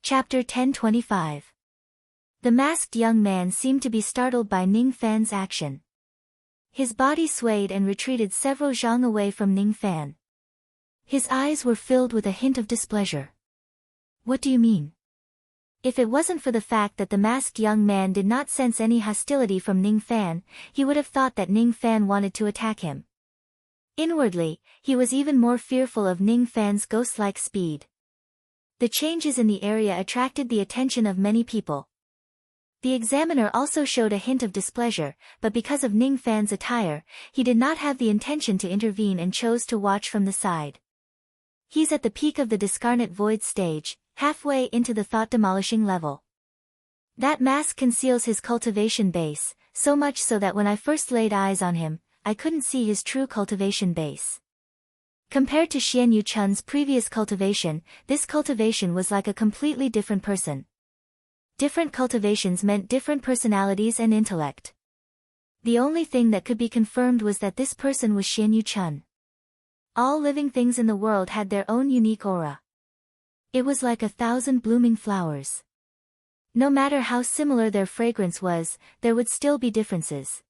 Chapter 1025. The masked young man seemed to be startled by Ning Fan's action. His body swayed and retreated several zhang away from Ning Fan. His eyes were filled with a hint of displeasure. What do you mean? If it wasn't for the fact that the masked young man did not sense any hostility from Ning Fan, he would have thought that Ning Fan wanted to attack him. Inwardly, he was even more fearful of Ning Fan's ghost-like speed. The changes in the area attracted the attention of many people. The examiner also showed a hint of displeasure, but because of Ning Fan's attire, he did not have the intention to intervene and chose to watch from the side. He's at the peak of the discarnate void stage, halfway into the thought-demolishing level. That mask conceals his cultivation base, so much so that when I first laid eyes on him, I couldn't see his true cultivation base. Compared to Xian Yu Chun's previous cultivation, this cultivation was like a completely different person. Different cultivations meant different personalities and intellect. The only thing that could be confirmed was that this person was Xian Yu Chun. All living things in the world had their own unique aura. It was like 1,000 blooming flowers. No matter how similar their fragrance was, there would still be differences.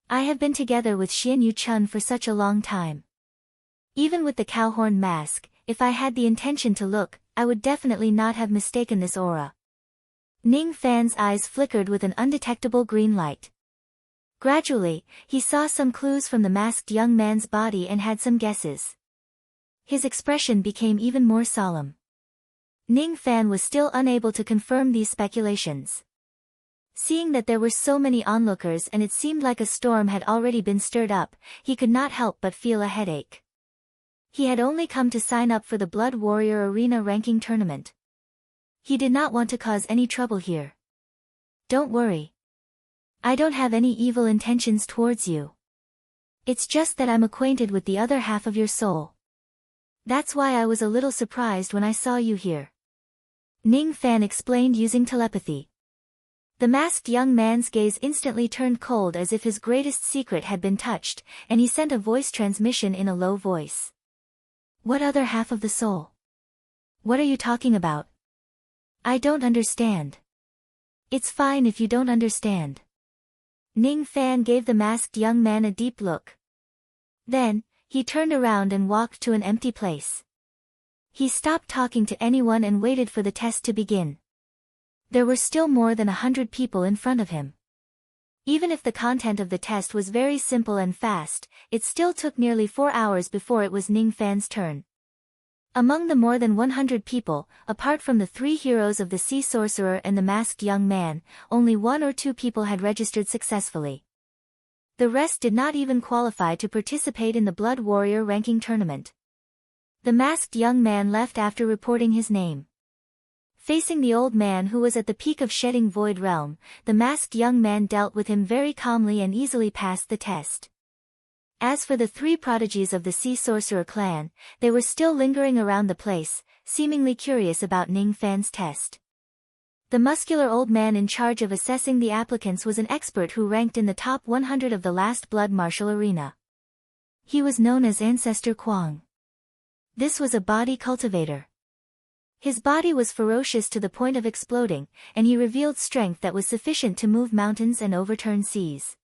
I have been together with Xian Yu Chun for such a long time. Even with the cowhorn mask, if I had the intention to look, I would definitely not have mistaken this aura. Ning Fan's eyes flickered with an undetectable green light. Gradually, he saw some clues from the masked young man's body and had some guesses. His expression became even more solemn. Ning Fan was still unable to confirm these speculations. Seeing that there were so many onlookers and it seemed like a storm had already been stirred up, he could not help but feel a headache. He had only come to sign up for the Blood Warrior Arena ranking tournament. He did not want to cause any trouble here. Don't worry. I don't have any evil intentions towards you. It's just that I'm acquainted with the other half of your soul. That's why I was a little surprised when I saw you here. Ning Fan explained using telepathy. The masked young man's gaze instantly turned cold as if his greatest secret had been touched, and he sent a voice transmission in a low voice. What other half of the soul? What are you talking about? I don't understand. It's fine if you don't understand. Ning Fan gave the masked young man a deep look. Then, he turned around and walked to an empty place. He stopped talking to anyone and waited for the test to begin. There were still more than 100 people in front of him. Even if the content of the test was very simple and fast, it still took nearly 4 hours before it was Ning Fan's turn. Among the more than 100 people, apart from the 3 heroes of the Sea Sorcerer and the masked young man, only 1 or 2 people had registered successfully. The rest did not even qualify to participate in the Blood Warrior ranking tournament. The masked young man left after reporting his name. Facing the old man who was at the peak of shedding void realm, the masked young man dealt with him very calmly and easily passed the test. As for the 3 prodigies of the Sea Sorcerer clan, they were still lingering around the place, seemingly curious about Ning Fan's test. The muscular old man in charge of assessing the applicants was an expert who ranked in the top 100 of the last Blood Martial Arena. He was known as Ancestor Kwang. This was a body cultivator. His body was ferocious to the point of exploding, and he revealed strength that was sufficient to move mountains and overturn seas.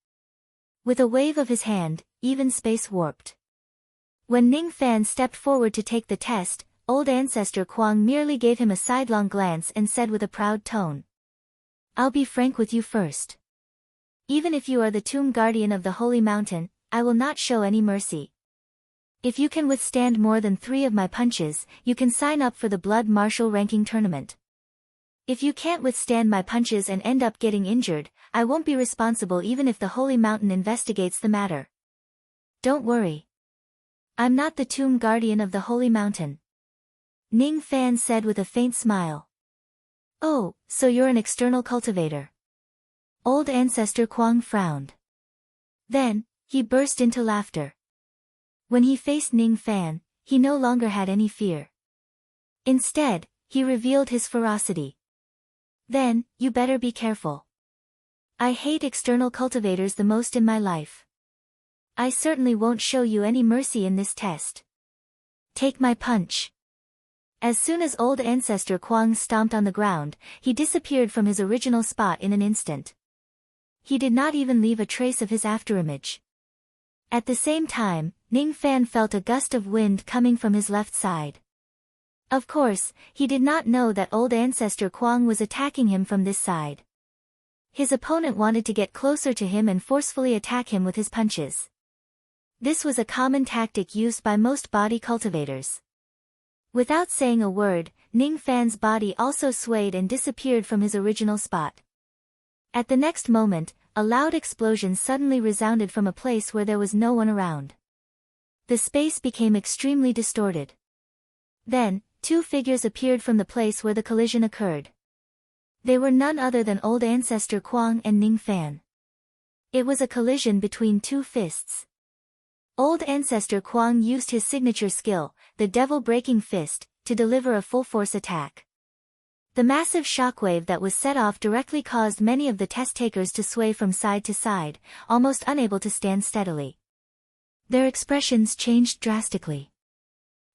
With a wave of his hand, even space warped. When Ning Fan stepped forward to take the test, old Ancestor Kwang merely gave him a sidelong glance and said with a proud tone. I'll be frank with you first. Even if you are the tomb guardian of the Holy Mountain, I will not show any mercy. If you can withstand more than 3 of my punches, you can sign up for the Blood Martial ranking tournament. If you can't withstand my punches and end up getting injured, I won't be responsible even if the Holy Mountain investigates the matter. Don't worry. I'm not the tomb guardian of the Holy Mountain. Ning Fan said with a faint smile. Oh, so you're an external cultivator. Old Ancestor Kwang frowned. Then, he burst into laughter. When he faced Ning Fan, he no longer had any fear. Instead, he revealed his ferocity. Then, you better be careful. I hate external cultivators the most in my life. I certainly won't show you any mercy in this test. Take my punch. As soon as old ancestor Kwang stomped on the ground, he disappeared from his original spot in an instant. He did not even leave a trace of his afterimage. At the same time, Ning Fan felt a gust of wind coming from his left side. Of course, he did not know that old ancestor Kwang was attacking him from this side. His opponent wanted to get closer to him and forcefully attack him with his punches. This was a common tactic used by most body cultivators. Without saying a word, Ning Fan's body also swayed and disappeared from his original spot. At the next moment, a loud explosion suddenly resounded from a place where there was no one around. The space became extremely distorted. Then, two figures appeared from the place where the collision occurred. They were none other than old ancestor Kwang and Ning Fan. It was a collision between two fists. Old ancestor Kwang used his signature skill, the devil-breaking fist, to deliver a full-force attack. The massive shockwave that was set off directly caused many of the test-takers to sway from side to side, almost unable to stand steadily. Their expressions changed drastically.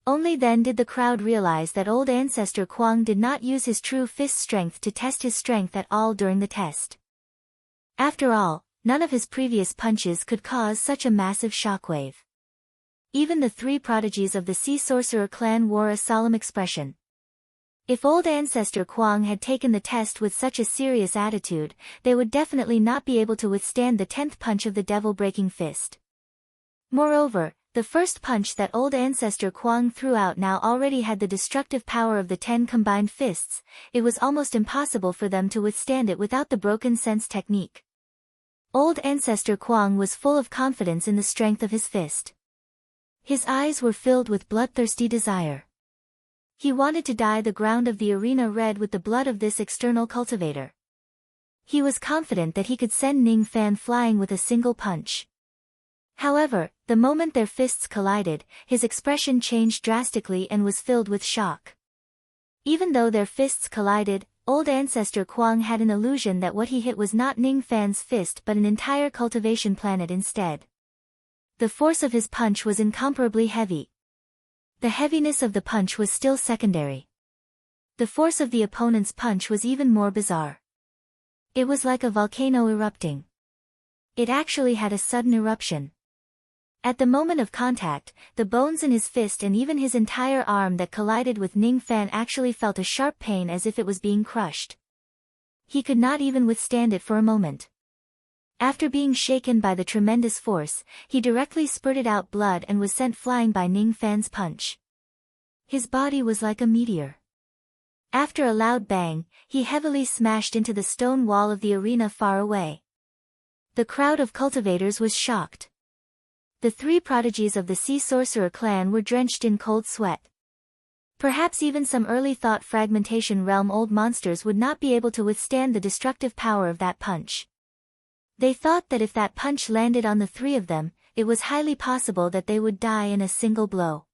Only then did the crowd realize that old ancestor Kwang did not use his true fist strength to test his strength at all during the test. After all, none of his previous punches could cause such a massive shockwave. Even the three prodigies of the Sea Sorcerer clan wore a solemn expression. If old ancestor Kwang had taken the test with such a serious attitude, they would definitely not be able to withstand the 10th punch of the devil-breaking fist. Moreover, the first punch that old ancestor Kwang threw out now already had the destructive power of the 10 combined fists. It was almost impossible for them to withstand it without the broken sense technique. Old ancestor Kwang was full of confidence in the strength of his fist. His eyes were filled with bloodthirsty desire. He wanted to dye the ground of the arena red with the blood of this external cultivator. He was confident that he could send Ning Fan flying with a single punch. However, the moment their fists collided, his expression changed drastically and was filled with shock. Even though their fists collided, old ancestor Kwang had an illusion that what he hit was not Ning Fan's fist but an entire cultivation planet instead. The force of his punch was incomparably heavy. The heaviness of the punch was still secondary. The force of the opponent's punch was even more bizarre. It was like a volcano erupting. It actually had a sudden eruption. At the moment of contact, the bones in his fist and even his entire arm that collided with Ning Fan actually felt a sharp pain as if it was being crushed. He could not even withstand it for a moment. After being shaken by the tremendous force, he directly spurted out blood and was sent flying by Ning Fan's punch. His body was like a meteor. After a loud bang, he heavily smashed into the stone wall of the arena far away. The crowd of cultivators was shocked. The three prodigies of the Sea Sorcerer clan were drenched in cold sweat. Perhaps even some early thought fragmentation realm old monsters would not be able to withstand the destructive power of that punch. They thought that if that punch landed on the three of them, it was highly possible that they would die in a single blow.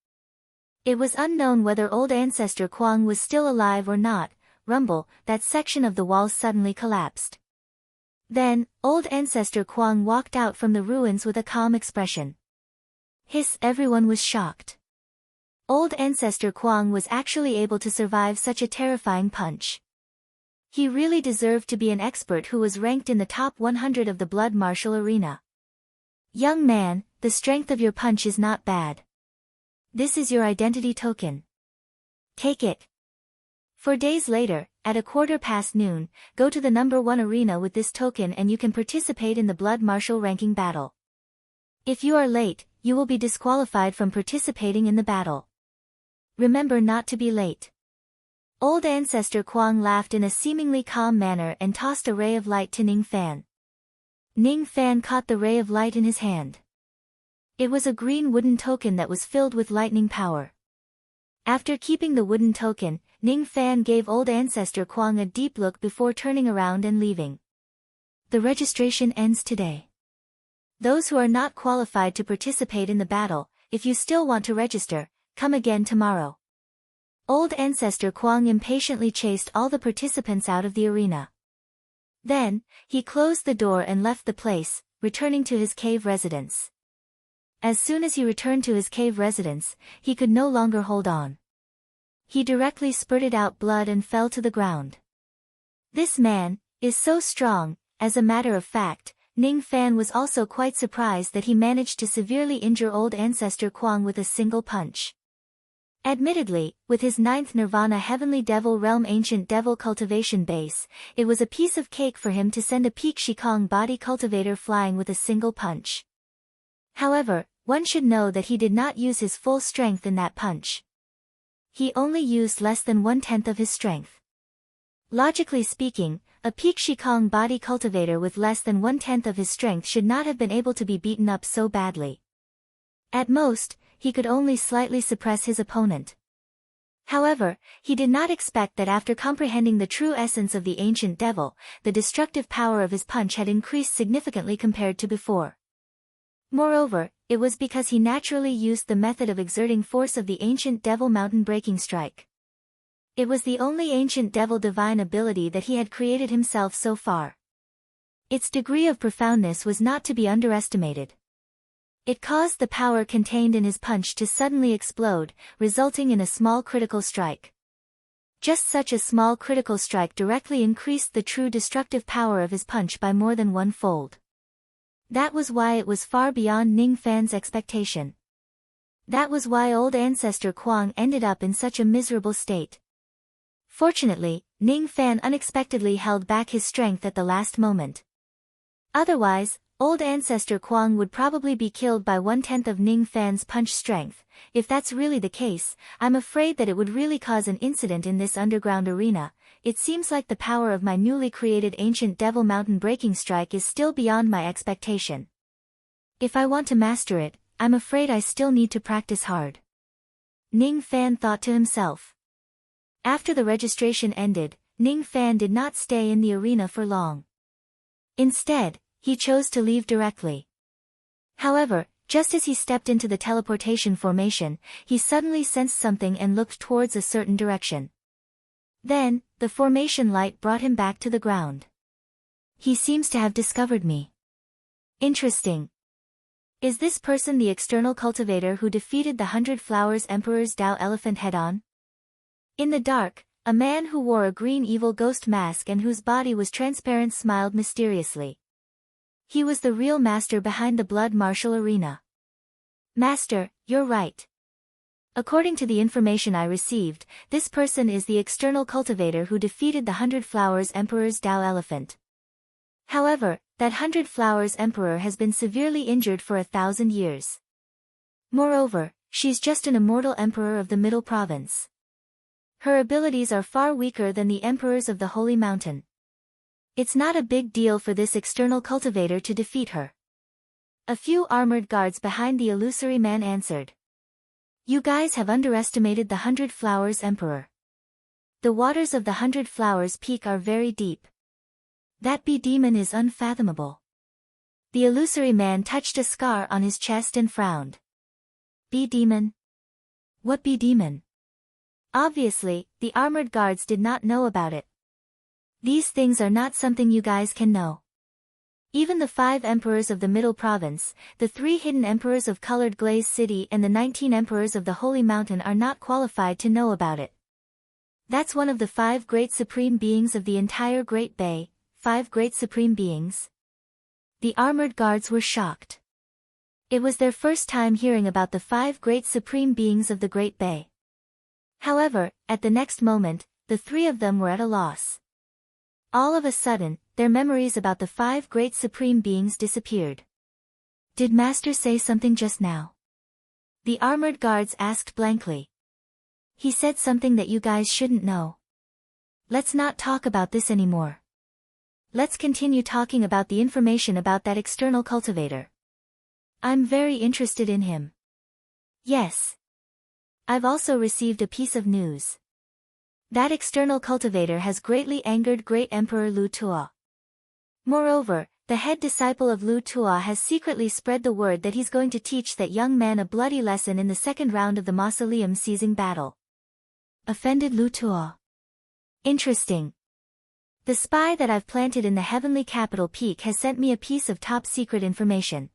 It was unknown whether old ancestor Kwang was still alive or not. Rumble, that section of the wall suddenly collapsed. Then, old ancestor Kwang walked out from the ruins with a calm expression. Hiss! Everyone was shocked. Old ancestor Kwang was actually able to survive such a terrifying punch. He really deserved to be an expert who was ranked in the top 100 of the blood martial arena. Young man, the strength of your punch is not bad. This is your identity token. Take it. 4 days later, at noon, go to the number 1 arena with this token and you can participate in the blood martial ranking battle. If you are late, you will be disqualified from participating in the battle. Remember not to be late. Old ancestor Kwang laughed in a seemingly calm manner and tossed a ray of light to Ning Fan. Ning Fan caught the ray of light in his hand. It was a green wooden token that was filled with lightning power. After keeping the wooden token, Ning Fan gave old ancestor Kwang a deep look before turning around and leaving. The registration ends today. Those who are not qualified to participate in the battle, if you still want to register, come again tomorrow. Old ancestor Kwang impatiently chased all the participants out of the arena. Then, he closed the door and left the place, returning to his cave residence. As soon as he returned to his cave residence, he could no longer hold on. He directly spurted out blood and fell to the ground. This man is so strong. As a matter of fact, Ning Fan was also quite surprised that he managed to severely injure old ancestor Kuang with a single punch. Admittedly, with his 9th Nirvana Heavenly Devil Realm Ancient Devil Cultivation base, it was a piece of cake for him to send a Peak Shikong body cultivator flying with a single punch. However, one should know that he did not use his full strength in that punch. He only used less than 1/10 of his strength. Logically speaking, a Peak Shikong body cultivator with less than 1/10 of his strength should not have been able to be beaten up so badly. At most, he could only slightly suppress his opponent. However, he did not expect that after comprehending the true essence of the ancient devil, the destructive power of his punch had increased significantly compared to before. Moreover, it was because he naturally used the method of exerting force of the ancient devil mountain breaking strike. It was the only ancient devil divine ability that he had created himself so far. Its degree of profoundness was not to be underestimated. It caused the power contained in his punch to suddenly explode, resulting in a small critical strike. Just such a small critical strike directly increased the true destructive power of his punch by more than 1-fold. That was why it was far beyond Ning Fan's expectation. That was why old ancestor Kuang ended up in such a miserable state. Fortunately, Ning Fan unexpectedly held back his strength at the last moment. Otherwise, old ancestor Kuang would probably be killed by 1/10 of Ning Fan's punch strength. If that's really the case, I'm afraid that it would really cause an incident in this underground arena. It seems like the power of my newly created ancient devil mountain breaking strike is still beyond my expectation. If I want to master it, I'm afraid I still need to practice hard. Ning Fan thought to himself. After the registration ended, Ning Fan did not stay in the arena for long. Instead, he chose to leave directly. However, just as he stepped into the teleportation formation, he suddenly sensed something and looked towards a certain direction. Then, the formation light brought him back to the ground. He seems to have discovered me. Interesting. Is this person the external cultivator who defeated the 100 Flowers Emperor's Tao Elephant head-on? In the dark, a man who wore a green evil ghost mask and whose body was transparent smiled mysteriously. He was the real master behind the Blood Martial Arena. Master, you're right. According to the information I received, this person is the external cultivator who defeated the 100 Flowers Emperor's Tao Elephant. However, that 100 Flowers Emperor has been severely injured for 1,000 years. Moreover, she's just an immortal emperor of the Middle Province. Her abilities are far weaker than the emperors of the Holy Mountain. It's not a big deal for this external cultivator to defeat her. A few armored guards behind the illusory man answered. You guys have underestimated the 100 Flowers Emperor. The waters of the 100 Flowers Peak are very deep. That bee demon is unfathomable. The illusory man touched a scar on his chest and frowned. Bee demon? What bee demon? Obviously, the armored guards did not know about it. These things are not something you guys can know. Even the 5 emperors of the Middle Province, the 3 hidden emperors of Colored Glaze City and the 19 emperors of the Holy Mountain are not qualified to know about it. That's one of the 5 great supreme beings of the entire Great Bay. 5 great supreme beings? The armored guards were shocked. It was their first time hearing about the 5 great supreme beings of the Great Bay. However, at the next moment, the 3 of them were at a loss. All of a sudden, their memories about the 5 great supreme beings disappeared. Did Master say something just now? The armored guards asked blankly. He said something that you guys shouldn't know. Let's not talk about this anymore. Let's continue talking about the information about that external cultivator. I'm very interested in him. Yes. I've also received a piece of news. That external cultivator has greatly angered Great Emperor Lu Tua. Moreover, the head disciple of Lu Tua has secretly spread the word that he's going to teach that young man a bloody lesson in the second round of the Mausoleum Seizing Battle. Offended Lu Tua. Interesting. The spy that I've planted in the heavenly capital peak has sent me a piece of top-secret information.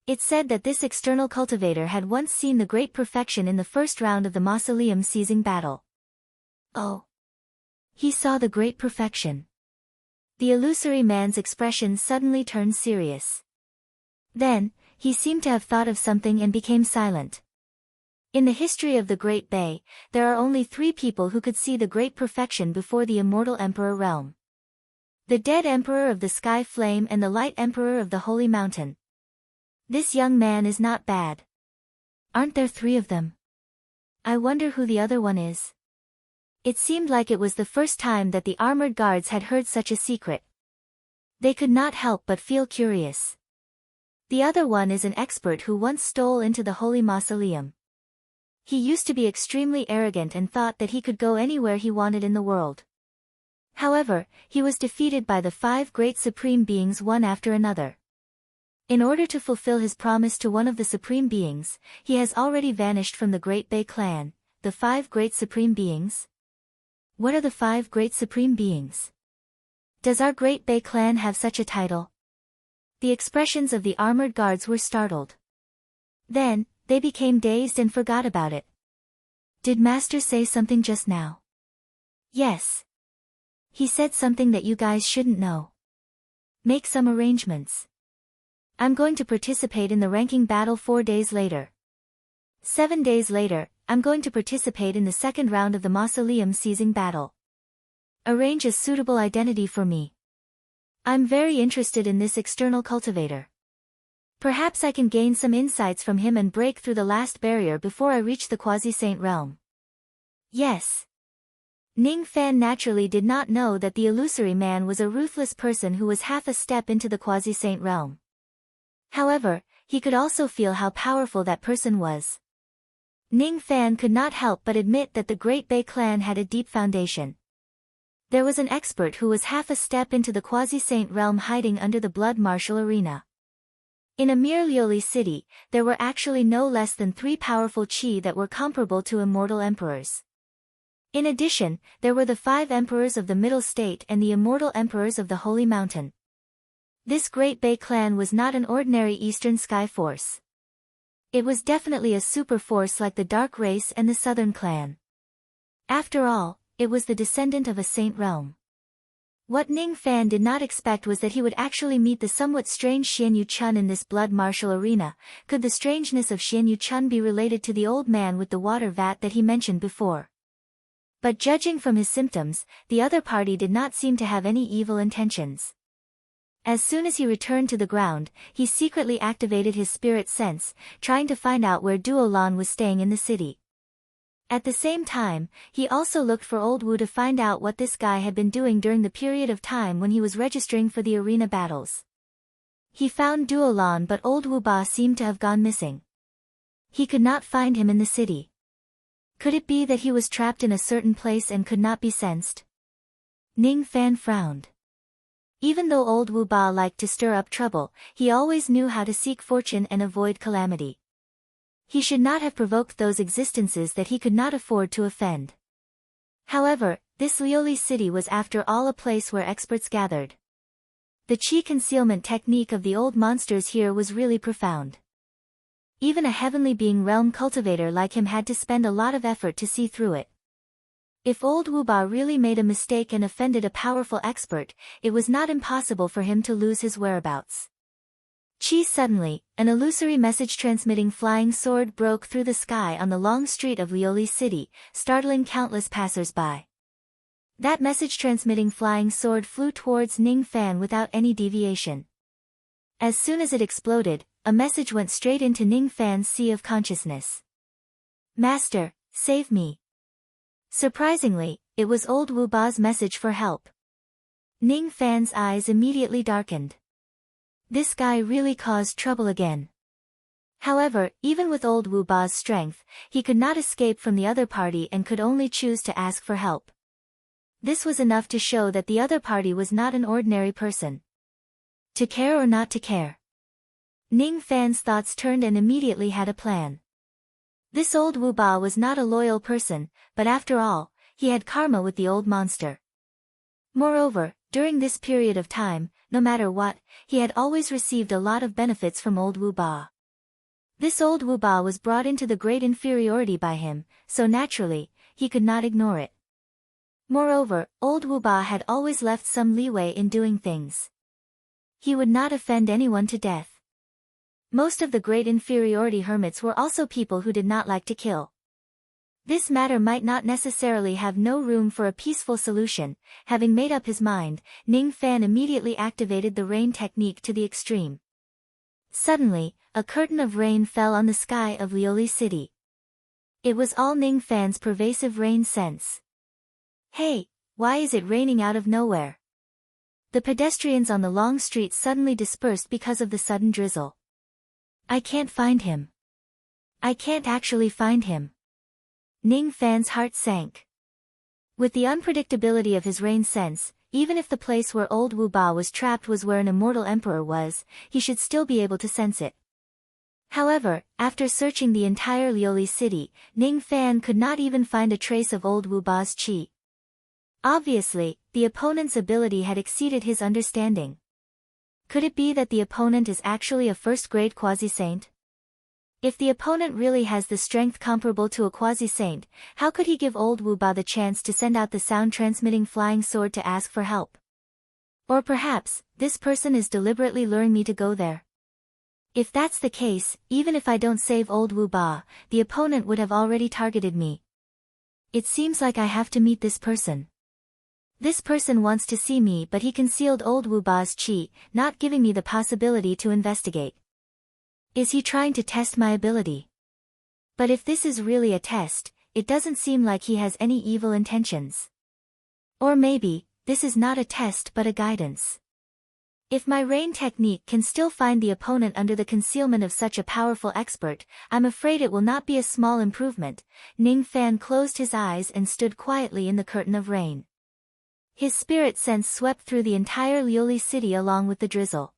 It said that this external cultivator had once seen the great perfection in the first round of the mausoleum seizing battle. Oh! He saw the great perfection. The illusory man's expression suddenly turned serious. Then, he seemed to have thought of something and became silent. In the history of the Great Bay, there are only 3 people who could see the great perfection before the immortal Emperor realm. The dead Emperor of the Sky Flame and the Light Emperor of the Holy Mountain. This young man is not bad. Aren't there 3 of them? I wonder who the other one is. It seemed like it was the first time that the armored guards had heard such a secret. They could not help but feel curious. The other one is an expert who once stole into the Holy Mausoleum. He used to be extremely arrogant and thought that he could go anywhere he wanted in the world. However, he was defeated by the 5 great supreme beings one after another. In order to fulfill his promise to one of the supreme beings, he has already vanished from the Great Bay clan. The 5 great supreme beings? What are the 5 great supreme beings? Does our Great Bay clan have such a title? The expressions of the armored guards were startled. Then, they became dazed and forgot about it. Did Master say something just now? Yes. He said something that you guys shouldn't know. Make some arrangements. I'm going to participate in the ranking battle 4 days later. 7 days later, I'm going to participate in the second round of the mausoleum seizing battle. Arrange a suitable identity for me. I'm very interested in this external cultivator. Perhaps I can gain some insights from him and break through the last barrier before I reach the quasi-saint realm. Yes. Ning Fan naturally did not know that the illusory man was a ruthless person who was half a step into the quasi-saint realm. However, he could also feel how powerful that person was. Ning Fan could not help but admit that the Great Bay clan had a deep foundation. There was an expert who was half a step into the quasi-saint realm hiding under the blood martial arena. In a mere Lioli city, there were actually no less than 3 powerful chi that were comparable to immortal emperors. In addition, there were the 5 emperors of the Middle State and the immortal emperors of the Holy Mountain. This Great Bay clan was not an ordinary Eastern Sky force. It was definitely a super force like the Dark Race and the Southern Clan. After all, it was the descendant of a saint realm. What Ning Fan did not expect was that he would actually meet the somewhat strange Xian Yu Chun in this blood martial arena. Could the strangeness of Xian Yu Chun be related to the old man with the water vat that he mentioned before? But judging from his symptoms, the other party did not seem to have any evil intentions. As soon as he returned to the ground, he secretly activated his spirit sense, trying to find out where Duo Lan was staying in the city. At the same time, he also looked for Old Wu to find out what this guy had been doing during the period of time when he was registering for the arena battles. He found Duo Lan, but Old Wu Ba seemed to have gone missing. He could not find him in the city. Could it be that he was trapped in a certain place and could not be sensed? Ning Fan frowned. Even though Old Wu Ba liked to stir up trouble, he always knew how to seek fortune and avoid calamity. He should not have provoked those existences that he could not afford to offend. However, this Lioli city was after all a place where experts gathered. The chi concealment technique of the old monsters here was really profound. Even a heavenly being realm cultivator like him had to spend a lot of effort to see through it. If Old Wu Ba really made a mistake and offended a powerful expert, it was not impossible for him to lose his whereabouts. Suddenly, an illusory message-transmitting flying sword broke through the sky on the long street of Lioli City, startling countless passers-by. That message-transmitting flying sword flew towards Ning Fan without any deviation. As soon as it exploded, a message went straight into Ning Fan's sea of consciousness. "Master, save me." Surprisingly, it was Old Wu Ba's message for help. Ning Fan's eyes immediately darkened. This guy really caused trouble again. However, even with Old Wu Ba's strength, he could not escape from the other party and could only choose to ask for help. This was enough to show that the other party was not an ordinary person. To care or not to care? Ning Fan's thoughts turned and immediately had a plan. This Old Wu Ba was not a loyal person, but after all, he had karma with the old monster. Moreover, during this period of time, no matter what, he had always received a lot of benefits from old Wu Ba. This old Wu Ba was brought into the great inferiority by him, so naturally, he could not ignore it. Moreover, old Wu Ba had always left some leeway in doing things. He would not offend anyone to death. Most of the great inferiority hermits were also people who did not like to kill. This matter might not necessarily have no room for a peaceful solution. Having made up his mind, Ning Fan immediately activated the rain technique to the extreme. Suddenly, a curtain of rain fell on the sky of Lioli City. It was all Ning Fan's pervasive rain sense. Hey, why is it raining out of nowhere? The pedestrians on the long street suddenly dispersed because of the sudden drizzle. I can't find him. I can't actually find him. Ning Fan's heart sank. With the unpredictability of his rain sense, even if the place where old Wu Ba was trapped was where an immortal emperor was, he should still be able to sense it. However, after searching the entire Lioli city, Ning Fan could not even find a trace of old Wu Ba's qi. Obviously, the opponent's ability had exceeded his understanding. Could it be that the opponent is actually a first-grade quasi-saint? If the opponent really has the strength comparable to a quasi-saint, how could he give old Wu Ba the chance to send out the sound-transmitting flying sword to ask for help? Or perhaps, this person is deliberately luring me to go there. If that's the case, even if I don't save old Wu Ba, the opponent would have already targeted me. It seems like I have to meet this person. This person wants to see me, but he concealed old Wu Ba's qi, not giving me the possibility to investigate. Is he trying to test my ability? But if this is really a test, it doesn't seem like he has any evil intentions. Or maybe, this is not a test but a guidance. If my rain technique can still find the opponent under the concealment of such a powerful expert, I'm afraid it will not be a small improvement. Ning Fan closed his eyes and stood quietly in the curtain of rain. His spirit sense swept through the entire Lioli city along with the drizzle.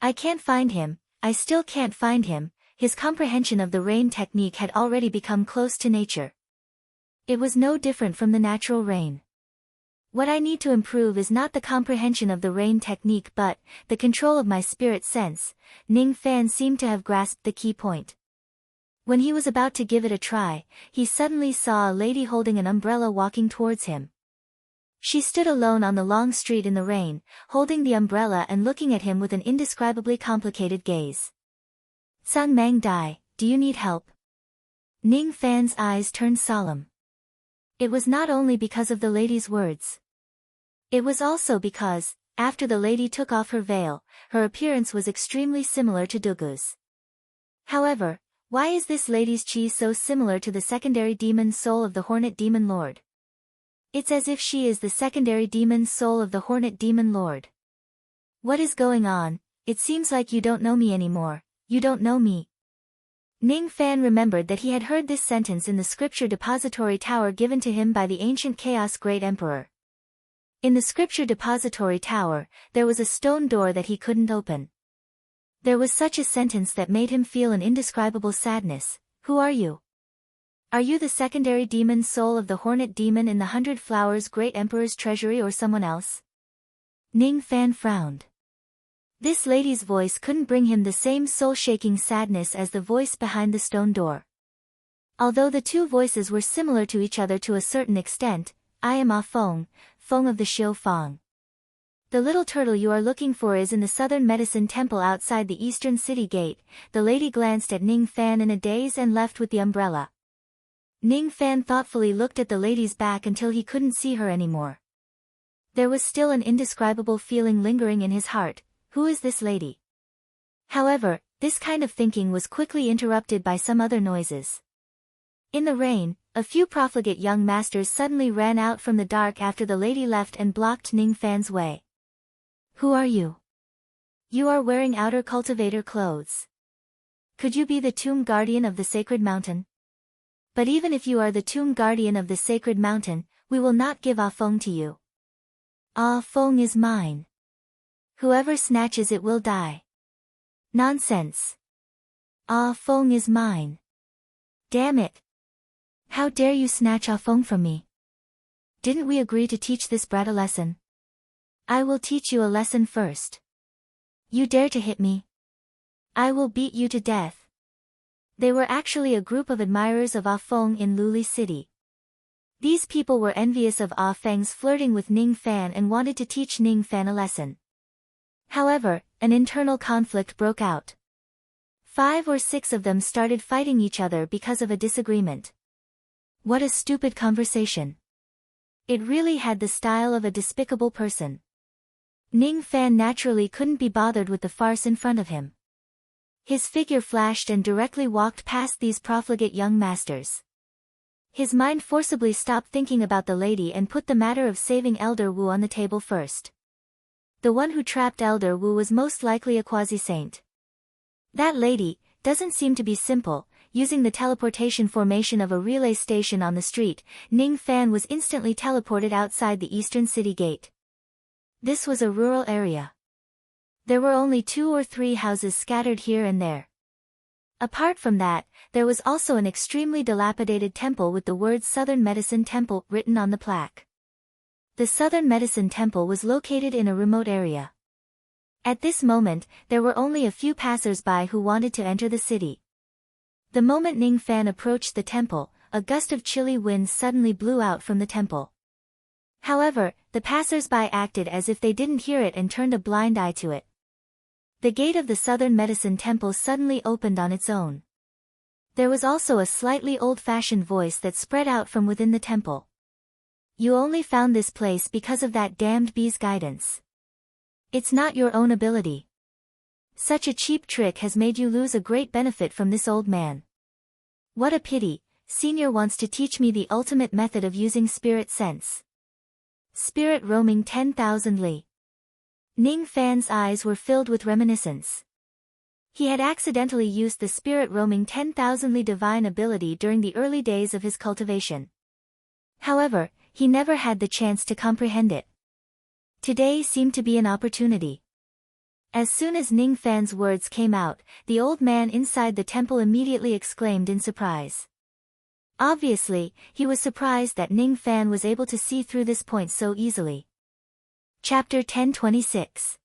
I can't find him. I still can't find him. His comprehension of the rain technique had already become close to nature. It was no different from the natural rain. What I need to improve is not the comprehension of the rain technique but the control of my spirit sense. Ning Fan seemed to have grasped the key point. When he was about to give it a try, he suddenly saw a lady holding an umbrella walking towards him. She stood alone on the long street in the rain, holding the umbrella and looking at him with an indescribably complicated gaze. Sang Mang Dai, do you need help? Ning Fan's eyes turned solemn. It was not only because of the lady's words. It was also because, after the lady took off her veil, her appearance was extremely similar to Dugu's. However, why is this lady's qi so similar to the secondary demon soul of the Hornet Demon Lord? It's as if she is the secondary demon soul of the Hornet Demon Lord. What is going on? It seems like you don't know me anymore. You don't know me. Ning Fan remembered that he had heard this sentence in the scripture depository tower given to him by the ancient Chaos Great Emperor. In the scripture depository tower, there was a stone door that he couldn't open. There was such a sentence that made him feel an indescribable sadness. Who are you? Are you the secondary demon soul of the Hornet Demon in the 100 Flowers Great Emperor's treasury or someone else? Ning Fan frowned. This lady's voice couldn't bring him the same soul-shaking sadness as the voice behind the stone door. Although the two voices were similar to each other to a certain extent, I am Ah Feng, Feng of the Xiu Fang. The little turtle you are looking for is in the Southern Medicine Temple outside the Eastern City Gate. The lady glanced at Ning Fan in a daze and left with the umbrella. Ning Fan thoughtfully looked at the lady's back until he couldn't see her anymore. There was still an indescribable feeling lingering in his heart. Who is this lady? However, this kind of thinking was quickly interrupted by some other noises. In the rain, a few profligate young masters suddenly ran out from the dark after the lady left and blocked Ning Fan's way. Who are you? You are wearing outer cultivator clothes. Could you be the tomb guardian of the sacred mountain? But even if you are the tomb guardian of the sacred mountain, we will not give Ah Feng to you. Ah Feng is mine. Whoever snatches it will die. Nonsense. Ah Feng is mine. Damn it. How dare you snatch Ah Feng from me? Didn't we agree to teach this brat a lesson? I will teach you a lesson first. You dare to hit me? I will beat you to death. They were actually a group of admirers of Ah Feng in Luli City. These people were envious of Ah Feng's flirting with Ning Fan and wanted to teach Ning Fan a lesson. However, an internal conflict broke out. 5 or 6 of them started fighting each other because of a disagreement. What a stupid conversation. It really had the style of a despicable person. Ning Fan naturally couldn't be bothered with the farce in front of him. His figure flashed and directly walked past these profligate young masters. His mind forcibly stopped thinking about the lady and put the matter of saving Elder Wu on the table first. The one who trapped Elder Wu was most likely a quasi-saint. That lady doesn't seem to be simple. Using the teleportation formation of a relay station on the street, Ning Fan was instantly teleported outside the eastern city gate. This was a rural area. There were only 2 or 3 houses scattered here and there. Apart from that, there was also an extremely dilapidated temple with the words Southern Medicine Temple written on the plaque. The Southern Medicine Temple was located in a remote area. At this moment, there were only a few passers-by who wanted to enter the city. The moment Ning Fan approached the temple, a gust of chilly wind suddenly blew out from the temple. However, the passers-by acted as if they didn't hear it and turned a blind eye to it. The gate of the Southern Medicine Temple suddenly opened on its own. There was also a slightly old-fashioned voice that spread out from within the temple. You only found this place because of that damned bee's guidance. It's not your own ability. Such a cheap trick has made you lose a great benefit from this old man. What a pity, Senior wants to teach me the ultimate method of using spirit sense. Spirit roaming 10,000 li. Ning Fan's eyes were filled with reminiscence. He had accidentally used the spirit roaming 10,000 li divine ability during the early days of his cultivation. However, he never had the chance to comprehend it. Today seemed to be an opportunity. As soon as Ning Fan's words came out, the old man inside the temple immediately exclaimed in surprise. Obviously, he was surprised that Ning Fan was able to see through this point so easily. Chapter 1026.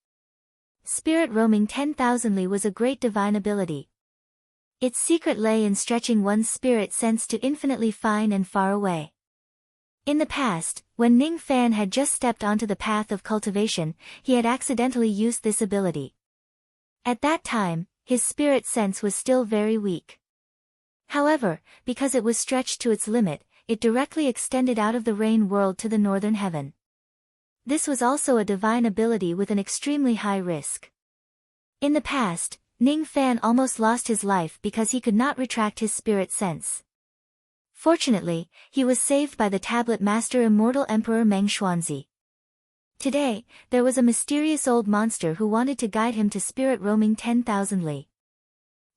Spirit roaming 10,000 li was a great divine ability. Its secret lay in stretching one's spirit sense to infinitely fine and far away. In the past, when Ning Fan had just stepped onto the path of cultivation, he had accidentally used this ability. At that time, his spirit sense was still very weak. However, because it was stretched to its limit, it directly extended out of the rain world to the northern heaven. This was also a divine ability with an extremely high risk. In the past, Ning Fan almost lost his life because he could not retract his spirit sense. Fortunately, he was saved by the tablet master Immortal Emperor Meng Xuanzi. Today, there was a mysterious old monster who wanted to guide him to spirit roaming 10,000 li.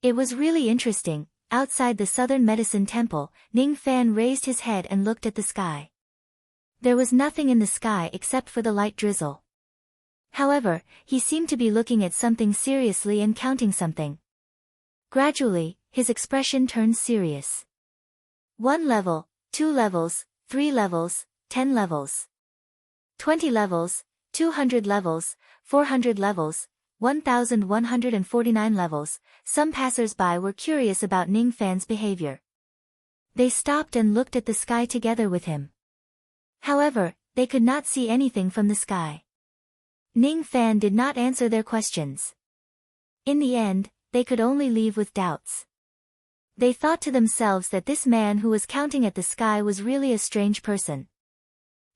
It was really interesting. Outside the Southern Medicine Temple, Ning Fan raised his head and looked at the sky. There was nothing in the sky except for the light drizzle. However, he seemed to be looking at something seriously and counting something. Gradually, his expression turned serious. 1 level, 2 levels, 3 levels, 10 levels. 20 levels, 200 levels, 400 levels, 1,149 levels. Some passers-by were curious about Ning Fan's behavior. They stopped and looked at the sky together with him. However, they could not see anything from the sky. Ning Fan did not answer their questions. In the end, they could only leave with doubts. They thought to themselves that this man who was counting at the sky was really a strange person.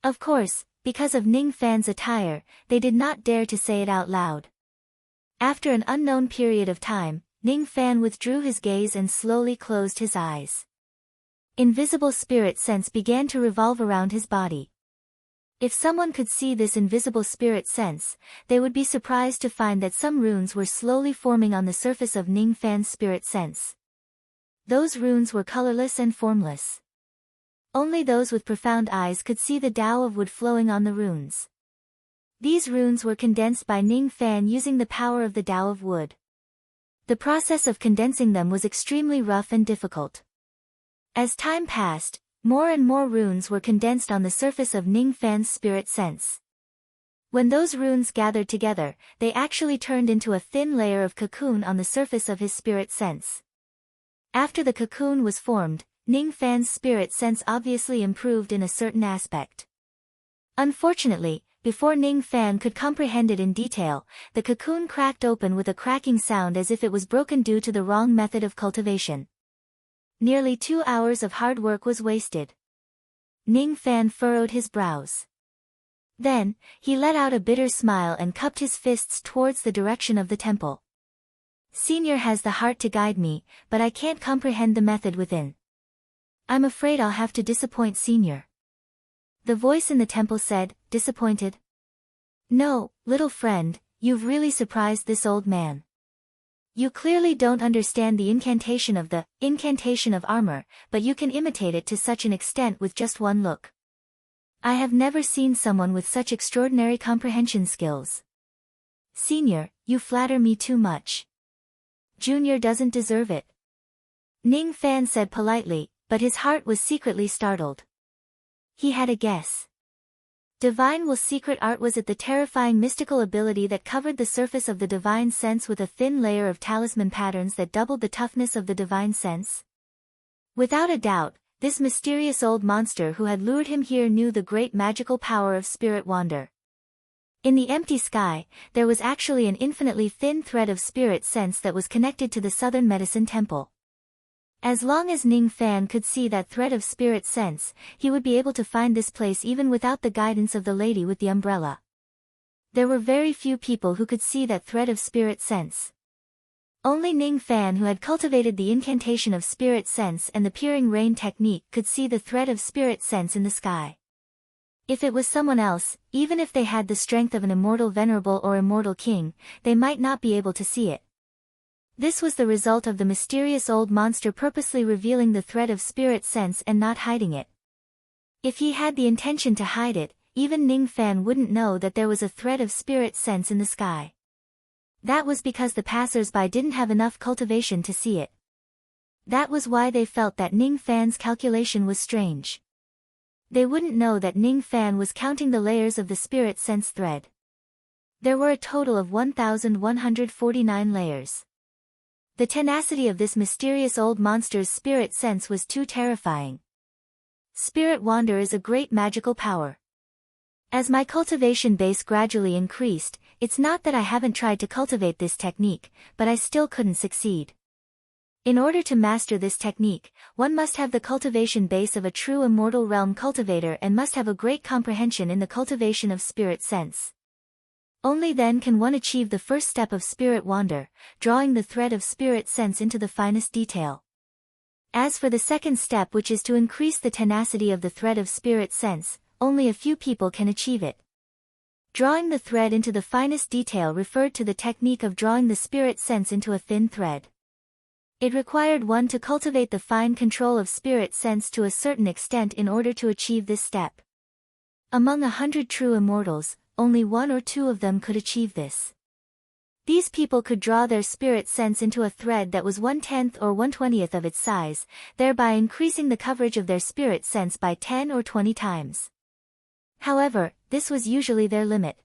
Of course, because of Ning Fan's attire, they did not dare to say it out loud. After an unknown period of time, Ning Fan withdrew his gaze and slowly closed his eyes. Invisible spirit sense began to revolve around his body. If someone could see this invisible spirit sense, they would be surprised to find that some runes were slowly forming on the surface of Ning Fan's spirit sense. Those runes were colorless and formless. Only those with profound eyes could see the Tao of wood flowing on the runes. These runes were condensed by Ning Fan using the power of the Tao of wood. The process of condensing them was extremely rough and difficult. As time passed, more and more runes were condensed on the surface of Ning Fan's spirit sense. When those runes gathered together, they actually turned into a thin layer of cocoon on the surface of his spirit sense. After the cocoon was formed, Ning Fan's spirit sense obviously improved in a certain aspect. Unfortunately, before Ning Fan could comprehend it in detail, the cocoon cracked open with a cracking sound as if it was broken due to the wrong method of cultivation. Nearly 2 hours of hard work was wasted. Ning Fan furrowed his brows. Then, he let out a bitter smile and cupped his fists towards the direction of the temple. Senior has the heart to guide me, but I can't comprehend the method within. I'm afraid I'll have to disappoint Senior. The voice in the temple said, disappointed? No, little friend, you've really surprised this old man. You clearly don't understand the incantation of armor, but you can imitate it to such an extent with just one look. I have never seen someone with such extraordinary comprehension skills. Senior, you flatter me too much. Junior doesn't deserve it. Ning Fan said politely, but his heart was secretly startled. He had a guess. Divine Will's secret art was it the terrifying mystical ability that covered the surface of the divine sense with a thin layer of talisman patterns that doubled the toughness of the divine sense? Without a doubt, this mysterious old monster who had lured him here knew the great magical power of spirit wander. In the empty sky, there was actually an infinitely thin thread of spirit sense that was connected to the southern medicine temple. As long as Ning Fan could see that thread of spirit sense, he would be able to find this place even without the guidance of the lady with the umbrella. There were very few people who could see that thread of spirit sense. Only Ning Fan, who had cultivated the incantation of spirit sense and the peering rain technique, could see the thread of spirit sense in the sky. If it was someone else, even if they had the strength of an immortal venerable or immortal king, they might not be able to see it. This was the result of the mysterious old monster purposely revealing the thread of spirit sense and not hiding it. If he had the intention to hide it, even Ning Fan wouldn't know that there was a thread of spirit sense in the sky. That was because the passers-by didn't have enough cultivation to see it. That was why they felt that Ning Fan's calculation was strange. They wouldn't know that Ning Fan was counting the layers of the spirit sense thread. There were a total of 1,149 layers. The tenacity of this mysterious old monster's spirit sense was too terrifying. Spirit wander is a great magical power. As my cultivation base gradually increased, it's not that I haven't tried to cultivate this technique, but I still couldn't succeed. In order to master this technique, one must have the cultivation base of a true immortal realm cultivator and must have a great comprehension in the cultivation of spirit sense. Only then can one achieve the first step of spirit wander, drawing the thread of spirit sense into the finest detail. As for the second step, which is to increase the tenacity of the thread of spirit sense, only a few people can achieve it. Drawing the thread into the finest detail referred to the technique of drawing the spirit sense into a thin thread. It required one to cultivate the fine control of spirit sense to a certain extent in order to achieve this step. Among 100 true immortals, only 1 or 2 of them could achieve this. These people could draw their spirit sense into a thread that was 1/10 or 1/20 of its size, thereby increasing the coverage of their spirit sense by 10 or 20 times. However, this was usually their limit.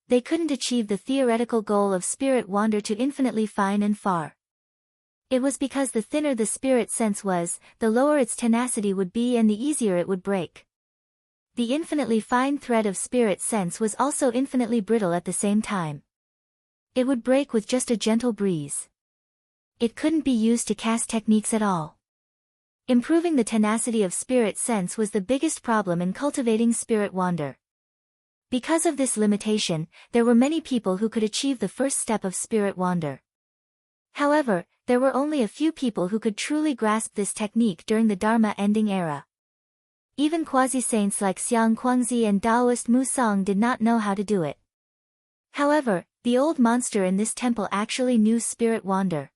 They couldn't achieve the theoretical goal of spirit wander to infinitely fine and far. It was because the thinner the spirit sense was, the lower its tenacity would be and the easier it would break. The infinitely fine thread of spirit sense was also infinitely brittle at the same time. It would break with just a gentle breeze. It couldn't be used to cast techniques at all. Improving the tenacity of spirit sense was the biggest problem in cultivating spirit wander. Because of this limitation, there were many people who could achieve the first step of spirit wander. However, there were only a few people who could truly grasp this technique during the Dharma ending era. Even quasi-saints like Xiang Kuangzi and Taoist Mu Song did not know how to do it. However, the old monster in this temple actually knew spirit wander.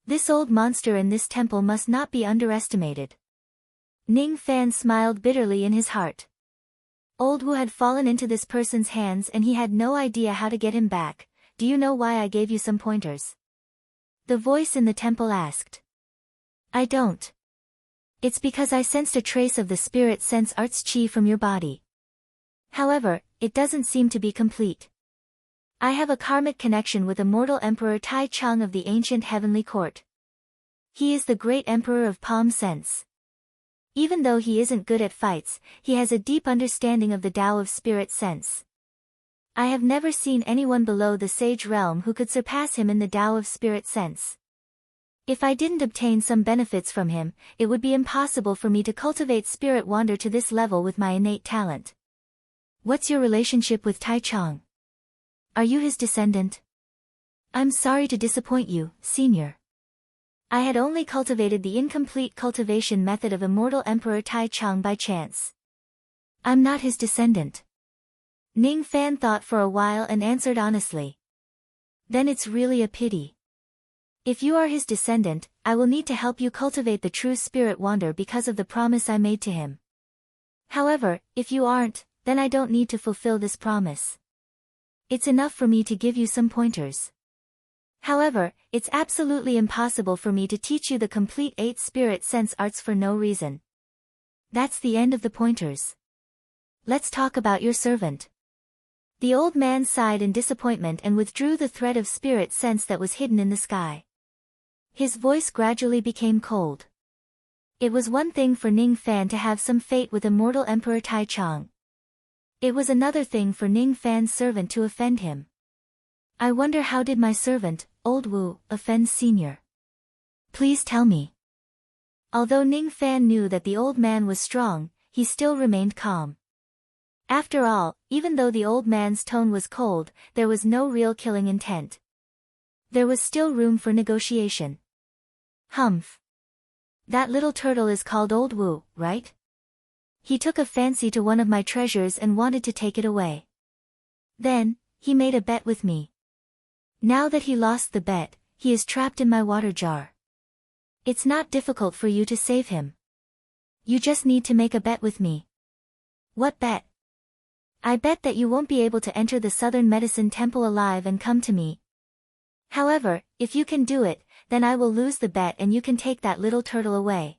This old monster in this temple must not be underestimated. Ning Fan smiled bitterly in his heart. Old Wu had fallen into this person's hands and he had no idea how to get him back. Do you know why I gave you some pointers? The voice in the temple asked. I don't. It's because I sensed a trace of the spirit sense arts chi from your body. However, it doesn't seem to be complete. I have a karmic connection with immortal Emperor Tai Chang of the ancient heavenly court. He is the great emperor of palm sense. Even though he isn't good at fights, he has a deep understanding of the Tao of spirit sense. I have never seen anyone below the sage realm who could surpass him in the Tao of spirit sense. If I didn't obtain some benefits from him, it would be impossible for me to cultivate spirit wander to this level with my innate talent. What's your relationship with Tai Chang? Are you his descendant? I'm sorry to disappoint you, senior. I had only cultivated the incomplete cultivation method of immortal Emperor Tai Chang by chance. I'm not his descendant. Ning Fan thought for a while and answered honestly. Then it's really a pity. If you are his descendant, I will need to help you cultivate the true spirit wander because of the promise I made to him. However, if you aren't, then I don't need to fulfill this promise. It's enough for me to give you some pointers. However, it's absolutely impossible for me to teach you the complete 8 spirit sense arts for no reason. That's the end of the pointers. Let's talk about your servant. The old man sighed in disappointment and withdrew the thread of spirit sense that was hidden in the sky. His voice gradually became cold. It was one thing for Ning Fan to have some fate with immortal Emperor Tai Chang. It was another thing for Ning Fan's servant to offend him. I wonder how did my servant, Old Wu, offend senior? Please tell me. Although Ning Fan knew that the old man was strong, he still remained calm. After all, even though the old man's tone was cold, there was no real killing intent. There was still room for negotiation. Humph. That little turtle is called Old Wu, right? He took a fancy to one of my treasures and wanted to take it away. Then, he made a bet with me. Now that he lost the bet, he is trapped in my water jar. It's not difficult for you to save him. You just need to make a bet with me. What bet? I bet that you won't be able to enter the Southern Medicine Temple alive and come to me. However, if you can do it, then I will lose the bet and you can take that little turtle away.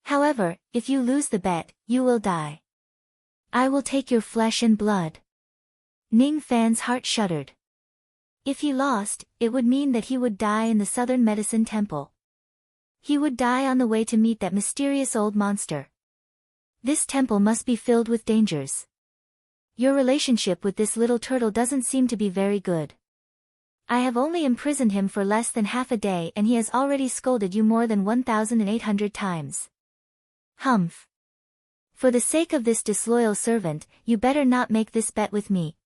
However, if you lose the bet, you will die. I will take your flesh and blood. Ning Fan's heart shuddered. If he lost, it would mean that he would die in the Southern Medicine Temple. He would die on the way to meet that mysterious old monster. This temple must be filled with dangers. Your relationship with this little turtle doesn't seem to be very good. I have only imprisoned him for less than half a day and he has already scolded you more than 1,800 times. Humph. For the sake of this disloyal servant, you better not make this bet with me.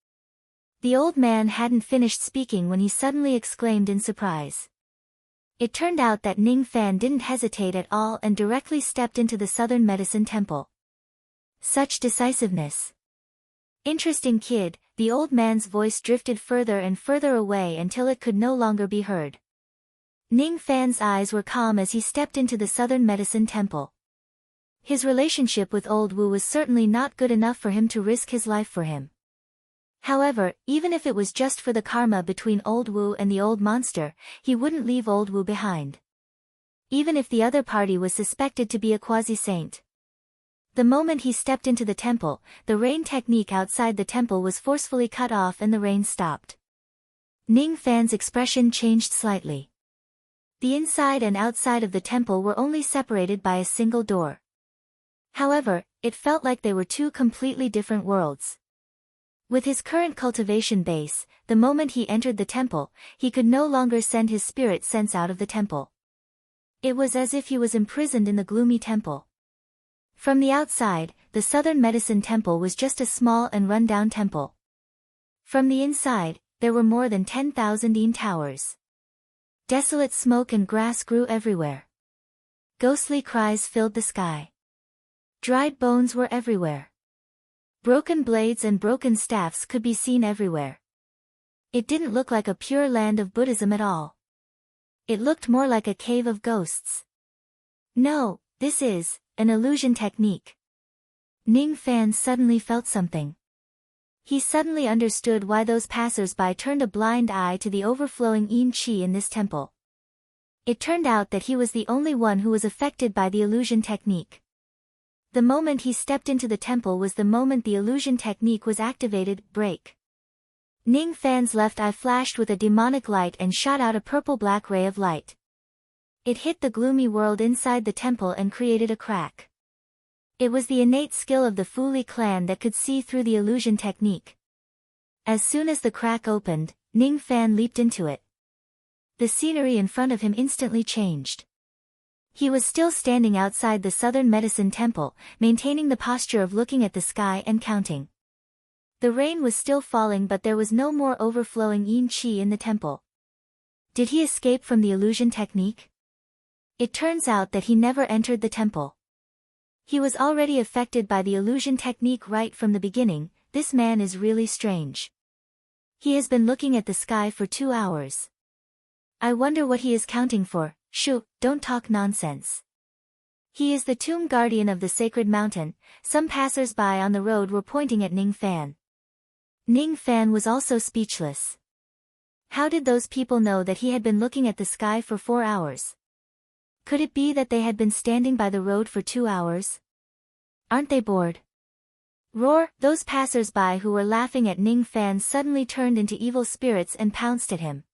The old man hadn't finished speaking when he suddenly exclaimed in surprise. It turned out that Ning Fan didn't hesitate at all and directly stepped into the Southern Medicine Temple. Such decisiveness. Interesting kid, the old man's voice drifted further and further away until it could no longer be heard. Ning Fan's eyes were calm as he stepped into the Southern Medicine Temple. His relationship with Old Wu was certainly not good enough for him to risk his life for him. However, even if it was just for the karma between Old Wu and the old monster, he wouldn't leave Old Wu behind. Even if the other party was suspected to be a quasi-saint. The moment he stepped into the temple, the rain technique outside the temple was forcefully cut off and the rain stopped. Ning Fan's expression changed slightly. The inside and outside of the temple were only separated by a single door. However, it felt like they were two completely different worlds. With his current cultivation base, the moment he entered the temple, he could no longer send his spirit sense out of the temple. It was as if he was imprisoned in the gloomy temple. From the outside, the Southern Medicine Temple was just a small and run-down temple. From the inside, there were more than 10,000 Yin towers. Desolate smoke and grass grew everywhere. Ghostly cries filled the sky. Dried bones were everywhere. Broken blades and broken staffs could be seen everywhere. It didn't look like a pure land of Buddhism at all. It looked more like a cave of ghosts. No, this is an illusion technique. Ning Fan suddenly felt something. He suddenly understood why those passers-by turned a blind eye to the overflowing Yin Qi in this temple. It turned out that he was the only one who was affected by the illusion technique. The moment he stepped into the temple was the moment the illusion technique was activated. Break. Ning Fan's left eye flashed with a demonic light and shot out a purple-black ray of light. It hit the gloomy world inside the temple and created a crack. It was the innate skill of the Fu Li clan that could see through the illusion technique. As soon as the crack opened, Ning Fan leaped into it. The scenery in front of him instantly changed. He was still standing outside the Southern Medicine Temple, maintaining the posture of looking at the sky and counting. The rain was still falling, but there was no more overflowing yin qi in the temple. Did he escape from the illusion technique? It turns out that he never entered the temple. He was already affected by the illusion technique right from the beginning. This man is really strange. He has been looking at the sky for 2 hours. I wonder what he is counting for. Shoo, don't talk nonsense. He is the tomb guardian of the sacred mountain. Some passers-by on the road were pointing at Ning Fan. Ning Fan was also speechless. How did those people know that he had been looking at the sky for 4 hours? Could it be that they had been standing by the road for 2 hours? Aren't they bored? Roar! Those passers-by who were laughing at Ning Fan suddenly turned into evil spirits and pounced at him.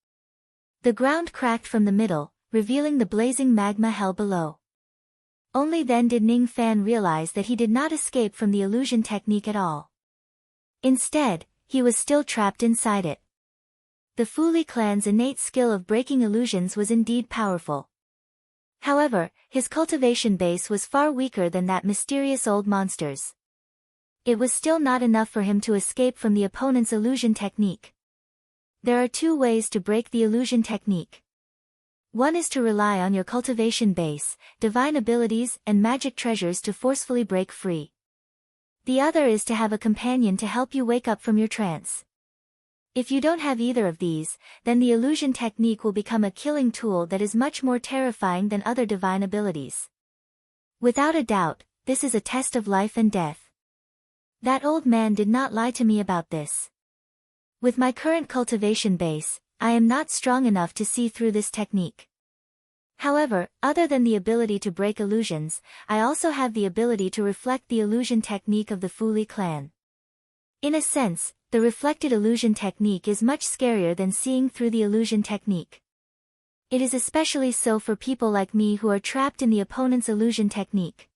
The ground cracked from the middle, revealing the blazing magma hell below. Only then did Ning Fan realize that he did not escape from the illusion technique at all. Instead, he was still trapped inside it. The Fu Li clan's innate skill of breaking illusions was indeed powerful. However, his cultivation base was far weaker than that mysterious old monster's. It was still not enough for him to escape from the opponent's illusion technique. There are 2 ways to break the illusion technique. One is to rely on your cultivation base, divine abilities, and magic treasures to forcefully break free. The other is to have a companion to help you wake up from your trance. If you don't have either of these, then the illusion technique will become a killing tool that is much more terrifying than other divine abilities. Without a doubt, this is a test of life and death. That old man did not lie to me about this. With my current cultivation base, I am not strong enough to see through this technique. However, other than the ability to break illusions, I also have the ability to reflect the illusion technique of the Fu Li clan. In a sense, the reflected illusion technique is much scarier than seeing through the illusion technique. It is especially so for people like me who are trapped in the opponent's illusion technique.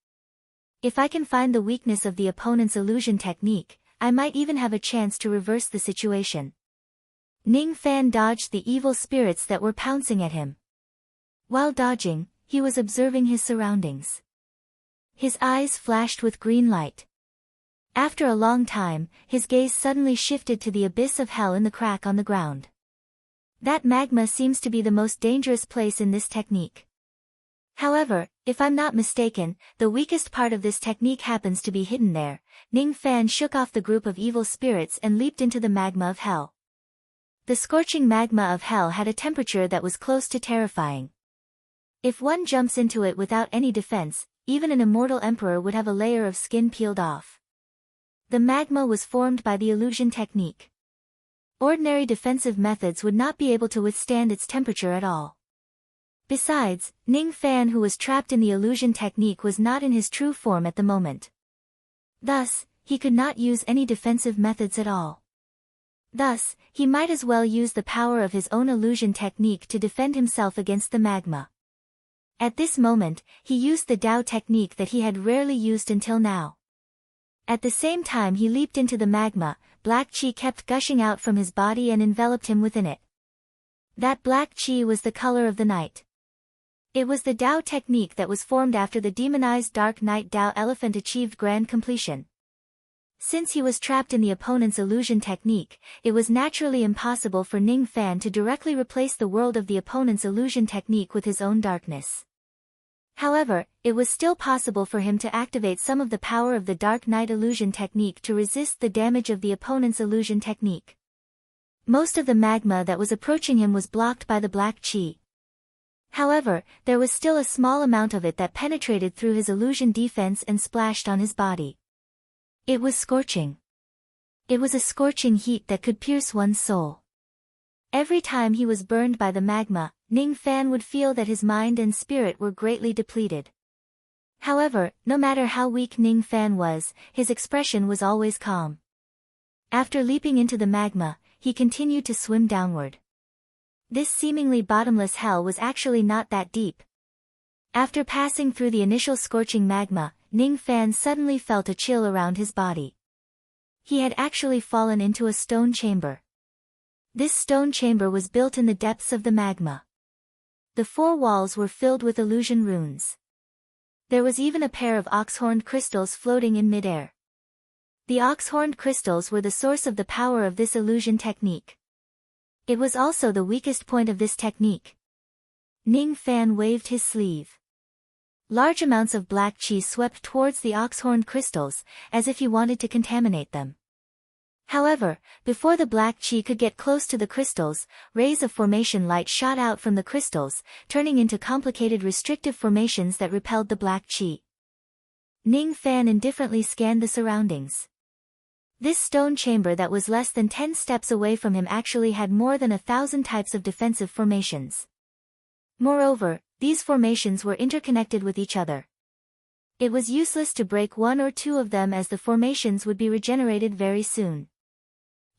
If I can find the weakness of the opponent's illusion technique, I might even have a chance to reverse the situation. Ning Fan dodged the evil spirits that were pouncing at him. While dodging, he was observing his surroundings. His eyes flashed with green light. After a long time, his gaze suddenly shifted to the abyss of hell in the crack on the ground. That magma seems to be the most dangerous place in this technique. However, if I'm not mistaken, the weakest part of this technique happens to be hidden there. Ning Fan shook off the group of evil spirits and leaped into the magma of hell. The scorching magma of hell had a temperature that was close to terrifying. If one jumps into it without any defense, even an immortal emperor would have a layer of skin peeled off. The magma was formed by the illusion technique. Ordinary defensive methods would not be able to withstand its temperature at all. Besides, Ning Fan, who was trapped in the illusion technique, was not in his true form at the moment. Thus, he could not use any defensive methods at all. Thus, he might as well use the power of his own illusion technique to defend himself against the magma. At this moment, he used the Dao technique that he had rarely used until now. At the same time he leaped into the magma, black qi kept gushing out from his body and enveloped him within it. That black qi was the color of the night. It was the Dao technique that was formed after the demonized Dark Night Dao elephant achieved grand completion. Since he was trapped in the opponent's illusion technique, it was naturally impossible for Ning Fan to directly replace the world of the opponent's illusion technique with his own darkness. However, it was still possible for him to activate some of the power of the Dark Night illusion technique to resist the damage of the opponent's illusion technique. Most of the magma that was approaching him was blocked by the black qi. However, there was still a small amount of it that penetrated through his illusion defense and splashed on his body. It was scorching. It was a scorching heat that could pierce one's soul. Every time he was burned by the magma, Ning Fan would feel that his mind and spirit were greatly depleted. However, no matter how weak Ning Fan was, his expression was always calm. After leaping into the magma, he continued to swim downward. This seemingly bottomless hell was actually not that deep. After passing through the initial scorching magma, Ning Fan suddenly felt a chill around his body. He had actually fallen into a stone chamber. This stone chamber was built in the depths of the magma. The four walls were filled with illusion runes. There was even a pair of ox-horned crystals floating in midair. The ox-horned crystals were the source of the power of this illusion technique. It was also the weakest point of this technique. Ning Fan waved his sleeve. Large amounts of black chi swept towards the ox-horned crystals, as if he wanted to contaminate them. However, before the black chi could get close to the crystals, rays of formation light shot out from the crystals, turning into complicated restrictive formations that repelled the black chi. Ning Fan indifferently scanned the surroundings. This stone chamber that was less than 10 steps away from him actually had more than 1,000 types of defensive formations. Moreover, these formations were interconnected with each other. It was useless to break one or two of them as the formations would be regenerated very soon.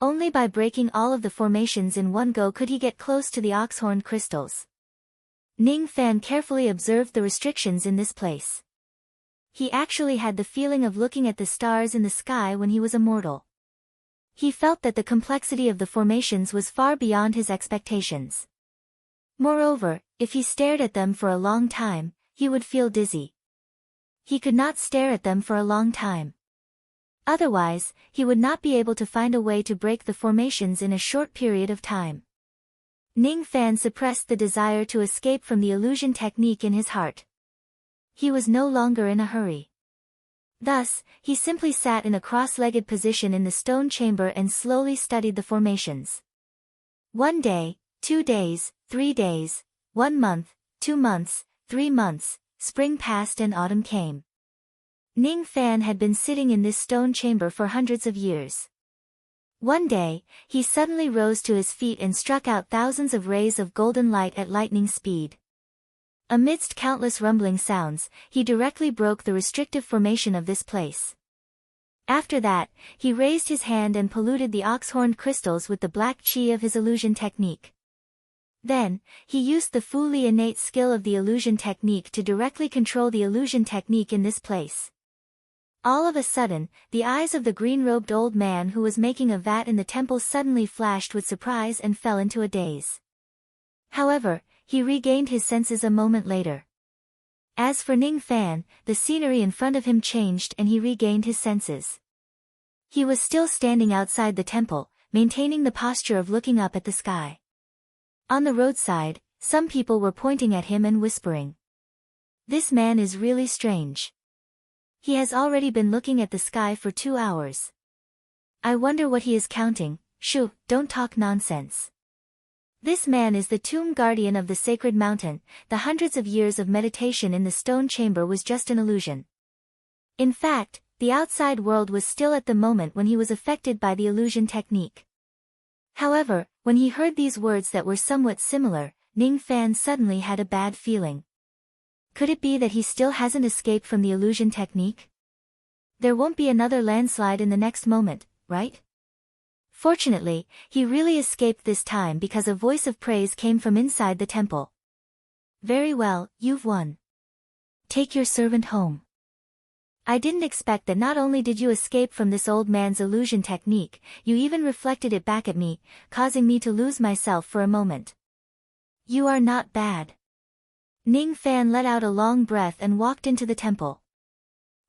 Only by breaking all of the formations in one go could he get close to the ox-horned crystals. Ning Fan carefully observed the restrictions in this place. He actually had the feeling of looking at the stars in the sky when he was a mortal. He felt that the complexity of the formations was far beyond his expectations. Moreover, if he stared at them for a long time, he would feel dizzy. He could not stare at them for a long time. Otherwise, he would not be able to find a way to break the formations in a short period of time. Ning Fan suppressed the desire to escape from the illusion technique in his heart. He was no longer in a hurry. Thus, he simply sat in a cross-legged position in the stone chamber and slowly studied the formations. 1 day, 2 days, 3 days, 1 month, 2 months, 3 months, spring passed and autumn came. Ning Fan had been sitting in this stone chamber for hundreds of years. One day, he suddenly rose to his feet and struck out thousands of rays of golden light at lightning speed. Amidst countless rumbling sounds, he directly broke the restrictive formation of this place. After that, he raised his hand and polluted the ox-horned crystals with the black chi of his illusion technique. Then, he used the fully innate skill of the illusion technique to directly control the illusion technique in this place. All of a sudden, the eyes of the green-robed old man who was making a vat in the temple suddenly flashed with surprise and fell into a daze. However, he regained his senses a moment later. As for Ning Fan, the scenery in front of him changed and he regained his senses. He was still standing outside the temple, maintaining the posture of looking up at the sky. On the roadside, some people were pointing at him and whispering. "This man is really strange. He has already been looking at the sky for 2 hours. I wonder what he is counting." "Shoo, don't talk nonsense. This man is the tomb guardian of the sacred mountain. The hundreds of years of meditation in the stone chamber was just an illusion." In fact, the outside world was still at the moment when he was affected by the illusion technique. However, when he heard these words that were somewhat similar, Ning Fan suddenly had a bad feeling. Could it be that he still hasn't escaped from the illusion technique? There won't be another landslide in the next moment, right? Fortunately, he really escaped this time because a voice of praise came from inside the temple. "Very well, you've won. Take your servant home. I didn't expect that not only did you escape from this old man's illusion technique, you even reflected it back at me, causing me to lose myself for a moment. You are not bad." Ning Fan let out a long breath and walked into the temple.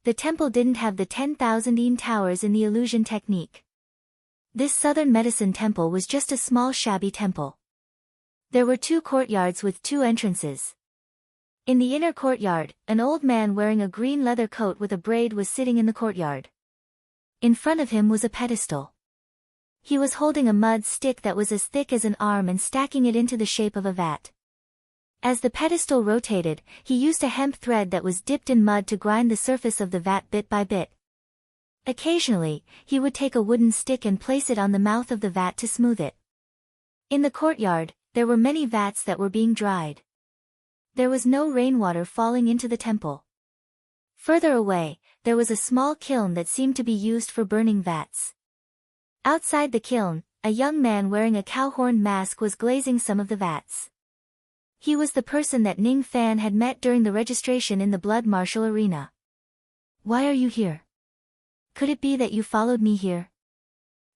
The temple didn't have the 10,000 yin towers in the illusion technique. This southern medicine temple was just a small shabby temple. There were 2 courtyards with 2 entrances. In the inner courtyard, an old man wearing a green leather coat with a braid was sitting in the courtyard. In front of him was a pedestal. He was holding a mud stick that was as thick as an arm and stacking it into the shape of a vat. As the pedestal rotated, he used a hemp thread that was dipped in mud to grind the surface of the vat bit by bit. Occasionally, he would take a wooden stick and place it on the mouth of the vat to smooth it. In the courtyard, there were many vats that were being dried. There was no rainwater falling into the temple. Further away, there was a small kiln that seemed to be used for burning vats. Outside the kiln, a young man wearing a cow-horn mask was glazing some of the vats. He was the person that Ning Fan had met during the registration in the blood martial arena. Why are you here? Could it be that you followed me here?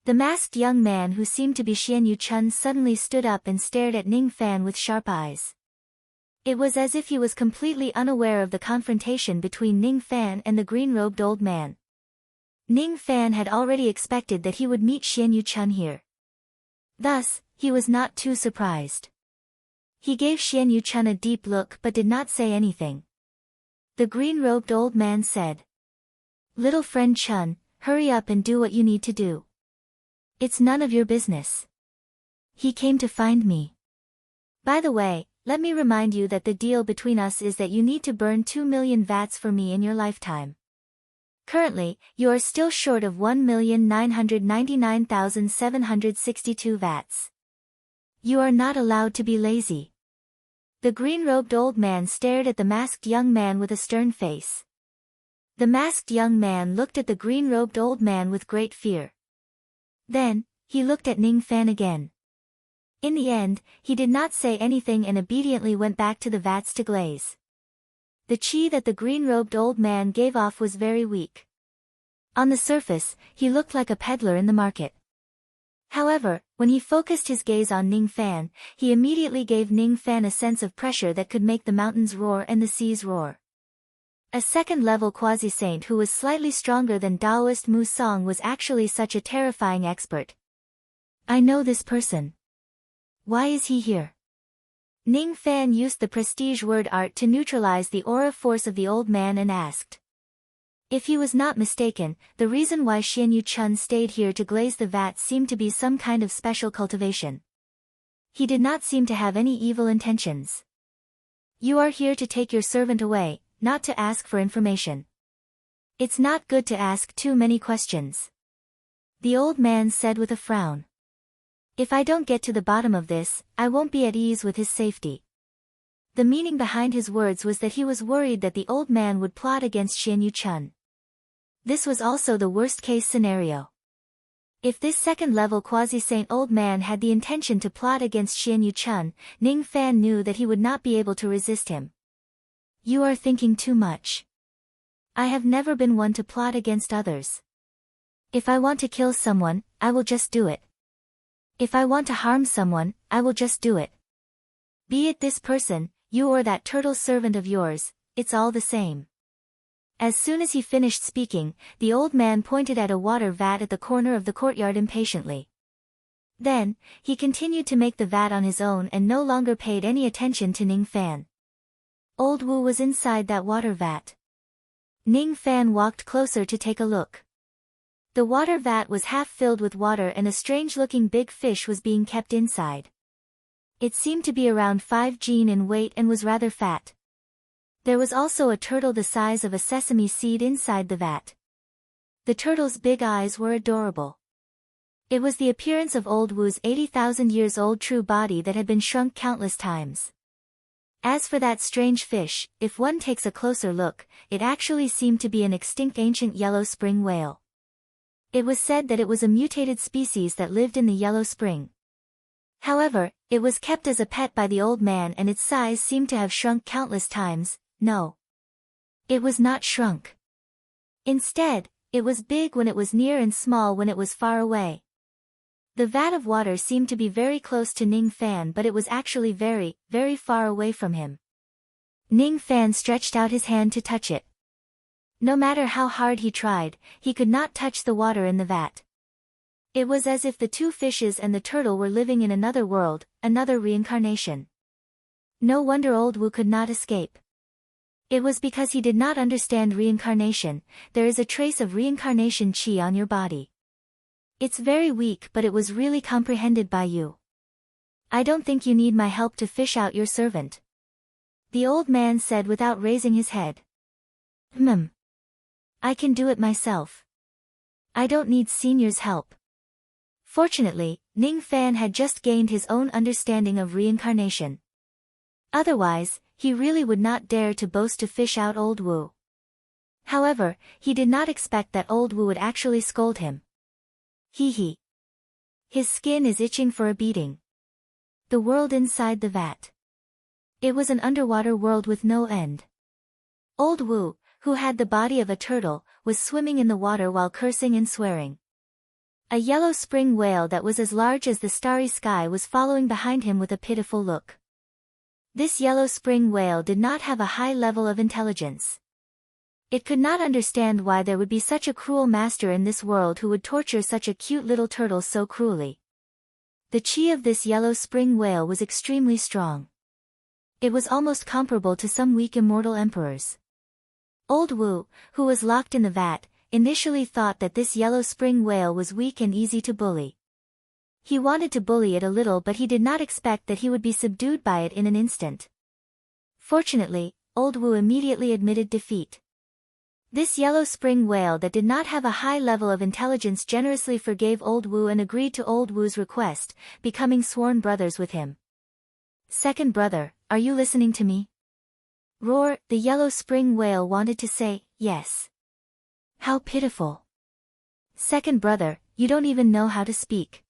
The masked young man who seemed to be Xian Yu-chun suddenly stood up and stared at Ning Fan with sharp eyes. It was as if he was completely unaware of the confrontation between Ning Fan and the green-robed old man. Ning Fan had already expected that he would meet Xian Yu-chun here. Thus, he was not too surprised. He gave Xian Yu-chun a deep look but did not say anything. The green-robed old man said, "Little friend Chun, hurry up and do what you need to do. It's none of your business. He came to find me. By the way, let me remind you that the deal between us is that you need to burn 2 million vats for me in your lifetime. Currently, you are still short of 1,999,762 vats. You are not allowed to be lazy." The green-robed old man stared at the masked young man with a stern face. The masked young man looked at the green-robed old man with great fear. Then, he looked at Ning Fan again. In the end, he did not say anything and obediently went back to the vats to glaze. The qi that the green-robed old man gave off was very weak. On the surface, he looked like a peddler in the market. However, when he focused his gaze on Ning Fan, he immediately gave Ning Fan a sense of pressure that could make the mountains roar and the seas roar. A second-level quasi-saint who was slightly stronger than Taoist Mu Song was actually such a terrifying expert. I know this person. Why is he here? Ning Fan used the prestige word art to neutralize the aura force of the old man and asked. If he was not mistaken, the reason why Xian Yu-chun stayed here to glaze the vat seemed to be some kind of special cultivation. He did not seem to have any evil intentions. You are here to take your servant away, not to ask for information. It's not good to ask too many questions. The old man said with a frown. If I don't get to the bottom of this, I won't be at ease with his safety. The meaning behind his words was that he was worried that the old man would plot against Xian Yu-chun. This was also the worst-case scenario. If this second-level quasi-saint old man had the intention to plot against Xian Yu-chun, Ning Fan knew that he would not be able to resist him. You are thinking too much. I have never been one to plot against others. If I want to kill someone, I will just do it. If I want to harm someone, I will just do it. Be it this person, you or that turtle servant of yours, it's all the same. As soon as he finished speaking, the old man pointed at a water vat at the corner of the courtyard impatiently. Then, he continued to make the vat on his own and no longer paid any attention to Ning Fan. Old Wu was inside that water vat. Ning Fan walked closer to take a look. The water vat was half filled with water and a strange-looking big fish was being kept inside. It seemed to be around 5 jin in weight and was rather fat. There was also a turtle the size of a sesame seed inside the vat. The turtle's big eyes were adorable. It was the appearance of Old Wu's 80,000 years old true body that had been shrunk countless times. As for that strange fish, if one takes a closer look, it actually seemed to be an extinct ancient yellow spring whale. It was said that it was a mutated species that lived in the Yellow Spring. However, it was kept as a pet by the old man and its size seemed to have shrunk countless times. No. It was not shrunk. Instead, it was big when it was near and small when it was far away. The vat of water seemed to be very close to Ning Fan but it was actually very, very far away from him. Ning Fan stretched out his hand to touch it. No matter how hard he tried, he could not touch the water in the vat. It was as if the two fishes and the turtle were living in another world, another reincarnation. No wonder Old Wu could not escape. It was because he did not understand reincarnation. There is a trace of reincarnation qi on your body. It's very weak but it was really comprehended by you. I don't think you need my help to fish out your servant. The old man said without raising his head. I can do it myself. I don't need senior's help. Fortunately, Ning Fan had just gained his own understanding of reincarnation. Otherwise, he really would not dare to boast to fish out Old Wu. However, he did not expect that old Wu would actually scold him. Hee hee. His skin is itching for a beating. The world inside the vat. It was an underwater world with no end. Old Wu, who had the body of a turtle, was swimming in the water while cursing and swearing. A yellow spring whale that was as large as the starry sky was following behind him with a pitiful look. This yellow spring whale did not have a high level of intelligence. It could not understand why there would be such a cruel master in this world who would torture such a cute little turtle so cruelly. The chi of this yellow spring whale was extremely strong. It was almost comparable to some weak immortal emperors. Old Wu, who was locked in the vat, initially thought that this yellow spring whale was weak and easy to bully. He wanted to bully it a little, but he did not expect that he would be subdued by it in an instant. Fortunately, Old Wu immediately admitted defeat. This yellow spring whale that did not have a high level of intelligence generously forgave Old Wu and agreed to Old Wu's request, becoming sworn brothers with him. Second brother, are you listening to me? Roar, the yellow spring whale wanted to say, yes. How pitiful. Second brother, you don't even know how to speak.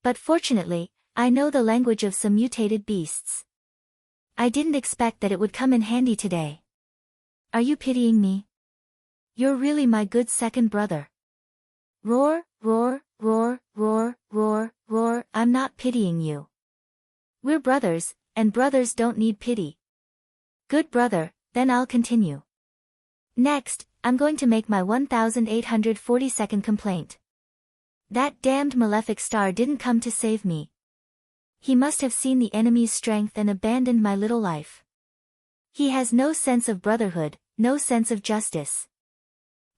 But fortunately, I know the language of some mutated beasts. I didn't expect that it would come in handy today. Are you pitying me? You're really my good second brother. Roar, roar, roar, roar, roar, roar, I'm not pitying you. We're brothers, and brothers don't need pity. Good brother, then I'll continue. Next, I'm going to make my 1842nd complaint. That damned malefic star didn't come to save me. He must have seen the enemy's strength and abandoned my little life. He has no sense of brotherhood, no sense of justice.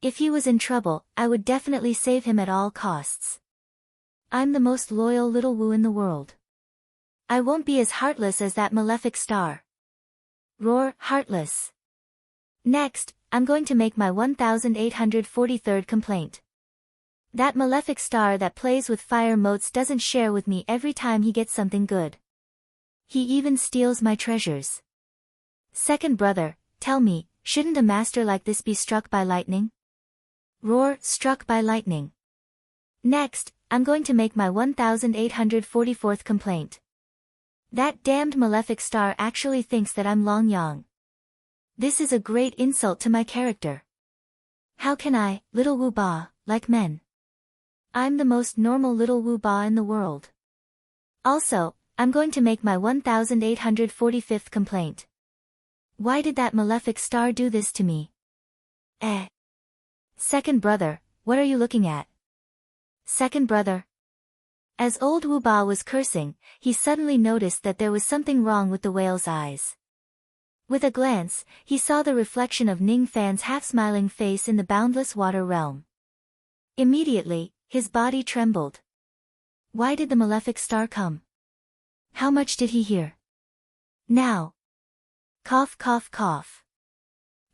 If he was in trouble, I would definitely save him at all costs. I'm the most loyal little Wu in the world. I won't be as heartless as that malefic star. Roar, heartless. Next, I'm going to make my 1843rd complaint. That malefic star that plays with fire motes doesn't share with me every time he gets something good. He even steals my treasures. Second brother, tell me, shouldn't a master like this be struck by lightning? Roar, struck by lightning. Next, I'm going to make my 1844th complaint. That damned malefic star actually thinks that I'm Long Yang. This is a great insult to my character. How can I, little Wu Ba, like men? I'm the most normal little Wu Ba in the world. Also, I'm going to make my 1845th complaint. Why did that malefic star do this to me? Second brother, what are you looking at? Second brother. As old Wu Ba was cursing, he suddenly noticed that there was something wrong with the whale's eyes. With a glance, he saw the reflection of Ning Fan's half-smiling face in the boundless water realm. Immediately, his body trembled. Why did the malefic star come? How much did he hear? Now. Cough cough cough.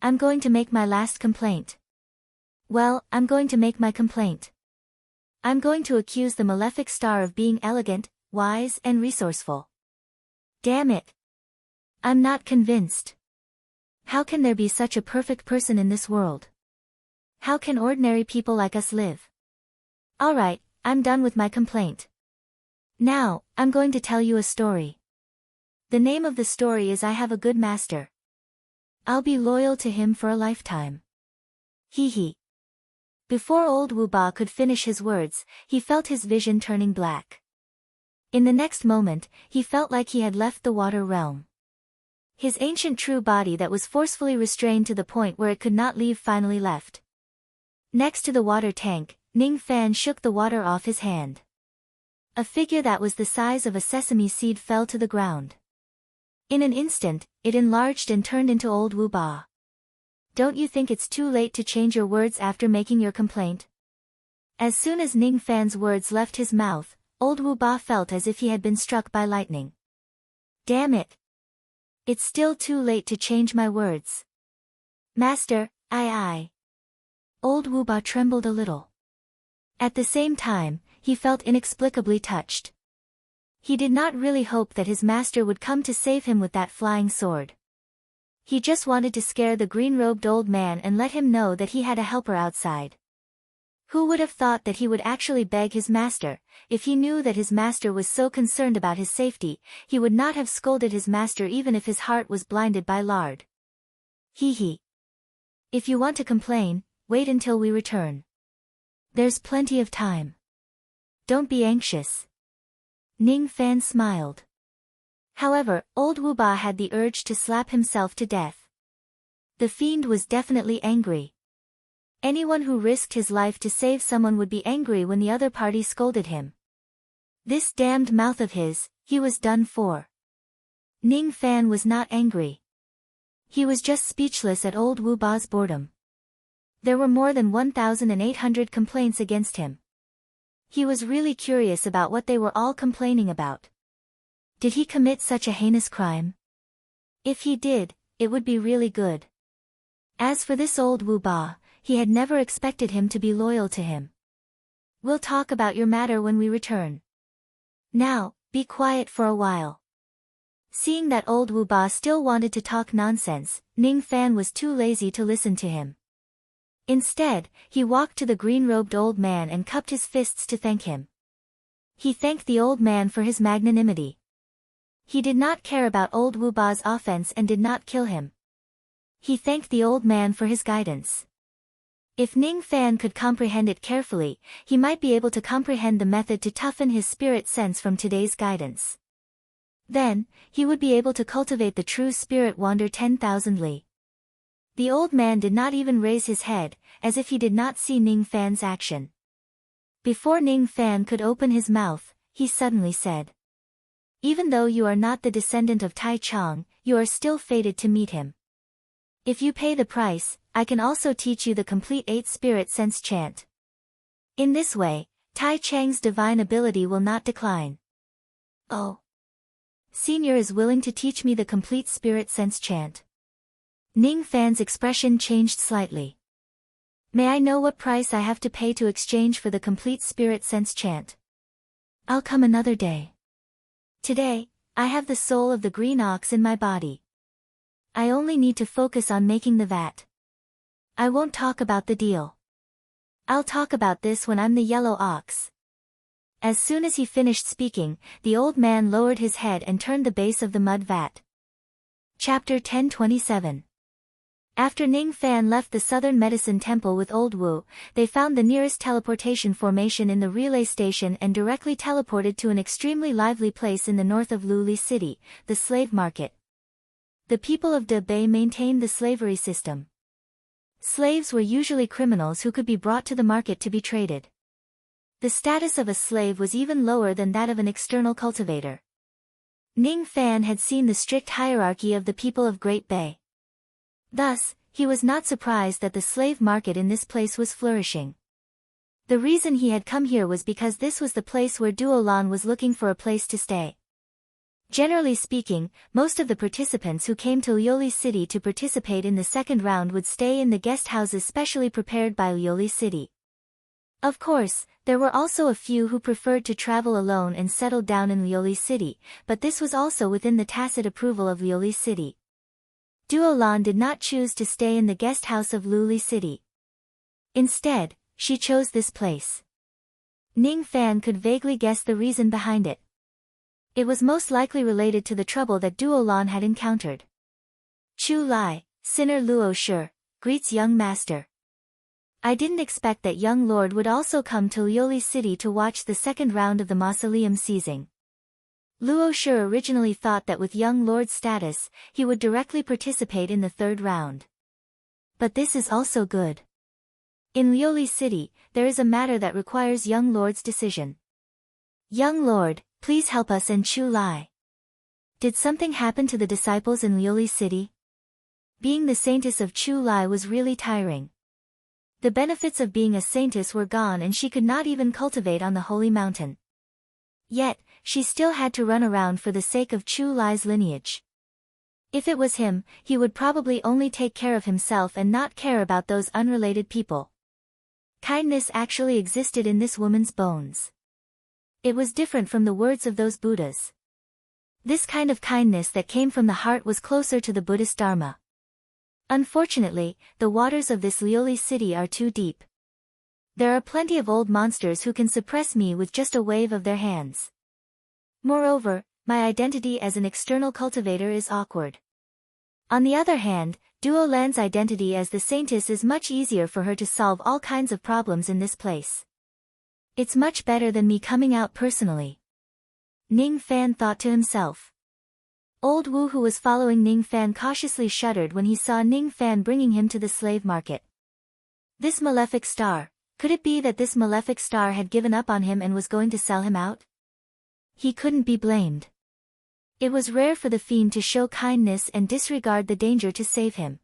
I'm going to make my last complaint. Well, I'm going to make my complaint. I'm going to accuse the malefic star of being elegant, wise and resourceful. Damn it. I'm not convinced. How can there be such a perfect person in this world? How can ordinary people like us live? Alright, I'm done with my complaint. Now, I'm going to tell you a story. The name of the story is I Have a Good Master. I'll be loyal to him for a lifetime. Hee hee. Before old Wu Ba could finish his words, he felt his vision turning black. In the next moment, he felt like he had left the water realm. His ancient true body that was forcefully restrained to the point where it could not leave finally left. Next to the water tank, Ning Fan shook the water off his hand. A figure that was the size of a sesame seed fell to the ground. In an instant, it enlarged and turned into old Wu Ba. Don't you think it's too late to change your words after making your complaint? As soon as Ning Fan's words left his mouth, old Wu Ba felt as if he had been struck by lightning. Damn it! It's still too late to change my words. Master, I. Old Wu Ba trembled a little. At the same time, he felt inexplicably touched. He did not really hope that his master would come to save him with that flying sword. He just wanted to scare the green-robed old man and let him know that he had a helper outside. Who would have thought that he would actually beg his master? If he knew that his master was so concerned about his safety, he would not have scolded his master even if his heart was blinded by lard. Hee hee. If you want to complain, wait until we return. There's plenty of time. Don't be anxious. Ning Fan smiled. However, old Wu Ba had the urge to slap himself to death. The fiend was definitely angry. Anyone who risked his life to save someone would be angry when the other party scolded him. This damned mouth of his, he was done for. Ning Fan was not angry. He was just speechless at old Wu Ba's boredom. There were more than 1,800 complaints against him. He was really curious about what they were all complaining about. Did he commit such a heinous crime? If he did, it would be really good. As for this old Wu Ba, he had never expected him to be loyal to him. We'll talk about your matter when we return. Now, be quiet for a while. Seeing that old Wu Ba still wanted to talk nonsense, Ning Fan was too lazy to listen to him. Instead, he walked to the green-robed old man and cupped his fists to thank him. He thanked the old man for his magnanimity. He did not care about old Wu Ba's offense and did not kill him. He thanked the old man for his guidance. If Ning Fan could comprehend it carefully, he might be able to comprehend the method to toughen his spirit sense from today's guidance. Then, he would be able to cultivate the true spirit wander 10,000 li. The old man did not even raise his head, as if he did not see Ning Fan's action. Before Ning Fan could open his mouth, he suddenly said, "Even though you are not the descendant of Tai Chong, you are still fated to meet him. If you pay the price, I can also teach you the complete 8 spirit sense chant. In this way, Tai Chang's divine ability will not decline." "Oh. Senior is willing to teach me the complete spirit sense chant." Ning Fan's expression changed slightly. "May I know what price I have to pay to exchange for the complete spirit sense chant?" "I'll come another day. Today, I have the soul of the green ox in my body. I only need to focus on making the vat. I won't talk about the deal. I'll talk about this when I'm the yellow ox." As soon as he finished speaking, the old man lowered his head and turned the base of the mud vat. Chapter 1027. After Ning Fan left the Southern Medicine Temple with Old Wu, they found the nearest teleportation formation in the relay station and directly teleported to an extremely lively place in the north of Luli City, the slave market. The people of De Bay maintained the slavery system. Slaves were usually criminals who could be brought to the market to be traded. The status of a slave was even lower than that of an external cultivator. Ning Fan had seen the strict hierarchy of the people of Great Bay. Thus, he was not surprised that the slave market in this place was flourishing. The reason he had come here was because this was the place where Duolan was looking for a place to stay. Generally speaking, most of the participants who came to Lioli City to participate in the second round would stay in the guest houses specially prepared by Lioli City. Of course, there were also a few who preferred to travel alone and settled down in Lioli City, but this was also within the tacit approval of Lioli City. Duolan did not choose to stay in the guest house of Luli City. Instead, she chose this place. Ning Fan could vaguely guess the reason behind it. It was most likely related to the trouble that Duolan had encountered. Chu Lai, Sinner Luo Shi, greets young master. I didn't expect that young lord would also come to Lioli City to watch the second round of the mausoleum seizing. Luo Shi originally thought that with young lord's status, he would directly participate in the third round. But this is also good. In Lioli City, there is a matter that requires young lord's decision. Young lord, please help us and Chu Lai. Did something happen to the disciples in Lioli City? Being the saintess of Chu Lai was really tiring. The benefits of being a saintess were gone and she could not even cultivate on the holy mountain. Yet, she still had to run around for the sake of Chu Lai's lineage. If it was him, he would probably only take care of himself and not care about those unrelated people. Kindness actually existed in this woman's bones. It was different from the words of those Buddhas. This kind of kindness that came from the heart was closer to the Buddhist Dharma. Unfortunately, the waters of this Lioli city are too deep. There are plenty of old monsters who can suppress me with just a wave of their hands. Moreover, my identity as an external cultivator is awkward. On the other hand, Duo Lan's identity as the Saintess is much easier for her to solve all kinds of problems in this place. It's much better than me coming out personally. Ning Fan thought to himself. Old Wu, who was following Ning Fan, cautiously shuddered when he saw Ning Fan bringing him to the slave market. This malefic star. Could it be that this malefic star had given up on him and was going to sell him out? He couldn't be blamed. It was rare for the fiend to show kindness and disregard the danger to save him.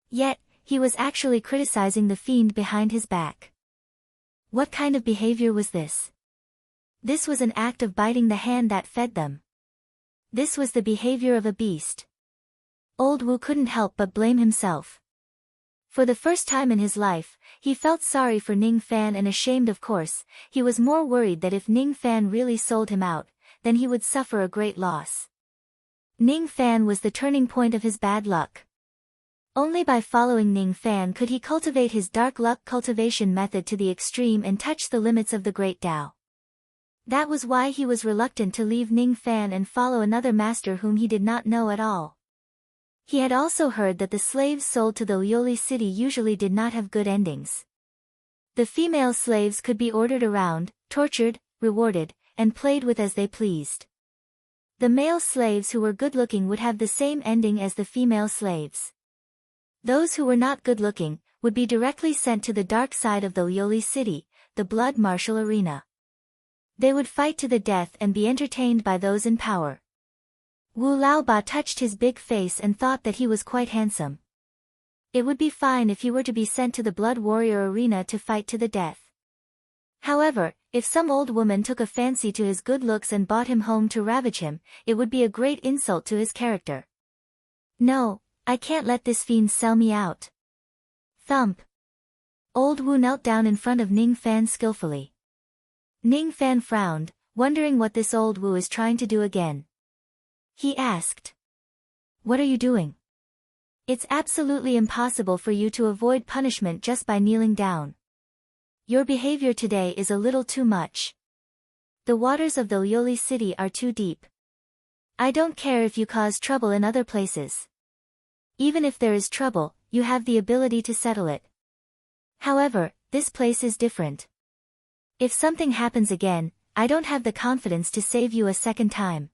Yet, he was actually criticizing the fiend behind his back. What kind of behavior was this? This was an act of biting the hand that fed them. This was the behavior of a beast. Old Wu couldn't help but blame himself. For the first time in his life, he felt sorry for Ning Fan, and ashamed. Of course, he was more worried that if Ning Fan really sold him out, then he would suffer a great loss. Ning Fan was the turning point of his bad luck. Only by following Ning Fan could he cultivate his dark luck cultivation method to the extreme and touch the limits of the Great Tao. That was why he was reluctant to leave Ning Fan and follow another master whom he did not know at all. He had also heard that the slaves sold to the Lioli city usually did not have good endings. The female slaves could be ordered around, tortured, rewarded, and played with as they pleased. The male slaves who were good-looking would have the same ending as the female slaves. Those who were not good-looking would be directly sent to the dark side of the Lioli city, the blood martial arena. They would fight to the death and be entertained by those in power. Wu Laoba touched his big face and thought that he was quite handsome. It would be fine if he were to be sent to the blood warrior arena to fight to the death. However, if some old woman took a fancy to his good looks and brought him home to ravage him, it would be a great insult to his character. No, I can't let this fiend sell me out. Thump. Old Wu knelt down in front of Ning Fan skillfully. Ning Fan frowned, wondering what this old Wu is trying to do again. He asked. What are you doing? It's absolutely impossible for you to avoid punishment just by kneeling down. Your behavior today is a little too much. The waters of the Lioli city are too deep. I don't care if you cause trouble in other places. Even if there is trouble, you have the ability to settle it. However, this place is different. If something happens again, I don't have the confidence to save you a second time.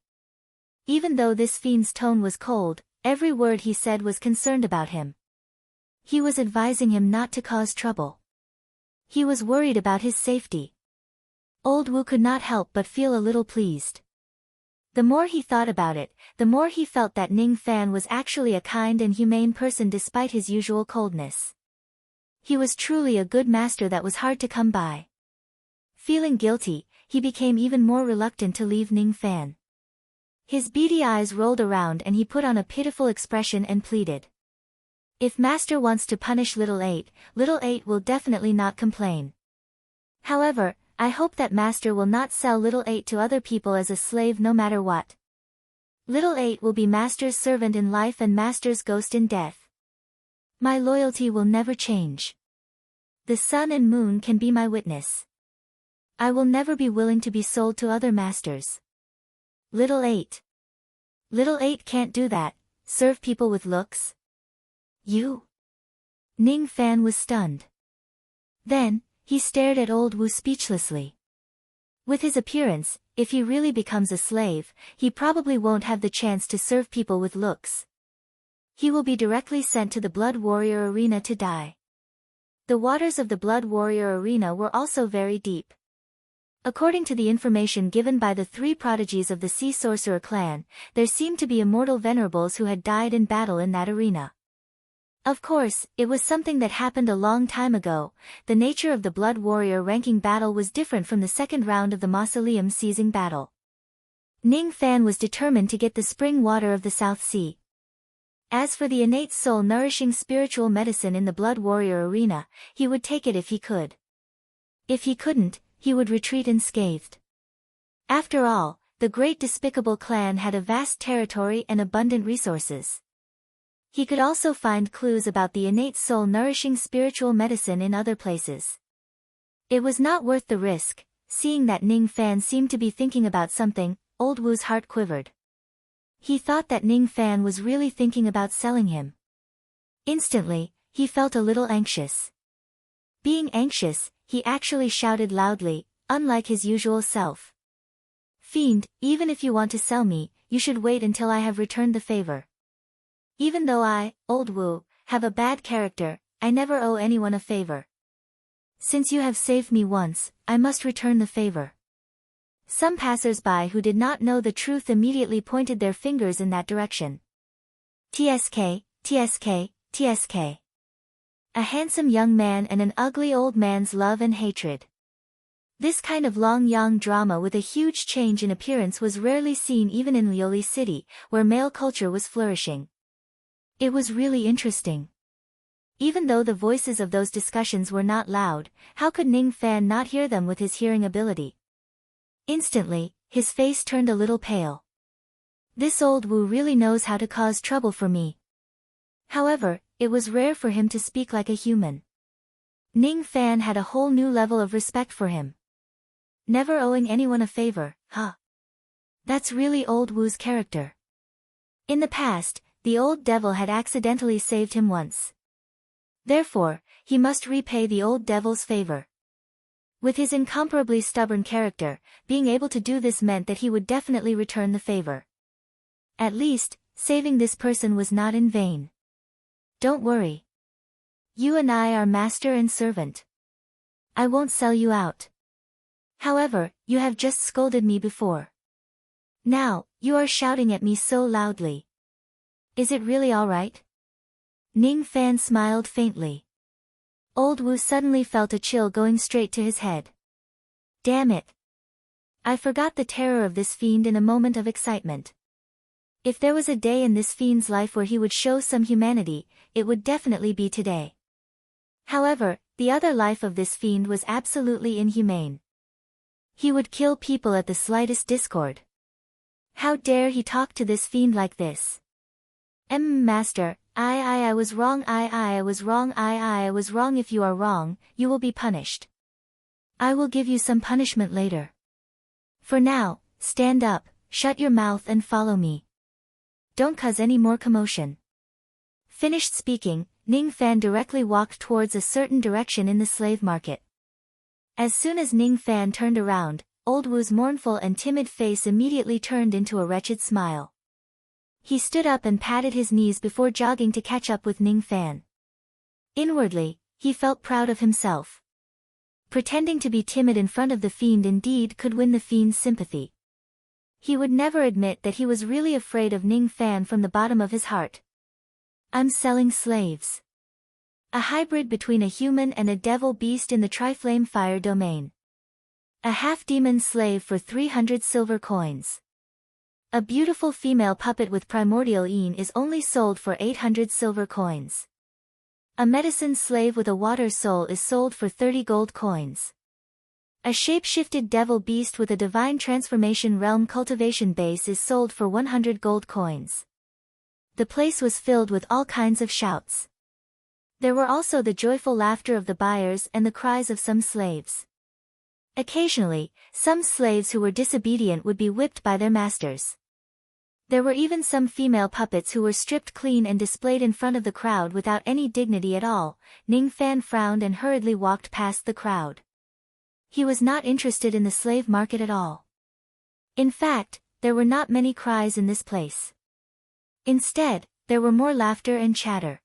Even though this fiend's tone was cold, every word he said was concerned about him. He was advising him not to cause trouble. He was worried about his safety. Old Wu could not help but feel a little pleased. The more he thought about it, the more he felt that Ning Fan was actually a kind and humane person despite his usual coldness. He was truly a good master that was hard to come by. Feeling guilty, he became even more reluctant to leave Ning Fan. His beady eyes rolled around and he put on a pitiful expression and pleaded. If Master wants to punish Little Eight will definitely not complain. However, I hope that Master will not sell Little Eight to other people as a slave no matter what. Little Eight will be Master's servant in life and Master's ghost in death. My loyalty will never change. The sun and moon can be my witness. I will never be willing to be sold to other masters. Little Eight can't do that, serve people with looks. You? Ning Fan was stunned. Then, he stared at old Wu speechlessly. With his appearance, if he really becomes a slave, he probably won't have the chance to serve people with looks. He will be directly sent to the Blood Warrior Arena to die. The waters of the Blood Warrior Arena were also very deep. According to the information given by the three prodigies of the Sea Sorcerer clan, there seemed to be immortal venerables who had died in battle in that arena. Of course, it was something that happened a long time ago. The nature of the Blood Warrior ranking battle was different from the second round of the Mausoleum seizing battle. Ning Fan was determined to get the spring water of the South Sea. As for the innate soul-nourishing spiritual medicine in the Blood Warrior arena, he would take it if he could. If he couldn't, he would retreat unscathed. After all, the great despicable clan had a vast territory and abundant resources. He could also find clues about the innate soul-nourishing spiritual medicine in other places. It was not worth the risk. Seeing that Ning Fan seemed to be thinking about something, Old Wu's heart quivered. He thought that Ning Fan was really thinking about selling him. Instantly, he felt a little anxious. Being anxious, he actually shouted loudly, unlike his usual self. "Fiend, even if you want to sell me, you should wait until I have returned the favor. Even though I, Old Wu, have a bad character, I never owe anyone a favor. Since you have saved me once, I must return the favor." Some passers-by who did not know the truth immediately pointed their fingers in that direction. TSK, TSK, TSK. A handsome young man and an ugly old man's love and hatred. This kind of long-yang drama with a huge change in appearance was rarely seen even in Lioli City, where male culture was flourishing. It was really interesting. Even though the voices of those discussions were not loud, how could Ning Fan not hear them with his hearing ability? Instantly, his face turned a little pale. This Old Wu really knows how to cause trouble for me. However, it was rare for him to speak like a human. Ning Fan had a whole new level of respect for him. Never owing anyone a favor, huh? That's really Old Wu's character. In the past, the old devil had accidentally saved him once. Therefore, he must repay the old devil's favor. With his incomparably stubborn character, being able to do this meant that he would definitely return the favor. At least, saving this person was not in vain. Don't worry. You and I are master and servant. I won't sell you out. However, you have just scolded me before. Now, you are shouting at me so loudly. Is it really all right? Ning Fan smiled faintly. Old Wu suddenly felt a chill going straight to his head. Damn it. I forgot the terror of this fiend in a moment of excitement. If there was a day in this fiend's life where he would show some humanity, it would definitely be today. However, the other life of this fiend was absolutely inhumane. He would kill people at the slightest discord. How dare he talk to this fiend like this? Master, I was wrong, I was wrong, I was wrong. If you are wrong, you will be punished. I will give you some punishment later. For now, stand up, shut your mouth and follow me. Don't cause any more commotion. Finished speaking, Ning Fan directly walked towards a certain direction in the slave market. As soon as Ning Fan turned around, Old Wu's mournful and timid face immediately turned into a wretched smile. He stood up and patted his knees before jogging to catch up with Ning Fan. Inwardly, he felt proud of himself. Pretending to be timid in front of the fiend indeed could win the fiend's sympathy. He would never admit that he was really afraid of Ning Fan from the bottom of his heart. I'm selling slaves. A hybrid between a human and a devil beast in the Triflame Fire domain. A half-demon slave for 300 silver coins. A beautiful female puppet with primordial Een is only sold for 800 silver coins. A medicine slave with a water soul is sold for 30 gold coins. A shape-shifted devil beast with a divine transformation realm cultivation base is sold for 100 gold coins. The place was filled with all kinds of shouts. There were also the joyful laughter of the buyers and the cries of some slaves. Occasionally, some slaves who were disobedient would be whipped by their masters. There were even some female puppets who were stripped clean and displayed in front of the crowd without any dignity at all. Ning Fan frowned and hurriedly walked past the crowd. He was not interested in the slave market at all. In fact, there were not many cries in this place. Instead, there were more laughter and chatter.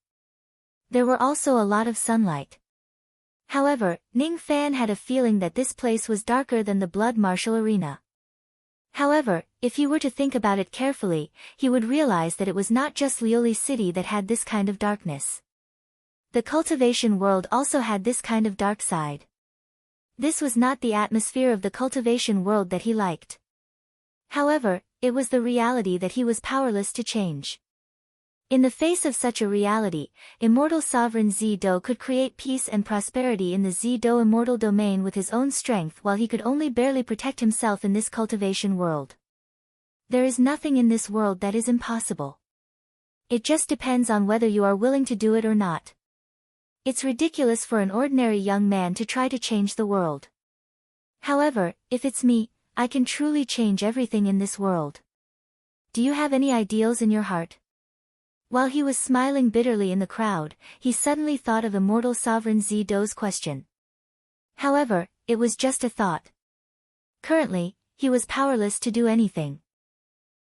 There were also a lot of sunlight. However, Ning Fan had a feeling that this place was darker than the blood martial arena. However, if he were to think about it carefully, he would realize that it was not just Lioli City that had this kind of darkness. The cultivation world also had this kind of dark side. This was not the atmosphere of the cultivation world that he liked. However, it was the reality that he was powerless to change. In the face of such a reality, immortal sovereign Zi-Do could create peace and prosperity in the Zi-Do immortal domain with his own strength while he could only barely protect himself in this cultivation world. There is nothing in this world that is impossible. It just depends on whether you are willing to do it or not. It's ridiculous for an ordinary young man to try to change the world. However, if it's me, I can truly change everything in this world. Do you have any ideals in your heart? While he was smiling bitterly in the crowd, he suddenly thought of immortal sovereign Zido's question. However, it was just a thought. Currently, he was powerless to do anything.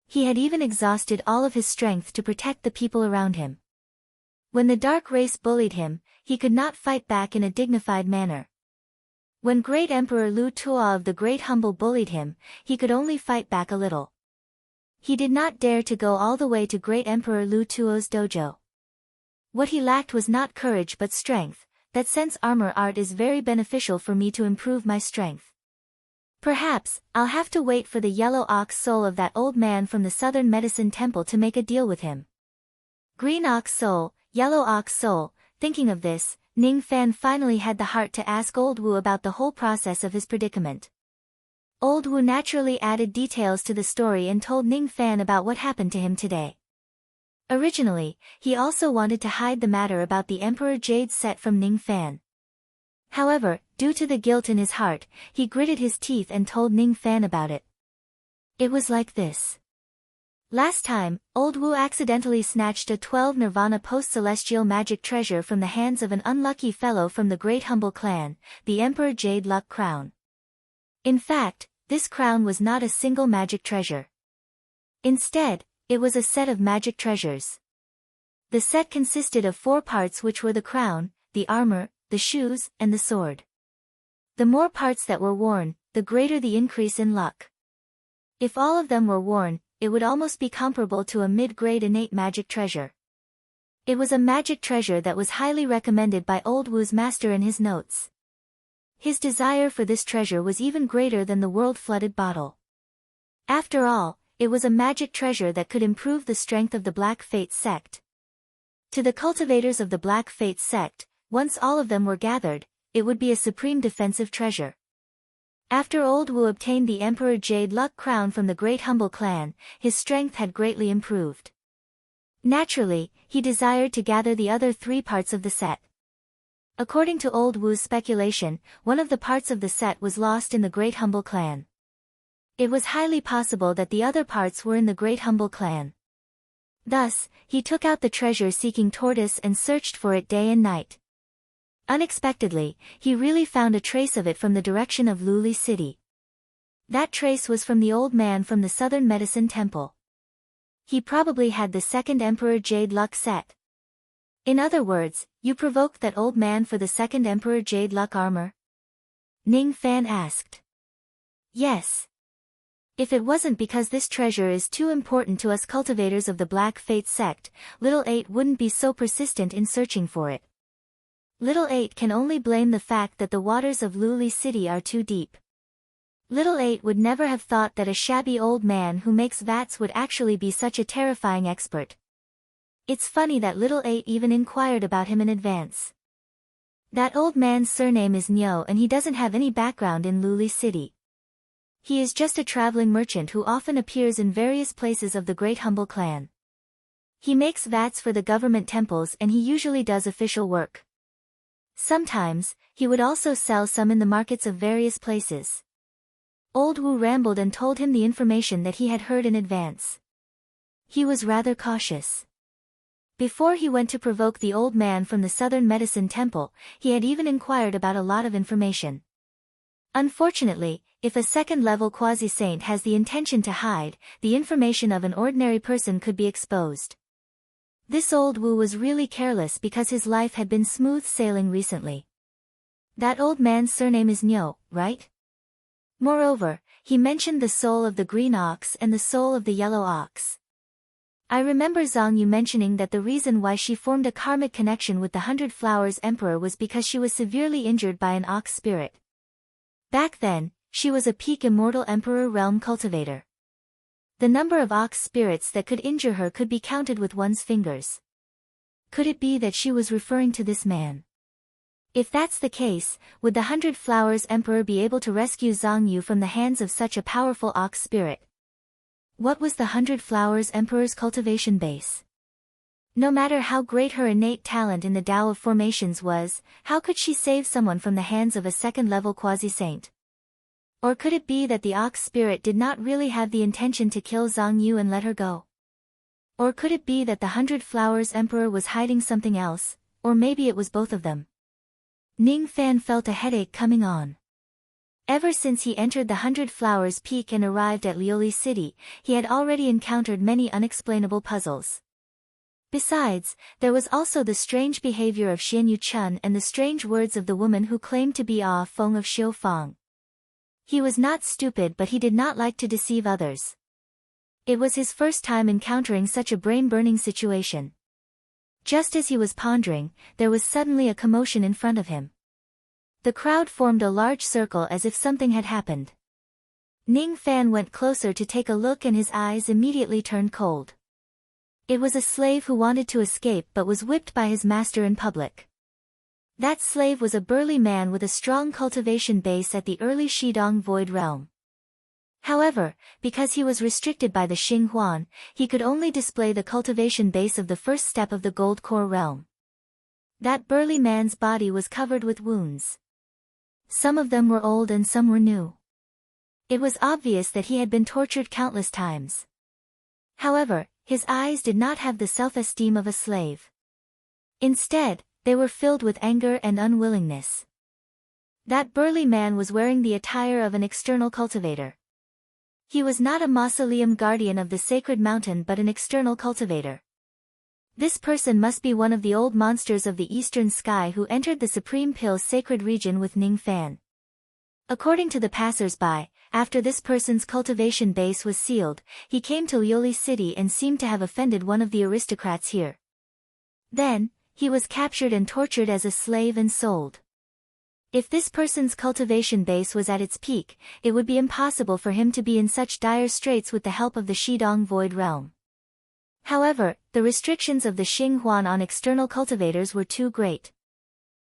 He had even exhausted all of his strength to protect the people around him. When the dark race bullied him, he could not fight back in a dignified manner. When Great Emperor Lu Tuo of the Great Humble bullied him, he could only fight back a little. He did not dare to go all the way to Great Emperor Lu Tuo's dojo. What he lacked was not courage but strength. That sense armor art is very beneficial for me to improve my strength. Perhaps, I'll have to wait for the yellow ox soul of that old man from the Southern Medicine Temple to make a deal with him. Green ox soul, yellow ox soul. Thinking of this, Ning Fan finally had the heart to ask Old Wu about the whole process of his predicament. Old Wu naturally added details to the story and told Ning Fan about what happened to him today. Originally, he also wanted to hide the matter about the Emperor Jade set from Ning Fan. However, due to the guilt in his heart, he gritted his teeth and told Ning Fan about it. It was like this. Last time, Old Wu accidentally snatched a 12 Nirvana post-celestial magic treasure from the hands of an unlucky fellow from the Great Humble clan, the Emperor Jade Luck Crown. In fact, this crown was not a single magic treasure. Instead, it was a set of magic treasures. The set consisted of 4 parts, which were the crown, the armor, the shoes, and the sword. The more parts that were worn, the greater the increase in luck. If all of them were worn, it would almost be comparable to a mid-grade innate magic treasure. It was a magic treasure that was highly recommended by Old Wu's master in his notes. His desire for this treasure was even greater than the world-flooded bottle. After all, it was a magic treasure that could improve the strength of the Black Fate sect. To the cultivators of the Black Fate sect, once all of them were gathered, it would be a supreme defensive treasure. After Old Wu obtained the Emperor Jade Luck Crown from the Great Humble clan, his strength had greatly improved. Naturally, he desired to gather the other 3 parts of the set. According to Old Wu's speculation, one of the parts of the set was lost in the Great Humble clan. It was highly possible that the other parts were in the Great Humble clan. Thus, he took out the treasure-seeking tortoise and searched for it day and night. Unexpectedly, he really found a trace of it from the direction of Luli City. That trace was from the old man from the Southern Medicine Temple. He probably had the second Emperor Jade Luck set. In other words, you provoked that old man for the second Emperor Jade Luck armor? Ning Fan asked. Yes. If it wasn't because this treasure is too important to us cultivators of the Black Fate sect, Little 8 wouldn't be so persistent in searching for it. Little 8 can only blame the fact that the waters of Luli City are too deep. Little 8 would never have thought that a shabby old man who makes vats would actually be such a terrifying expert. It's funny that Little 8 even inquired about him in advance. That old man's surname is Nyo and he doesn't have any background in Luli City. He is just a traveling merchant who often appears in various places of the Great Humble clan. He makes vats for the government temples and he usually does official work. Sometimes, he would also sell some in the markets of various places. Old Wu rambled and told him the information that he had heard in advance. He was rather cautious. Before he went to provoke the old man from the Southern Medicine Temple, he had even inquired about a lot of information. Unfortunately, if a second-level quasi-saint has the intention to hide, the information of an ordinary person could be exposed. This Old Wu was really careless because his life had been smooth sailing recently. That old man's surname is Nyo, right? Moreover, he mentioned the soul of the green ox and the soul of the yellow ox. I remember Zhang Yu mentioning that the reason why she formed a karmic connection with the 100 Flowers Emperor was because she was severely injured by an ox spirit. Back then, she was a peak immortal Emperor realm cultivator. The number of ox spirits that could injure her could be counted with one's fingers. Could it be that she was referring to this man? If that's the case, would the 100 Flowers Emperor be able to rescue Zhang Yu from the hands of such a powerful ox spirit? What was the 100 Flowers Emperor's cultivation base? No matter how great her innate talent in the Tao of formations was, how could she save someone from the hands of a second-level quasi-saint? Or could it be that the ox spirit did not really have the intention to kill Zhang Yu and let her go? Or could it be that the 100 Flowers Emperor was hiding something else, or maybe it was both of them? Ning Fan felt a headache coming on. Ever since he entered the 100 Flowers Peak and arrived at Lioli City, he had already encountered many unexplainable puzzles. Besides, there was also the strange behavior of Xian Yuchun and the strange words of the woman who claimed to be Ah Feng of Xiufang. He was not stupid, but he did not like to deceive others. It was his first time encountering such a brain-burning situation. Just as he was pondering, there was suddenly a commotion in front of him. The crowd formed a large circle as if something had happened. Ning Fan went closer to take a look and his eyes immediately turned cold. It was a slave who wanted to escape but was whipped by his master in public. That slave was a burly man with a strong cultivation base at the early Shidong Void Realm. However, because he was restricted by the Xing Huan, he could only display the cultivation base of the first step of the Gold Core Realm. That burly man's body was covered with wounds. Some of them were old and some were new. It was obvious that he had been tortured countless times. However, his eyes did not have the self-esteem of a slave. Instead, they were filled with anger and unwillingness. That burly man was wearing the attire of an external cultivator. He was not a mausoleum guardian of the sacred mountain but an external cultivator. This person must be one of the old monsters of the eastern sky who entered the Supreme Pill's sacred region with Ning Fan. According to the passers-by, after this person's cultivation base was sealed, he came to Lioli City and seemed to have offended one of the aristocrats here. Then, he was captured and tortured as a slave and sold. If this person's cultivation base was at its peak, it would be impossible for him to be in such dire straits with the help of the Shidong Void Realm. However, the restrictions of the Xing Huan on external cultivators were too great.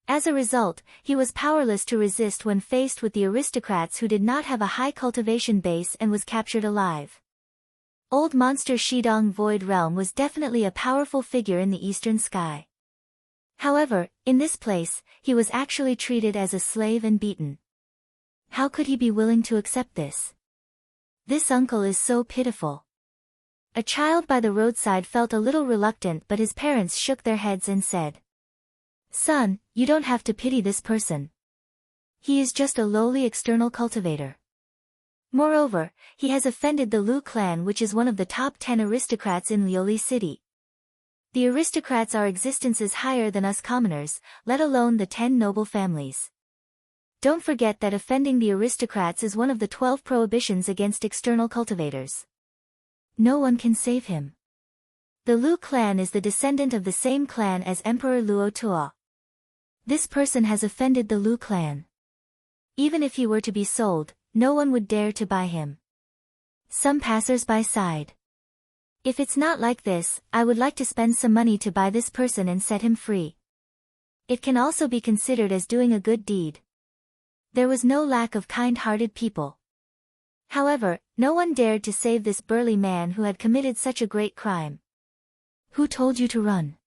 As a result, he was powerless to resist when faced with the aristocrats who did not have a high cultivation base and was captured alive. Old Monster Shidong Void Realm was definitely a powerful figure in the eastern sky. However, in this place, he was actually treated as a slave and beaten. How could he be willing to accept this? This uncle is so pitiful. A child by the roadside felt a little reluctant, but his parents shook their heads and said, "Son, you don't have to pity this person. He is just a lowly external cultivator. Moreover, he has offended the Lu clan, which is one of the top 10 aristocrats in Lioli City. The aristocrats are existences higher than us commoners, let alone the 10 noble families. Don't forget that offending the aristocrats is one of the 12 prohibitions against external cultivators. No one can save him. The Lu clan is the descendant of the same clan as Emperor Luo Tuo. This person has offended the Lu clan. Even if he were to be sold, no one would dare to buy him." Some passers-by sighed. "If it's not like this, I would like to spend some money to buy this person and set him free. It can also be considered as doing a good deed." There was no lack of kind-hearted people. However, no one dared to save this burly man who had committed such a great crime. "Who told you to run?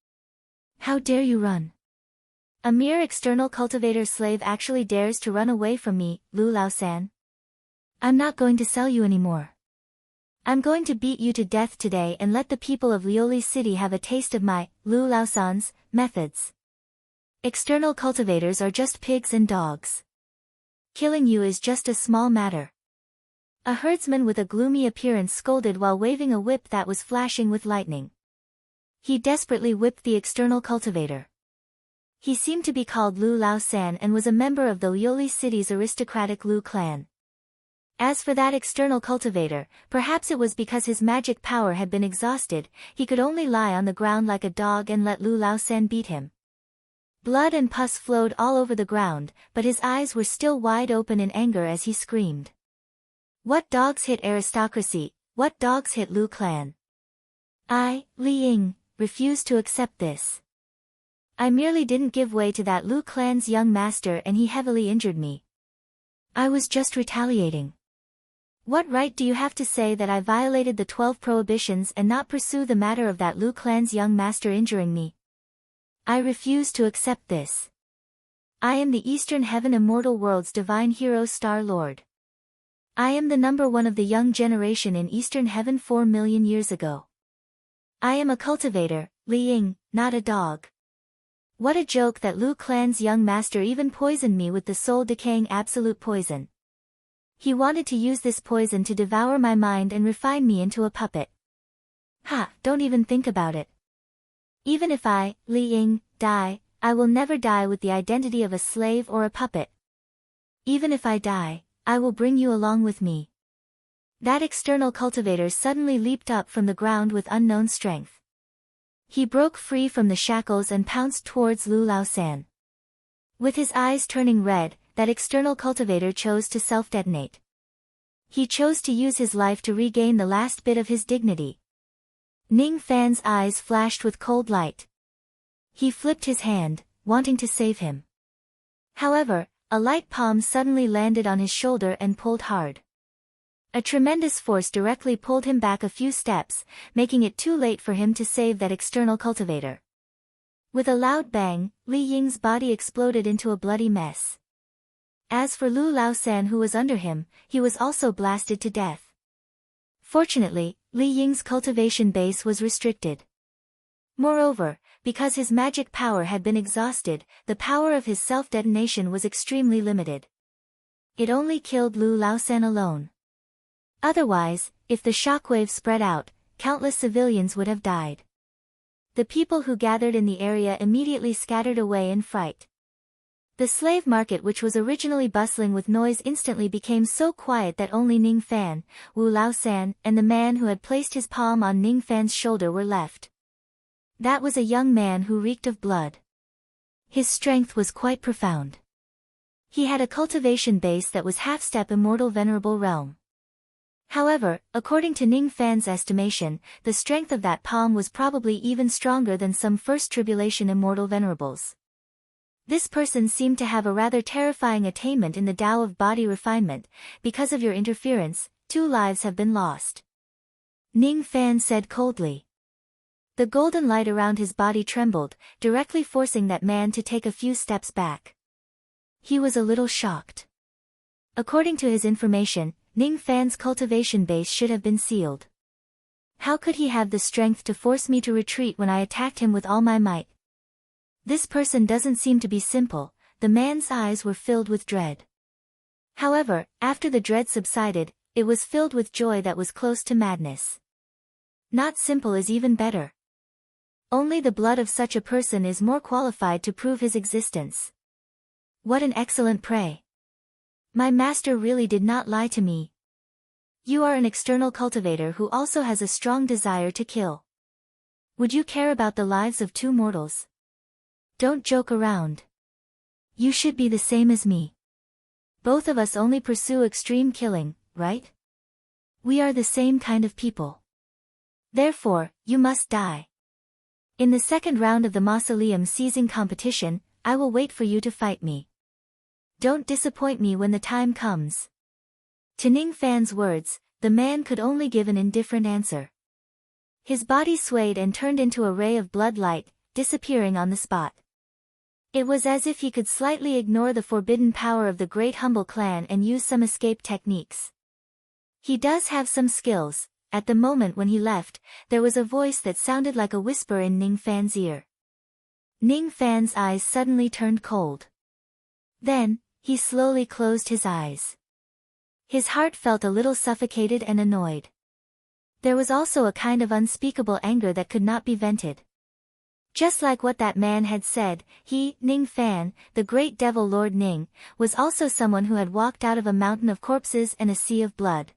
How dare you run? A mere external cultivator slave actually dares to run away from me, Lu Lao-san. I'm not going to sell you anymore. I'm going to beat you to death today and let the people of Lioli City have a taste of my, Lu Lao-san's, methods. External cultivators are just pigs and dogs. Killing you is just a small matter." A herdsman with a gloomy appearance scolded while waving a whip that was flashing with lightning. He desperately whipped the external cultivator. He seemed to be called Lu Lao-san and was a member of the Lioli City's aristocratic Lu clan. As for that external cultivator, perhaps it was because his magic power had been exhausted, he could only lie on the ground like a dog and let Lu Lao-san beat him. Blood and pus flowed all over the ground, but his eyes were still wide open in anger as he screamed. "What dogs hit aristocracy? What dogs hit Lu clan? I, Li Ying, refuse to accept this. I merely didn't give way to that Lu clan's young master and he heavily injured me. I was just retaliating. What right do you have to say that I violated the 12 prohibitions and not pursue the matter of that Lu clan's young master injuring me? I refuse to accept this. I am the Eastern Heaven Immortal World's divine hero Star Lord. I am the number one of the young generation in Eastern Heaven 4 million years ago. I am a cultivator, Li Ying, not a dog. What a joke that Lu clan's young master even poisoned me with the soul-decaying absolute poison. He wanted to use this poison to devour my mind and refine me into a puppet. Ha, don't even think about it. Even if I, Li Ying, die, I will never die with the identity of a slave or a puppet. Even if I die, I will bring you along with me. That external cultivator suddenly leaped up from the ground with unknown strength. He broke free from the shackles and pounced towards Lu Laosan. With his eyes turning red, that external cultivator chose to self-detonate. He chose to use his life to regain the last bit of his dignity. Ning Fan's eyes flashed with cold light. He flipped his hand, wanting to save him. However, a light palm suddenly landed on his shoulder and pulled hard. A tremendous force directly pulled him back a few steps, making it too late for him to save that external cultivator. With a loud bang, Li Ying's body exploded into a bloody mess. As for Lu Laosan who was under him, he was also blasted to death. Fortunately, Li Ying's cultivation base was restricted. Moreover, because his magic power had been exhausted, the power of his self-detonation was extremely limited. It only killed Lu Laosan alone. Otherwise, if the shockwave spread out, countless civilians would have died. The people who gathered in the area immediately scattered away in fright. The slave market, which was originally bustling with noise, instantly became so quiet that only Ning Fan, Wu Laosan, and the man who had placed his palm on Ning Fan's shoulder were left. That was a young man who reeked of blood. His strength was quite profound. He had a cultivation base that was half-step immortal venerable realm. However, according to Ning Fan's estimation, the strength of that palm was probably even stronger than some first tribulation immortal venerables. This person seemed to have a rather terrifying attainment in the Tao of body refinement. Because of your interference, 2 lives have been lost. Ning Fan said coldly. The golden light around his body trembled, directly forcing that man to take a few steps back. He was a little shocked. According to his information, Ning Fan's cultivation base should have been sealed. How could he have the strength to force me to retreat when I attacked him with all my might? This person doesn't seem to be simple. The man's eyes were filled with dread. However, after the dread subsided, it was filled with joy that was close to madness. Not simple is even better. Only the blood of such a person is more qualified to prove his existence. What an excellent prey. My master really did not lie to me. You are an external cultivator who also has a strong desire to kill. Would you care about the lives of 2 mortals? Don't joke around. You should be the same as me. Both of us only pursue extreme killing, right? We are the same kind of people. Therefore, you must die. In the second round of the mausoleum seizing competition, I will wait for you to fight me. Don't disappoint me when the time comes. To Ning Fan's words, the man could only give an indifferent answer. His body swayed and turned into a ray of blood light, disappearing on the spot. It was as if he could slightly ignore the forbidden power of the Great Humble Clan and use some escape techniques. He does have some skills. At the moment when he left, there was a voice that sounded like a whisper in Ning Fan's ear. Ning Fan's eyes suddenly turned cold. Then, he slowly closed his eyes. His heart felt a little suffocated and annoyed. There was also a kind of unspeakable anger that could not be vented. Just like what that man had said, he, Ning Fan, the great devil Lord Ning, was also someone who had walked out of a mountain of corpses and a sea of blood.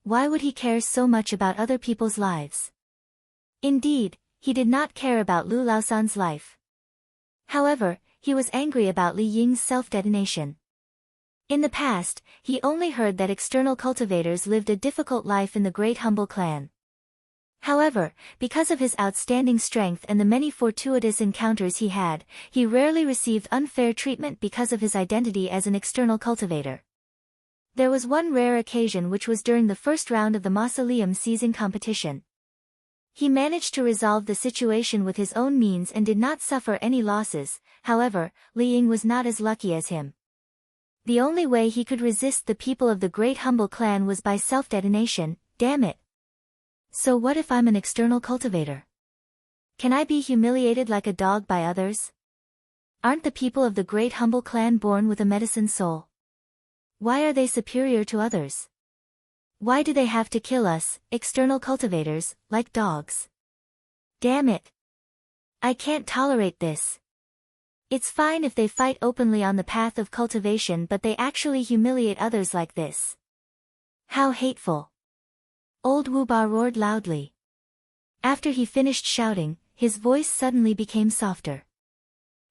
Why would he care so much about other people's lives? Indeed, he did not care about Lu Laosan's life. However, he was angry about Li Ying's self-detonation. In the past, he only heard that external cultivators lived a difficult life in the Great Humble Clan. However, because of his outstanding strength and the many fortuitous encounters he had, he rarely received unfair treatment because of his identity as an external cultivator. There was one rare occasion, which was during the first round of the mausoleum seizing competition. He managed to resolve the situation with his own means and did not suffer any losses. However, Li Ying was not as lucky as him. The only way he could resist the people of the Great Humble Clan was by self-detonation. Damn it. So what if I'm an external cultivator? Can I be humiliated like a dog by others? Aren't the people of the Great Humble Clan born with a medicine soul? Why are they superior to others? Why do they have to kill us, external cultivators, like dogs? Damn it. I can't tolerate this. It's fine if they fight openly on the path of cultivation, but they actually humiliate others like this. How hateful. Old Wu Ba roared loudly. After he finished shouting, his voice suddenly became softer.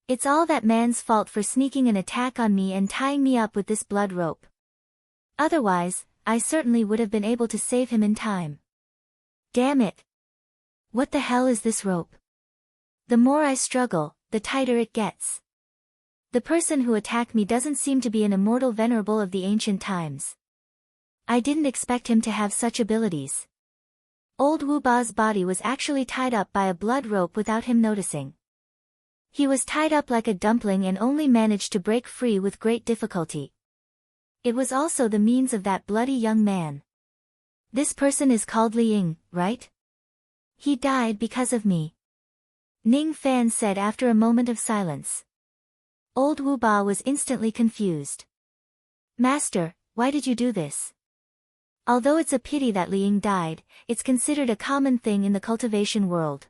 It's all that man's fault for sneaking an attack on me and tying me up with this blood rope. Otherwise, I certainly would have been able to save him in time. Damn it. What the hell is this rope? The more I struggle, the tighter it gets. The person who attacked me doesn't seem to be an immortal venerable of the ancient times. I didn't expect him to have such abilities. Old Wu Ba's body was actually tied up by a blood rope without him noticing. He was tied up like a dumpling and only managed to break free with great difficulty. It was also the means of that bloody young man. This person is called Li Ying, right? He died because of me. Ning Fan said after a moment of silence. Old Wu Ba was instantly confused. Master, why did you do this? Although it's a pity that Li Ying died, it's considered a common thing in the cultivation world.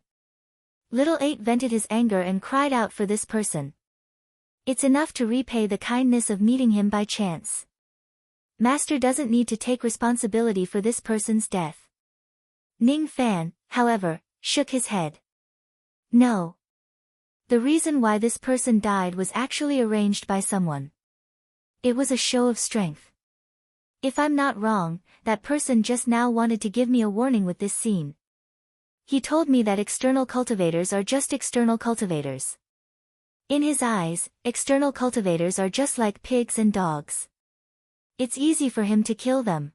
Little Eight vented his anger and cried out for this person. It's enough to repay the kindness of meeting him by chance. Master doesn't need to take responsibility for this person's death. Ning Fan, however, shook his head. No. The reason why this person died was actually arranged by someone. It was a show of strength. If I'm not wrong, that person just now wanted to give me a warning with this scene. He told me that external cultivators are just external cultivators. In his eyes, external cultivators are just like pigs and dogs. It's easy for him to kill them.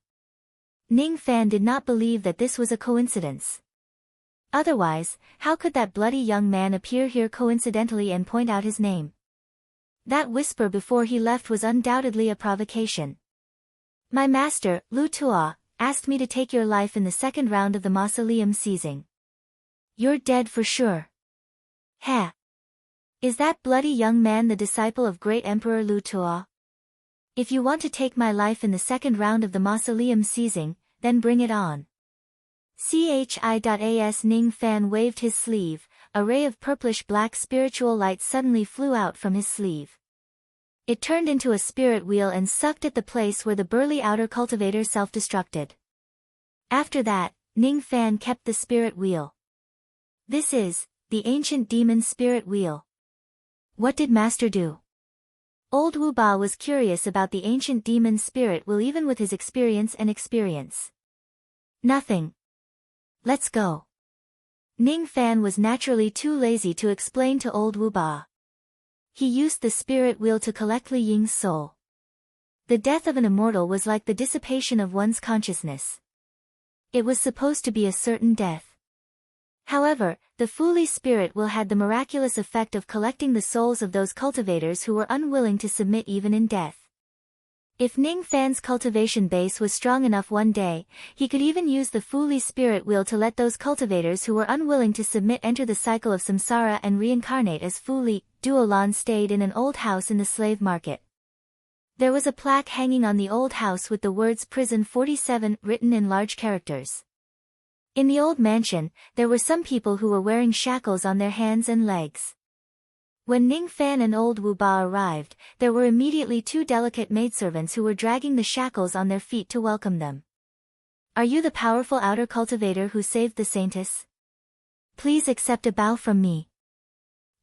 Ning Fan did not believe that this was a coincidence. Otherwise, how could that bloody young man appear here coincidentally and point out his name? That whisper before he left was undoubtedly a provocation. My master, Lu Tua, asked me to take your life in the second round of the mausoleum seizing. You're dead for sure. Ha! Is that bloody young man the disciple of great Emperor Lu Tua? If you want to take my life in the second round of the mausoleum seizing, then bring it on. Chi.as Ning Fan waved his sleeve, a ray of purplish-black spiritual light suddenly flew out from his sleeve. It turned into a spirit wheel and sucked at the place where the burly outer cultivator self-destructed. After that, Ning Fan kept the spirit wheel. This is the ancient demon spirit wheel. What did Master do? Old Wu Ba was curious about the ancient demon spirit wheel even with his experience. Nothing. Let's go. Ning Fan was naturally too lazy to explain to old Wu Ba. He used the spirit wheel to collect Li Ying's soul. The death of an immortal was like the dissipation of one's consciousness. It was supposed to be a certain death. However, the Fuli spirit wheel had the miraculous effect of collecting the souls of those cultivators who were unwilling to submit even in death. If Ning Fan's cultivation base was strong enough one day, he could even use the Fuli spirit wheel to let those cultivators who were unwilling to submit enter the cycle of samsara and reincarnate as Fuli. Duolan stayed in an old house in the slave market. There was a plaque hanging on the old house with the words Prison 47 written in large characters. In the old mansion, there were some people who were wearing shackles on their hands and legs. When Ning Fan and old Wu Ba arrived, there were immediately two delicate maidservants who were dragging the shackles on their feet to welcome them. Are you the powerful outer cultivator who saved the saintess? Please accept a bow from me.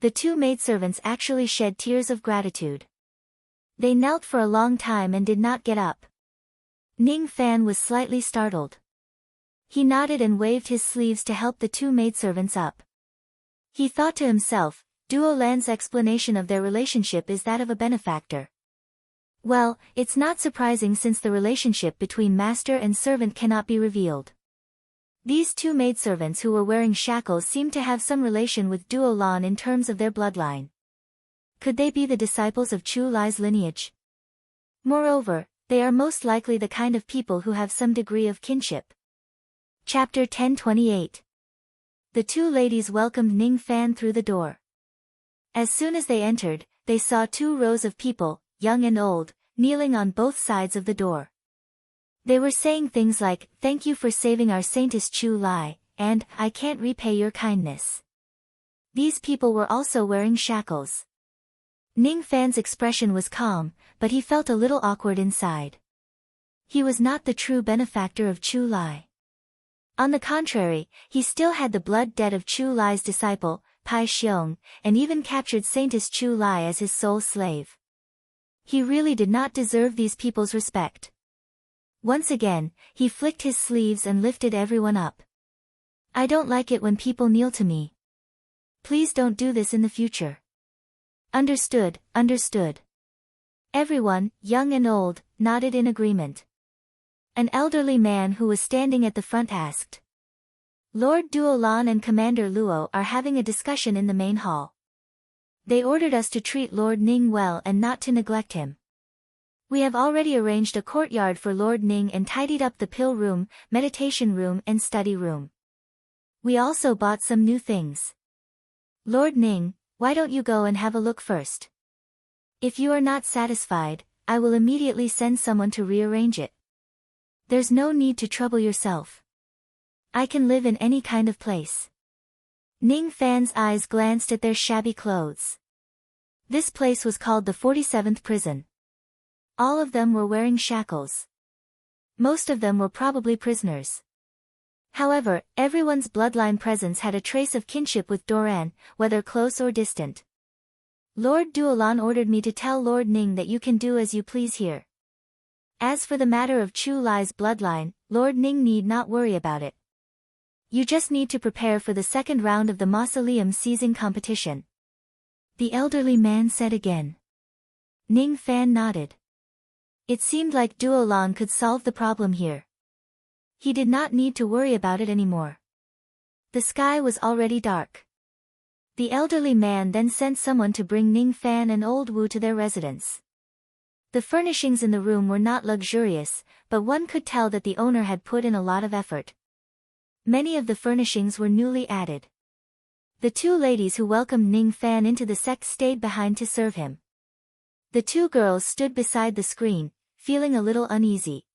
The two maidservants actually shed tears of gratitude. They knelt for a long time and did not get up. Ning Fan was slightly startled. He nodded and waved his sleeves to help the two maidservants up. He thought to himself, Duo Lan's explanation of their relationship is that of a benefactor. Well, it's not surprising since the relationship between master and servant cannot be revealed. These two maidservants who were wearing shackles seemed to have some relation with Duo Lan in terms of their bloodline. Could they be the disciples of Chu Lai's lineage? Moreover, they are most likely the kind of people who have some degree of kinship. Chapter 1028. The two ladies welcomed Ning Fan through the door. As soon as they entered, they saw 2 rows of people, young and old, kneeling on both sides of the door. They were saying things like, "Thank you for saving our saintess Chu Lai," and "I can't repay your kindness." These people were also wearing shackles. Ning Fan's expression was calm, but he felt a little awkward inside. He was not the true benefactor of Chu Lai. On the contrary, he still had the blood debt of Chu Lai's disciple, Pai Xiong, and even captured Saintess Chu Lai as his sole slave. He really did not deserve these people's respect. Once again, he flicked his sleeves and lifted everyone up. "I don't like it when people kneel to me. Please don't do this in the future." "Understood, understood." Everyone, young and old, nodded in agreement. An elderly man who was standing at the front asked, "Lord Duo Lan and Commander Luo are having a discussion in the main hall. They ordered us to treat Lord Ning well and not to neglect him. We have already arranged a courtyard for Lord Ning and tidied up the pill room, meditation room and study room. We also bought some new things. Lord Ning, why don't you go and have a look first? If you are not satisfied, I will immediately send someone to rearrange it. There's no need to trouble yourself. I can live in any kind of place." Ning Fan's eyes glanced at their shabby clothes. This place was called the 47th prison. All of them were wearing shackles. Most of them were probably prisoners. However, everyone's bloodline presence had a trace of kinship with Doran, whether close or distant. "Lord Duolan ordered me to tell Lord Ning that you can do as you please here. As for the matter of Chu Lai's bloodline, Lord Ning need not worry about it. You just need to prepare for the second round of the mausoleum seizing competition," the elderly man said again. Ning Fan nodded. It seemed like Duo Lan could solve the problem here. He did not need to worry about it anymore. The sky was already dark. The elderly man then sent someone to bring Ning Fan and Old Wu to their residence. The furnishings in the room were not luxurious, but one could tell that the owner had put in a lot of effort. Many of the furnishings were newly added. The 2 ladies who welcomed Ning Fan into the sect stayed behind to serve him. The 2 girls stood beside the screen, feeling a little uneasy.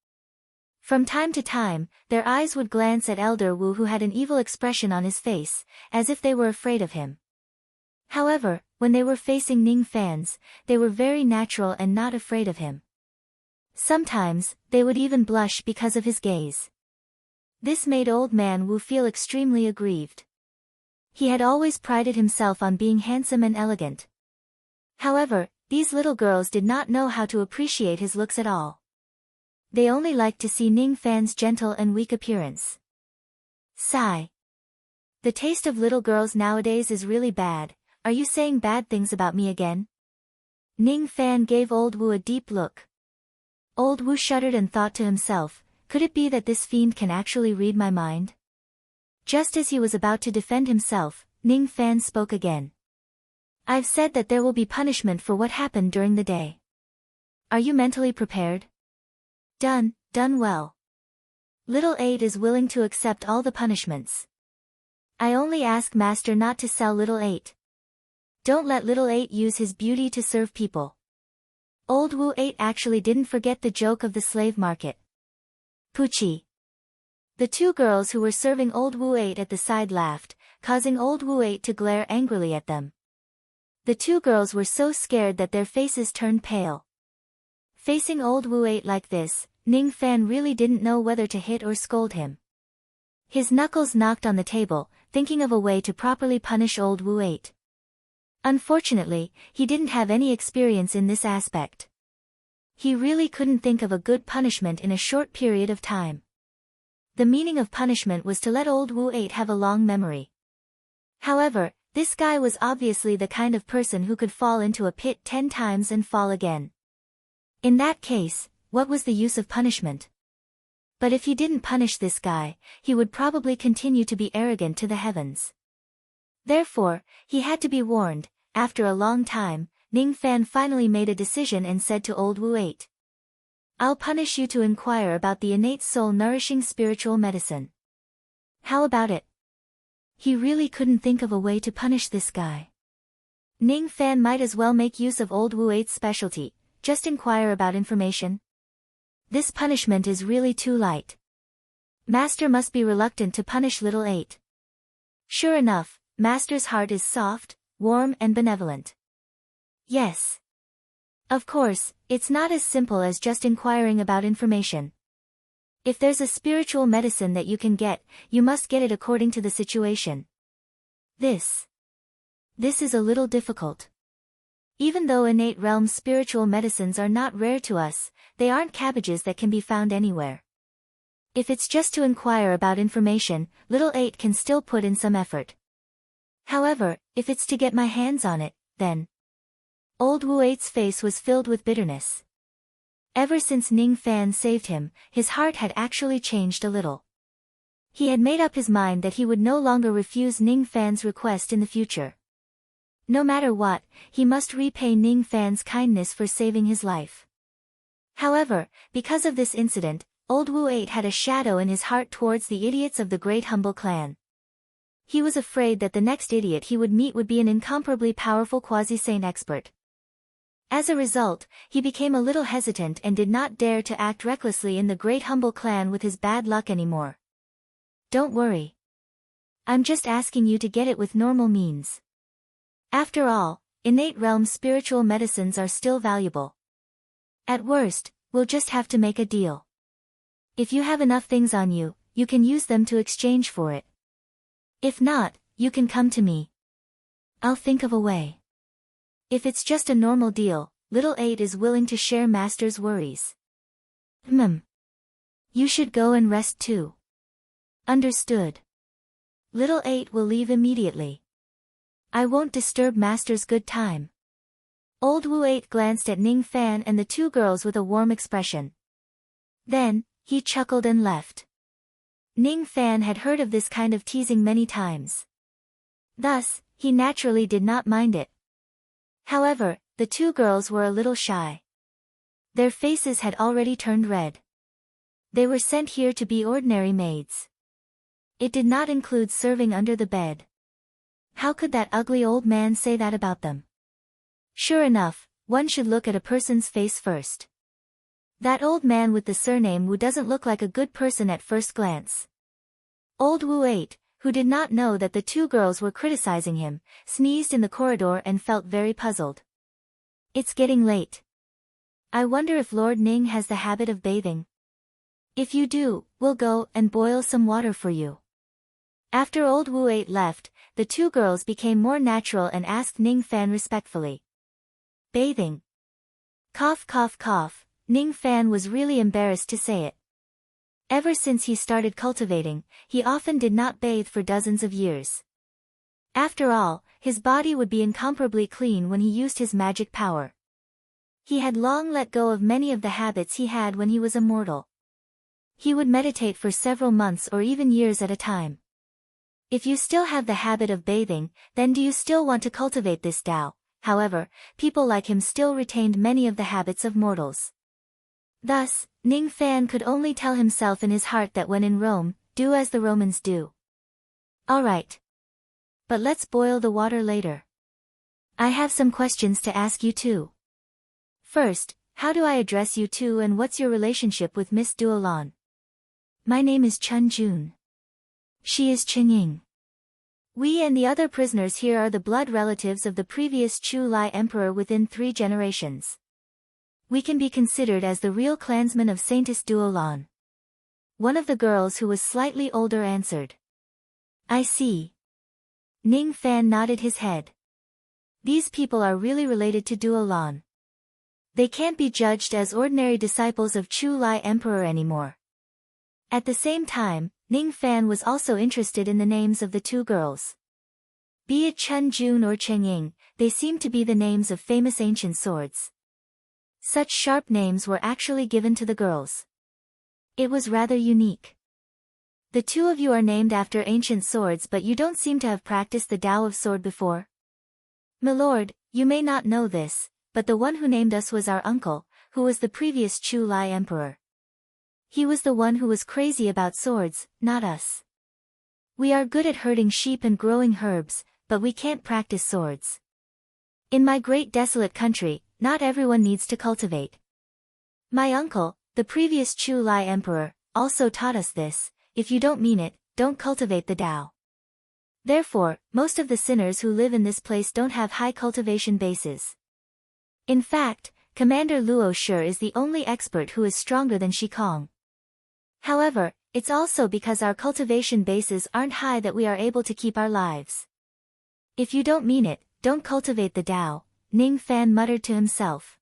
From time to time, their eyes would glance at Elder Wu who had an evil expression on his face, as if they were afraid of him. However, when they were facing Ning Fan's, they were very natural and not afraid of him. Sometimes, they would even blush because of his gaze. This made Old Man Wu feel extremely aggrieved. He had always prided himself on being handsome and elegant. However, these little girls did not know how to appreciate his looks at all. They only liked to see Ning Fan's gentle and weak appearance. Sigh. The taste of little girls nowadays is really bad. Are you saying bad things about me again? Ning Fan gave Old Wu a deep look. Old Wu shuddered and thought to himself, could it be that this fiend can actually read my mind? Just as he was about to defend himself, Ning Fan spoke again. I've said that there will be punishment for what happened during the day. Are you mentally prepared? Done well. Little 8 is willing to accept all the punishments. I only ask Master not to sell Little 8. Don't let Little 8 use his beauty to serve people. Old Wu 8 actually didn't forget the joke of the slave market. Poochie. The 2 girls who were serving Old Wu 8 at the side laughed, causing Old Wu 8 to glare angrily at them. The 2 girls were so scared that their faces turned pale. Facing Old Wu 8 like this, Ning Fan really didn't know whether to hit or scold him. His knuckles knocked on the table, thinking of a way to properly punish Old Wu 8. Unfortunately, he didn't have any experience in this aspect. He really couldn't think of a good punishment in a short period of time. The meaning of punishment was to let Old Wu 8 have a long memory. However, this guy was obviously the kind of person who could fall into a pit 10 times and fall again. In that case, what was the use of punishment? But if he didn't punish this guy, he would probably continue to be arrogant to the heavens. Therefore, he had to be warned. After a long time, Ning Fan finally made a decision and said to old Wu 8. I'll punish you to inquire about the innate soul-nourishing spiritual medicine. How about it? He really couldn't think of a way to punish this guy. Ning Fan might as well make use of old Wu 8's specialty, just inquire about information. This punishment is really too light. Master must be reluctant to punish little 8. Sure enough, Master's heart is soft, warm and benevolent. Yes. Of course, it's not as simple as just inquiring about information. If there's a spiritual medicine that you can get, you must get it according to the situation. This is a little difficult. Even though innate realm spiritual medicines are not rare to us, they aren't cabbages that can be found anywhere. If it's just to inquire about information, little 8 can still put in some effort. However, if it's to get my hands on it, then... Old Wu 8's face was filled with bitterness. Ever since Ning Fan saved him, his heart had actually changed a little. He had made up his mind that he would no longer refuse Ning Fan's request in the future. No matter what, he must repay Ning Fan's kindness for saving his life. However, because of this incident, old Wu 8 had a shadow in his heart towards the idiots of the Great Humble Clan. He was afraid that the next idiot he would meet would be an incomparably powerful quasi-saint expert. As a result, he became a little hesitant and did not dare to act recklessly in the Great Humble Clan with his bad luck anymore. Don't worry. I'm just asking you to get it with normal means. After all, innate realm spiritual medicines are still valuable. At worst, we'll just have to make a deal. If you have enough things on you, you can use them to exchange for it. If not, you can come to me. I'll think of a way. If it's just a normal deal, little 8 is willing to share Master's worries. You should go and rest too. Understood. Little 8 will leave immediately. I won't disturb Master's good time. Old Wu 8 glanced at Ning Fan and the two girls with a warm expression. Then, he chuckled and left. Ning Fan had heard of this kind of teasing many times. Thus, he naturally did not mind it. However, the two girls were a little shy. Their faces had already turned red. They were sent here to be ordinary maids. It did not include serving under the bed. How could that ugly old man say that about them? Sure enough, one should look at a person's face first. That old man with the surname Wu doesn't look like a good person at first glance. Old Wu 8, who did not know that the two girls were criticizing him, sneezed in the corridor and felt very puzzled. It's getting late. I wonder if Lord Ning has the habit of bathing. If you do, we'll go and boil some water for you. After old Wu 8 left, the two girls became more natural and asked Ning Fan respectfully. Bathing. Cough cough cough, Ning Fan was really embarrassed to say it. Ever since he started cultivating, he often did not bathe for dozens of years. After all, his body would be incomparably clean when he used his magic power. He had long let go of many of the habits he had when he was a mortal. He would meditate for several months or even years at a time. If you still have the habit of bathing, then do you still want to cultivate this Tao? However, people like him still retained many of the habits of mortals. Thus, Ning Fan could only tell himself in his heart that when in Rome, do as the Romans do. Alright. But let's boil the water later. I have some questions to ask you too. First, how do I address you two and what's your relationship with Miss Duolon? My name is Chun Jun. She is Chen Ying. We and the other prisoners here are the blood relatives of the previous Chu Lai Emperor within 3 generations. We can be considered as the real clansmen of Saintess Duolon. One of the girls who was slightly older answered. I see. Ning Fan nodded his head. These people are really related to Duolon. They can't be judged as ordinary disciples of Chu Lai Emperor anymore. At the same time, Ning Fan was also interested in the names of the two girls. Be it Chun Jun or Cheng Ying, they seem to be the names of famous ancient swords. Such sharp names were actually given to the girls. It was rather unique. The two of you are named after ancient swords, but you don't seem to have practiced the Tao of sword before. Milord, you may not know this, but the one who named us was our uncle, who was the previous Chu Lai emperor. He was the one who was crazy about swords, not us. We are good at herding sheep and growing herbs, but we can't practice swords. In my great desolate country, not everyone needs to cultivate. My uncle, the previous Chu Lai emperor, also taught us this: if you don't mean it, don't cultivate the Tao. Therefore, most of the sinners who live in this place don't have high cultivation bases. In fact, Commander Luo Shi is the only expert who is stronger than Shi Kong. However, it's also because our cultivation bases aren't high that we are able to keep our lives. If you don't mean it, don't cultivate the Tao, Ning Fan muttered to himself.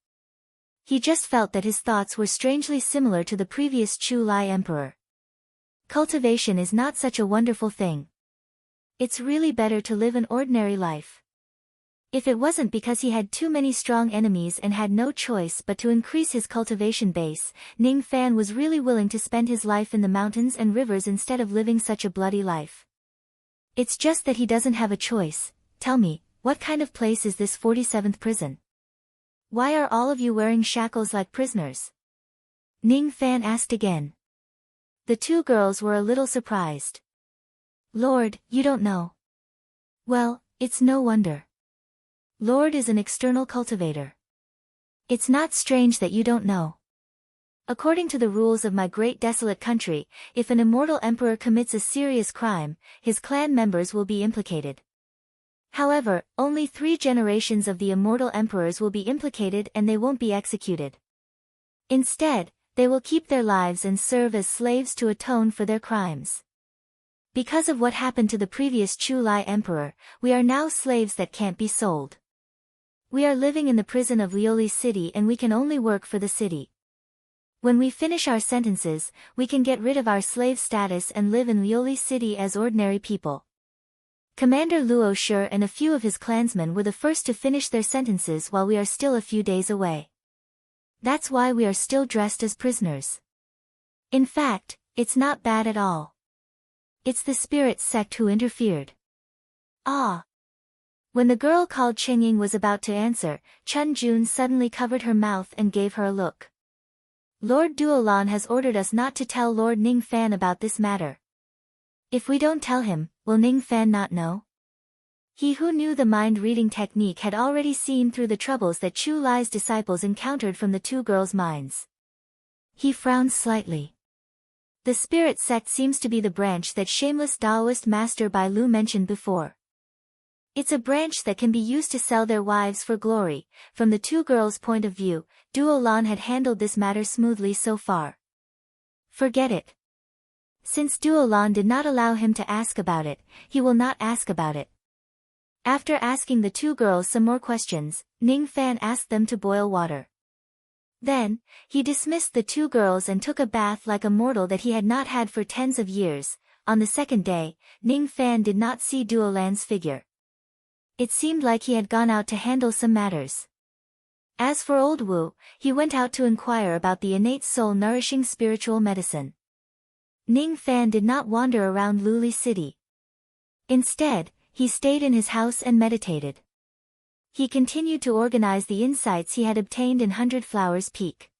He just felt that his thoughts were strangely similar to the previous Chu Lai emperor. Cultivation is not such a wonderful thing. It's really better to live an ordinary life. If it wasn't because he had too many strong enemies and had no choice but to increase his cultivation base, Ning Fan was really willing to spend his life in the mountains and rivers instead of living such a bloody life. It's just that he doesn't have a choice. Tell me, what kind of place is this 47th prison? Why are all of you wearing shackles like prisoners? Ning Fan asked again. The two girls were a little surprised. Lord, you don't know. Well, it's no wonder. Lord is an external cultivator. It's not strange that you don't know. According to the rules of my great desolate country, if an immortal emperor commits a serious crime, his clan members will be implicated. However, only 3 generations of the immortal emperors will be implicated and they won't be executed. Instead, they will keep their lives and serve as slaves to atone for their crimes. Because of what happened to the previous Chu Lai emperor, we are now slaves that can't be sold. We are living in the prison of Lioli City and we can only work for the city. When we finish our sentences, we can get rid of our slave status and live in Lioli City as ordinary people. Commander Luo Shi and a few of his clansmen were the first to finish their sentences while we are still a few days away. That's why we are still dressed as prisoners. In fact, it's not bad at all. It's the spirit sect who interfered. Ah! When the girl called Chengying was about to answer, Chun Jun suddenly covered her mouth and gave her a look. Lord Duolan has ordered us not to tell Lord Ning Fan about this matter. If we don't tell him, will Ning Fan not know? He who knew the mind-reading technique had already seen through the troubles that Chu Lai's disciples encountered from the two girls' minds. He frowned slightly. The spirit sect seems to be the branch that shameless Taoist master Bai Lu mentioned before. It's a branch that can be used to sell their wives for glory. From the two girls' point of view, Duolan had handled this matter smoothly so far. Forget it. Since Duolan did not allow him to ask about it, he will not ask about it. After asking the two girls some more questions, Ning Fan asked them to boil water. Then, he dismissed the two girls and took a bath like a mortal that he had not had for tens of years. On the second day, Ning Fan did not see Duolan's figure. It seemed like he had gone out to handle some matters. As for old Wu, he went out to inquire about the innate soul-nourishing spiritual medicine. Ning Fan did not wander around Luli City. Instead, he stayed in his house and meditated. He continued to organize the insights he had obtained in Hundred Flowers Peak.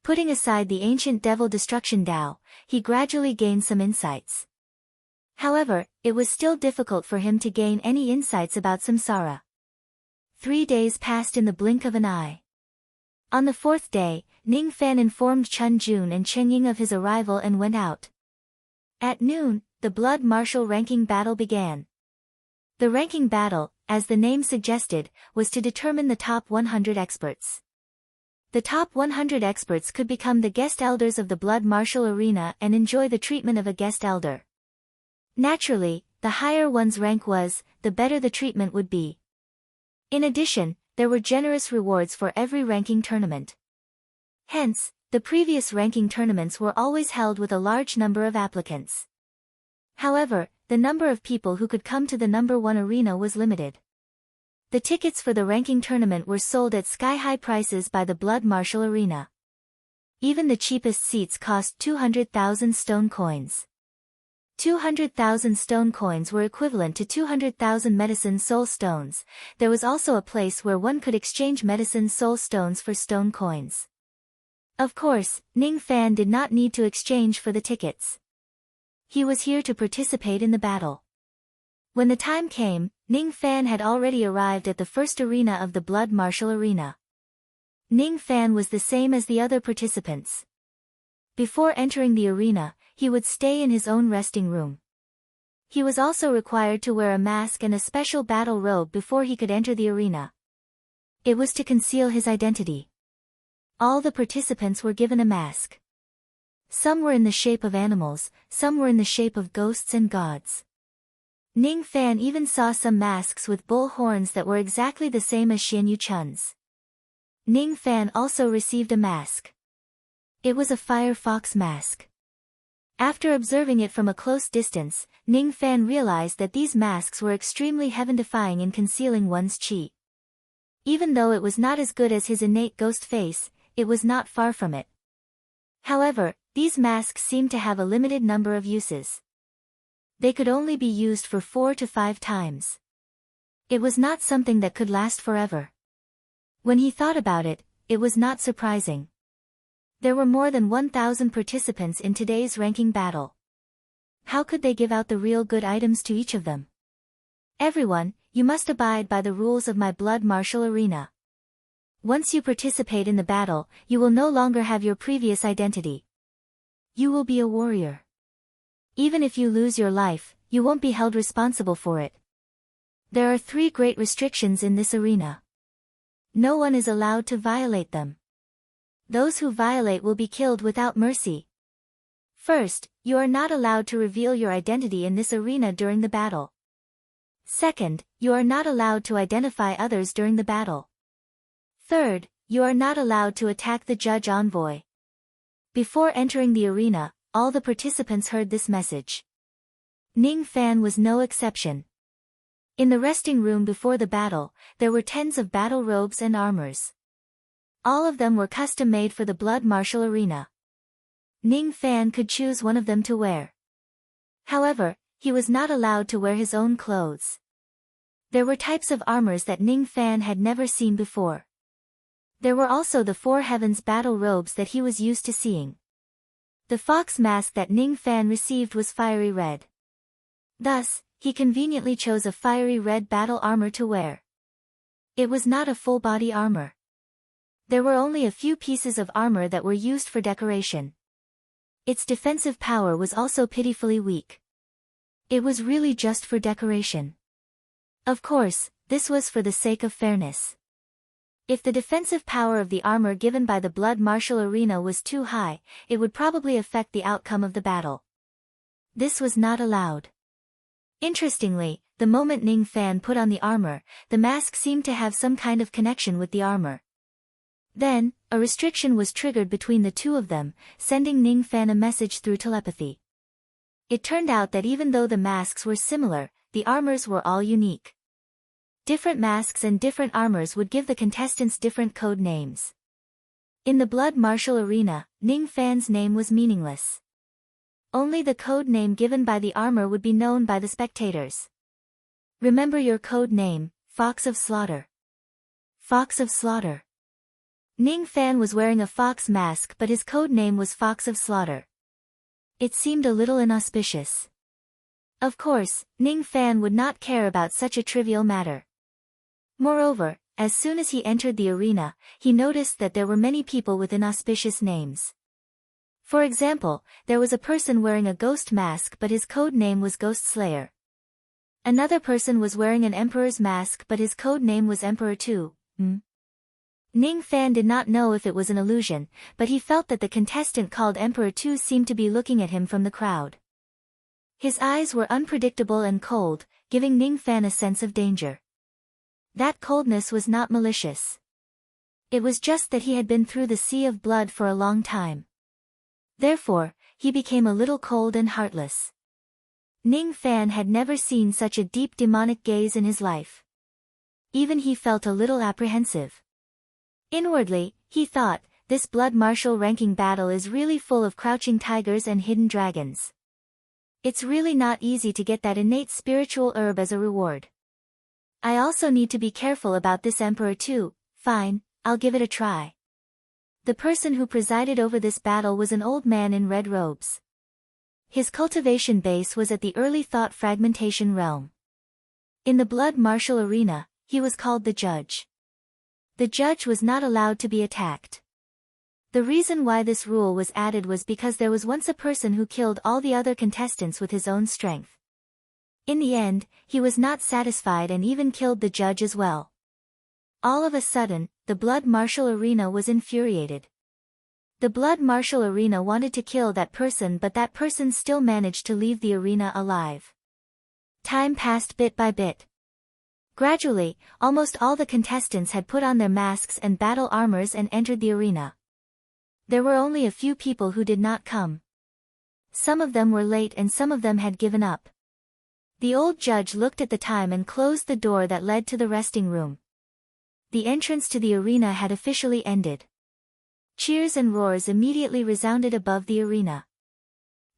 Putting aside the ancient devil destruction Tao, he gradually gained some insights. However, it was still difficult for him to gain any insights about samsara. 3 days passed in the blink of an eye. On the 4th day, Ning Fan informed Chun Jun and Chengying of his arrival and went out. At noon, the blood martial ranking battle began. The ranking battle, as the name suggested, was to determine the top 100 experts. The top 100 experts could become the guest elders of the blood martial arena and enjoy the treatment of a guest elder. Naturally, the higher one's rank was, the better the treatment would be. In addition, there were generous rewards for every ranking tournament. Hence, the previous ranking tournaments were always held with a large number of applicants. However, the number of people who could come to the number 1 arena was limited. The tickets for the ranking tournament were sold at sky-high prices by the Blood Marshal Arena. Even the cheapest seats cost 200,000 stone coins. 200,000 stone coins were equivalent to 200,000 medicine soul stones. There was also a place where one could exchange medicine soul stones for stone coins. Of course, Ning Fan did not need to exchange for the tickets. He was here to participate in the battle. When the time came, Ning Fan had already arrived at the first arena of the Blood Marshal Arena. Ning Fan was the same as the other participants. Before entering the arena, he would stay in his own resting room. He was also required to wear a mask and a special battle robe before he could enter the arena. It was to conceal his identity. All the participants were given a mask. Some were in the shape of animals, some were in the shape of ghosts and gods. Ning Fan even saw some masks with bull horns that were exactly the same as Xian Yuchun's. Ning Fan also received a mask. It was a fire fox mask. After observing it from a close distance, Ning Fan realized that these masks were extremely heaven-defying in concealing one's qi. Even though it was not as good as his innate ghost face, it was not far from it. However, these masks seemed to have a limited number of uses. They could only be used for 4 to 5 times. It was not something that could last forever. When he thought about it, it was not surprising. There were more than 1,000 participants in today's ranking battle. How could they give out the real good items to each of them? Everyone, you must abide by the rules of my Blood Marshal Arena. Once you participate in the battle, you will no longer have your previous identity. You will be a warrior. Even if you lose your life, you won't be held responsible for it. There are 3 great restrictions in this arena. No one is allowed to violate them. Those who violate will be killed without mercy. First, you are not allowed to reveal your identity in this arena during the battle. Second, you are not allowed to identify others during the battle. Third, you are not allowed to attack the judge envoy. Before entering the arena, all the participants heard this message. Ning Fan was no exception. In the resting room before the battle, there were tens of battle robes and armors. All of them were custom-made for the Blood Marshal Arena. Ning Fan could choose one of them to wear. However, he was not allowed to wear his own clothes. There were types of armors that Ning Fan had never seen before. There were also the 4 heavens battle robes that he was used to seeing. The fox mask that Ning Fan received was fiery red. Thus, he conveniently chose a fiery red battle armor to wear. It was not a full-body armor. There were only a few pieces of armor that were used for decoration. Its defensive power was also pitifully weak. It was really just for decoration. Of course, this was for the sake of fairness. If the defensive power of the armor given by the Blood Marshal Arena was too high, it would probably affect the outcome of the battle. This was not allowed. Interestingly, the moment Ning Fan put on the armor, the mask seemed to have some kind of connection with the armor. Then, a restriction was triggered between the two of them, sending Ning Fan a message through telepathy. It turned out that even though the masks were similar, the armors were all unique. Different masks and different armors would give the contestants different code names. In the Blood Marshal Arena, Ning Fan's name was meaningless. Only the code name given by the armor would be known by the spectators. Remember your code name, Fox of Slaughter. Fox of Slaughter. Ning Fan was wearing a fox mask, but his code name was Fox of Slaughter. It seemed a little inauspicious. Of course, Ning Fan would not care about such a trivial matter. Moreover, as soon as he entered the arena, he noticed that there were many people with inauspicious names. For example, there was a person wearing a ghost mask but his code name was Ghost Slayer. Another person was wearing an emperor's mask but his code name was Emperor 2. Ning Fan did not know if it was an illusion, but he felt that the contestant called Emperor 2 seemed to be looking at him from the crowd. His eyes were unpredictable and cold, giving Ning Fan a sense of danger. That coldness was not malicious. It was just that he had been through the sea of blood for a long time. Therefore, he became a little cold and heartless. Ning Fan had never seen such a deep demonic gaze in his life. Even he felt a little apprehensive. Inwardly, he thought, this blood martial ranking battle is really full of crouching tigers and hidden dragons. It's really not easy to get that innate spiritual herb as a reward. I also need to be careful about this emperor too. Fine, I'll give it a try. The person who presided over this battle was an old man in red robes. His cultivation base was at the early thought fragmentation realm. In the blood martial arena, he was called the judge. The judge was not allowed to be attacked. The reason why this rule was added was because there was once a person who killed all the other contestants with his own strength. In the end, he was not satisfied and even killed the judge as well. All of a sudden, the blood martial arena was infuriated. The blood martial arena wanted to kill that person, but that person still managed to leave the arena alive. Time passed bit by bit. Gradually, almost all the contestants had put on their masks and battle armors and entered the arena. There were only a few people who did not come. Some of them were late and some of them had given up. The old judge looked at the time and closed the door that led to the resting room. The entrance to the arena had officially ended. Cheers and roars immediately resounded above the arena.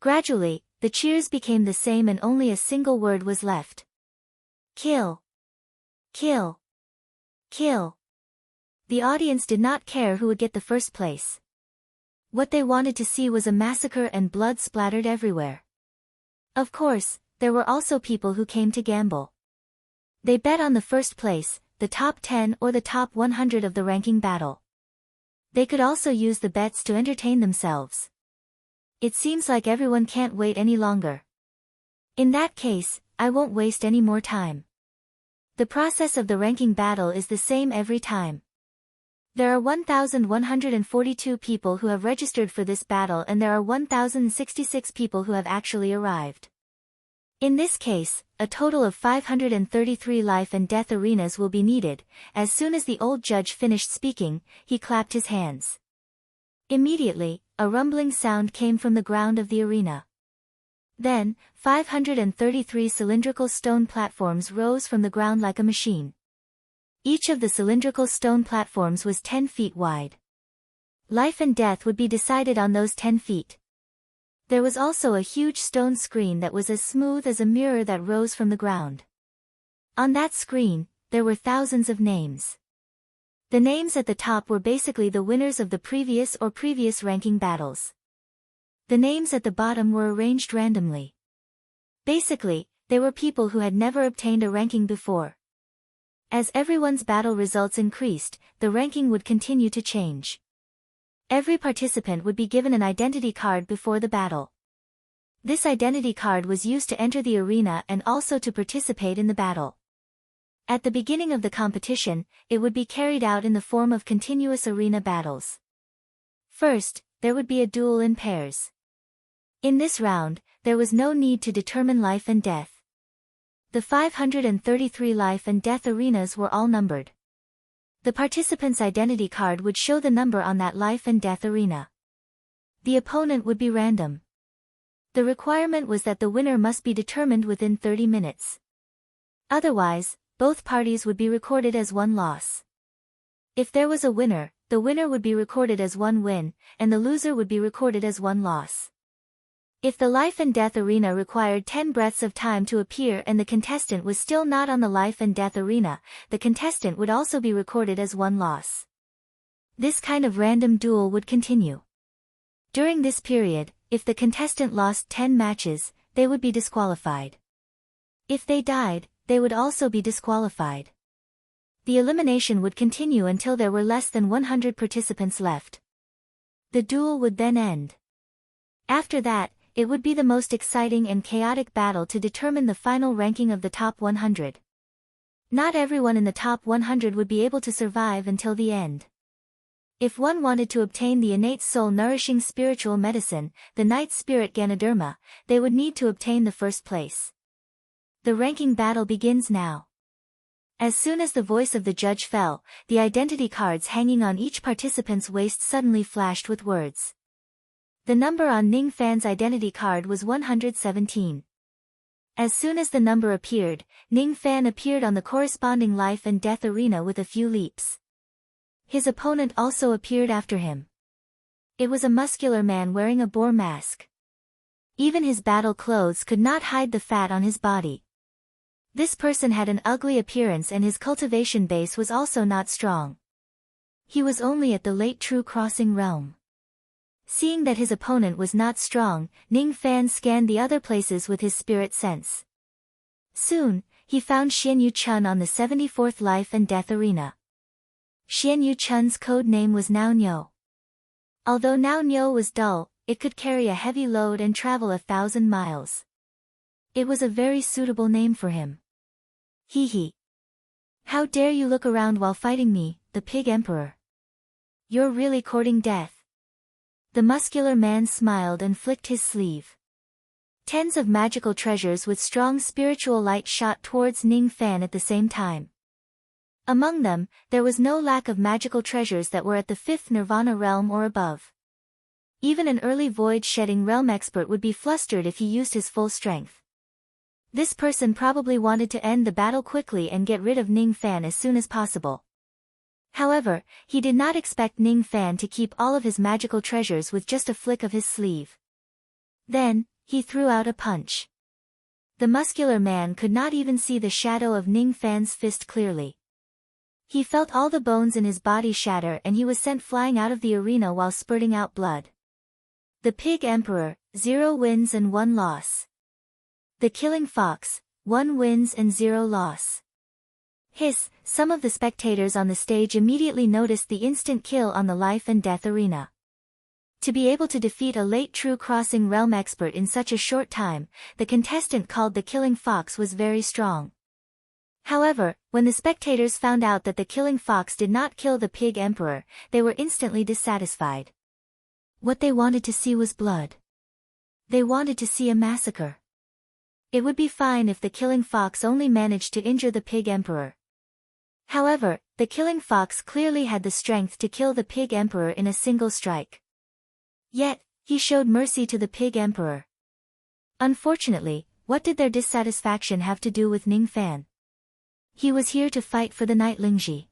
Gradually, the cheers became the same and only a single word was left. Kill. Kill. Kill. The audience did not care who would get the first place. What they wanted to see was a massacre and blood splattered everywhere. Of course, there were also people who came to gamble. They bet on the first place, the top 10 or the top 100 of the ranking battle. They could also use the bets to entertain themselves. It seems like everyone can't wait any longer. In that case, I won't waste any more time. The process of the ranking battle is the same every time. There are 1,142 people who have registered for this battle and there are 1,066 people who have actually arrived. In this case, a total of 533 life and death arenas will be needed. As soon as the old judge finished speaking, he clapped his hands. Immediately, a rumbling sound came from the ground of the arena. Then, 533 cylindrical stone platforms rose from the ground like a machine. Each of the cylindrical stone platforms was 10 feet wide. Life and death would be decided on those 10 feet. There was also a huge stone screen that was as smooth as a mirror that rose from the ground. On that screen, there were thousands of names. The names at the top were basically the winners of the previous ranking battles. The names at the bottom were arranged randomly. Basically, they were people who had never obtained a ranking before. As everyone's battle results increased, the ranking would continue to change. Every participant would be given an identity card before the battle. This identity card was used to enter the arena and also to participate in the battle. At the beginning of the competition, it would be carried out in the form of continuous arena battles. First, there would be a duel in pairs. In this round, there was no need to determine life and death. The 533 life and death arenas were all numbered. The participant's identity card would show the number on that life and death arena. The opponent would be random. The requirement was that the winner must be determined within 30 minutes. Otherwise, both parties would be recorded as one loss. If there was a winner, the winner would be recorded as one win, and the loser would be recorded as one loss. If the life and death arena required 10 breaths of time to appear and the contestant was still not on the life and death arena, the contestant would also be recorded as one loss. This kind of random duel would continue. During this period, if the contestant lost 10 matches, they would be disqualified. If they died, they would also be disqualified. The elimination would continue until there were less than 100 participants left. The duel would then end. After that, it would be the most exciting and chaotic battle to determine the final ranking of the top 100. Not everyone in the top 100 would be able to survive until the end. If one wanted to obtain the innate soul-nourishing spiritual medicine, the Night Spirit Ganoderma, they would need to obtain the first place. The ranking battle begins now. As soon as the voice of the judge fell, the identity cards hanging on each participant's waist suddenly flashed with words. The number on Ning Fan's identity card was 117. As soon as the number appeared, Ning Fan appeared on the corresponding life and death arena with a few leaps. His opponent also appeared after him. It was a muscular man wearing a boar mask. Even his battle clothes could not hide the fat on his body. This person had an ugly appearance and his cultivation base was also not strong. He was only at the late true crossing realm. Seeing that his opponent was not strong, Ning Fan scanned the other places with his spirit sense. Soon, he found Xian Yu Chun on the 74th life and death arena. Xian Yu Chun's code name was Nao Nyo. Although Nao Nyo was dull, it could carry a heavy load and travel 1,000 miles. It was a very suitable name for him. Hee hee. How dare you look around while fighting me, the Pig Emperor? You're really courting death. The muscular man smiled and flicked his sleeve. Tens of magical treasures with strong spiritual light shot towards Ning Fan at the same time. Among them, there was no lack of magical treasures that were at the 5th Nirvana realm or above. Even an early void-shedding realm expert would be flustered if he used his full strength. This person probably wanted to end the battle quickly and get rid of Ning Fan as soon as possible. However, he did not expect Ning Fan to keep all of his magical treasures with just a flick of his sleeve. Then, he threw out a punch. The muscular man could not even see the shadow of Ning Fan's fist clearly. He felt all the bones in his body shatter and he was sent flying out of the arena while spurting out blood. The Pig Emperor, 0 wins and 1 loss. The Killing Fox, 1 wins and 0 loss. Hiss, some of the spectators on the stage immediately noticed the instant kill on the life and death arena. To be able to defeat a late true crossing realm expert in such a short time, the contestant called the Killing Fox was very strong. However, when the spectators found out that the Killing Fox did not kill the Pig Emperor, they were instantly dissatisfied. What they wanted to see was blood. They wanted to see a massacre. It would be fine if the Killing Fox only managed to injure the Pig Emperor. However, the Killing Fox clearly had the strength to kill the Pig Emperor in a single strike. Yet, he showed mercy to the Pig Emperor. Unfortunately, what did their dissatisfaction have to do with Ning Fan? He was here to fight for the Knight Lingji.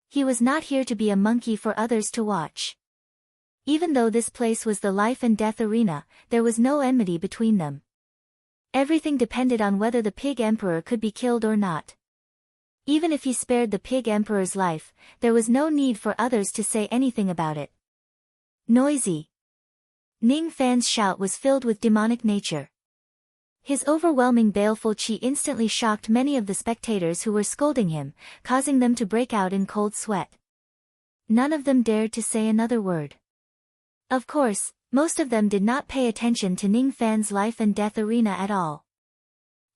He was not here to be a monkey for others to watch. Even though this place was the life and death arena, there was no enmity between them. Everything depended on whether the Pig Emperor could be killed or not. Even if he spared the Pig Emperor's life, there was no need for others to say anything about it. Noisy. Ning Fan's shout was filled with demonic nature. His overwhelming baleful chi instantly shocked many of the spectators who were scolding him, causing them to break out in cold sweat. None of them dared to say another word. Of course, most of them did not pay attention to Ning Fan's life and death arena at all.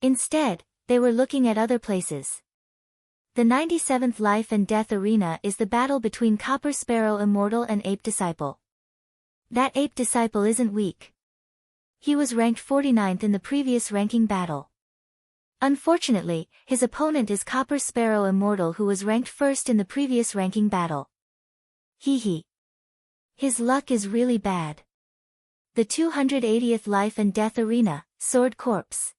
Instead, they were looking at other places. The 97th life and death arena is the battle between Copper Sparrow Immortal and Ape Disciple. That Ape Disciple isn't weak. He was ranked 49th in the previous ranking battle. Unfortunately, his opponent is Copper Sparrow Immortal who was ranked 1st in the previous ranking battle. Hee hee. His luck is really bad. The 280th life and death arena, Sword Corpse.